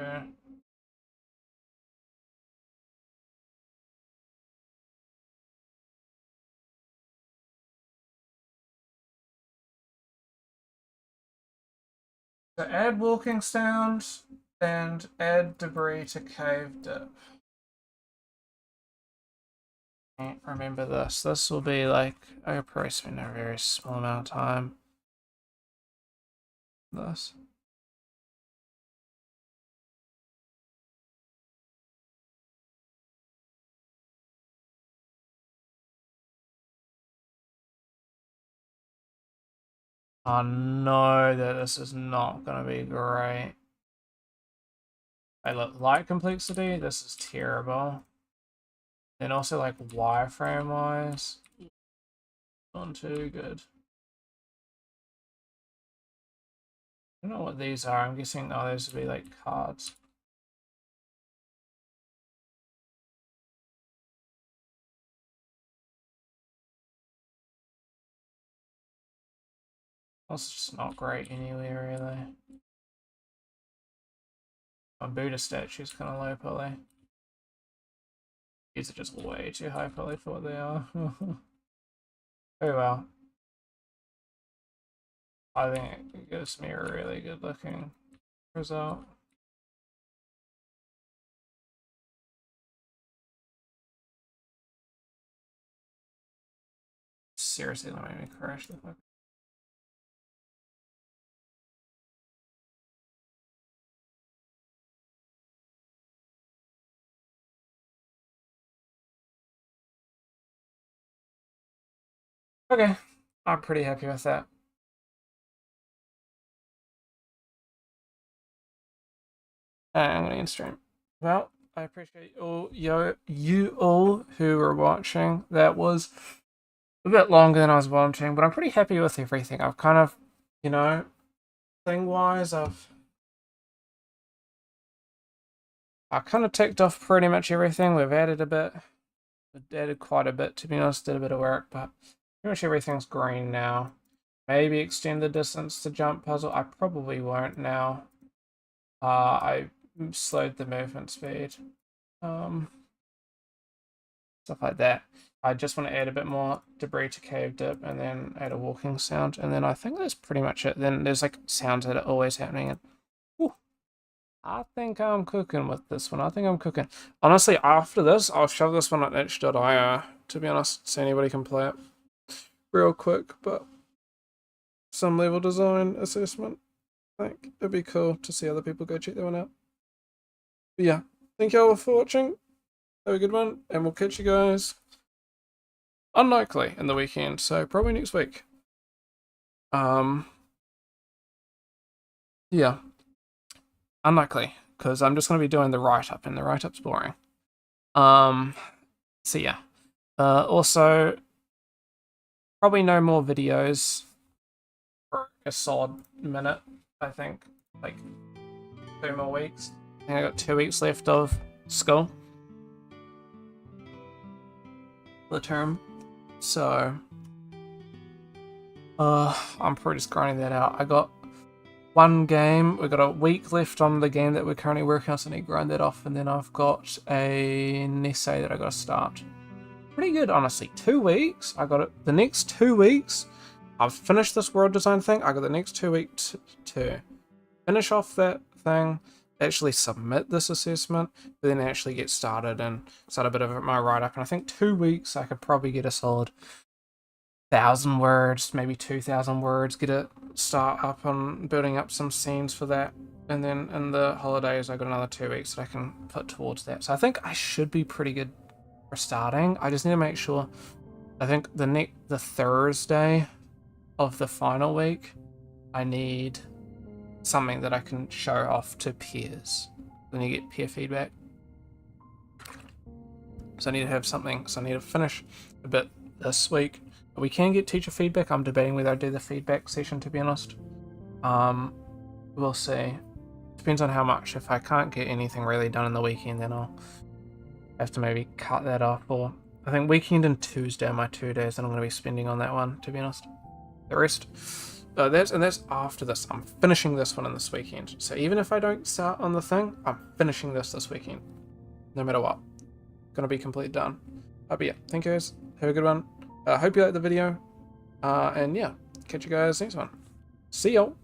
So add walking sound and add debris to cave dip. Remember this. This will be like, I'll probably spend a very small amount of time. This. I know that this is not going to be great. I look light complexity. This is terrible. And also like wireframe wise, not too good. I don't know what these are. I'm guessing, oh, those would be like cards. That's just not great anywhere, really. My Buddha statue is kind of low poly. These are just way too high poly for what they are. Oh well. I think it gives me a really good looking result. Seriously, let me crash the fuck. Okay, I'm pretty happy with that. I'm gonna end stream. Well, I appreciate you all who are watching. That was a bit longer than I was wanting, but I'm pretty happy with everything. I've kind of, you know, thing-wise, I kind of ticked off pretty much everything. We've added a bit. We've added quite a bit, to be honest. Did a bit of work, but pretty much everything's green now. Maybe extend the distance to jump puzzle. I probably won't now. I slowed the movement speed. Stuff like that. I just want to add a bit more debris to cave dip and then add a walking sound. And then I think that's pretty much it. Then there's like sounds that are always happening. And whew, I think I'm cooking with this one. I think I'm cooking. Honestly, after this, I'll shove this one at itch.io, to be honest, so anybody can play it real quick. But some level design assessment, I think it'd be cool to see other people go check that one out. But yeah, thank y'all for watching. Have a good one, and we'll catch you guys unlikely in the weekend, so probably next week. Yeah, unlikely, because I'm just going to be doing the write-up, and the write-up's boring. So yeah. Also, probably no more videos for a solid minute, I think. Like, 2 more weeks. I think I got 2 weeks left of school. The term. So, I'm pretty just grinding that out. I got one game. We've got a week left on the game that we're currently working on, so I need to grind that off, and then I've got an essay that I got to start. Pretty good, honestly. 2 weeks. I got it. The next 2 weeks, I've finished this world design thing. I got the next 2 weeks to finish off that thing, actually submit this assessment, but then actually get started and start a bit of my write-up. And I think 2 weeks, I could probably get a solid 1,000 words, maybe 2,000 words, get it start up on building up some scenes for that. And then in the holidays, I got another 2 weeks that I can put towards that. So I think I should be pretty good for starting. I just need to make sure. I think the Thursday of the final week, I need something that I can show off to peers. Then you get peer feedback. So I need to have something. So I need to finish a bit this week. We can get teacher feedback. I'm debating whether I do the feedback session, to be honest. We'll see. Depends on how much. If I can't get anything really done in the weekend, then I'll have to maybe cut that off. Or I think weekend and Tuesday are my 2 days that I'm going to be spending on that one, to be honest. The rest, that's after this. I'm finishing this one in this weekend. So even if I don't start on the thing, I'm finishing this weekend, no matter what. Gonna be completely done. But yeah, thank you guys. Have a good one. Hope you liked the video. And yeah, catch you guys next one. See y'all.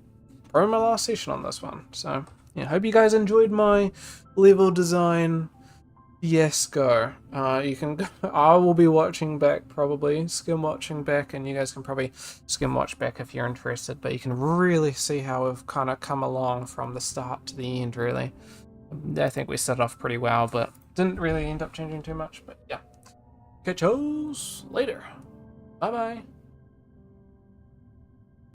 Probably my last session on this one. So yeah, hope you guys enjoyed my level design fiasco. You can. I will be watching back, probably skim watching back, and you guys can probably skim watch back if you're interested. But you can really see how we've kind of come along from the start to the end. Really, I think we started off pretty well, but didn't really end up changing too much. But yeah, catch you later. Bye bye.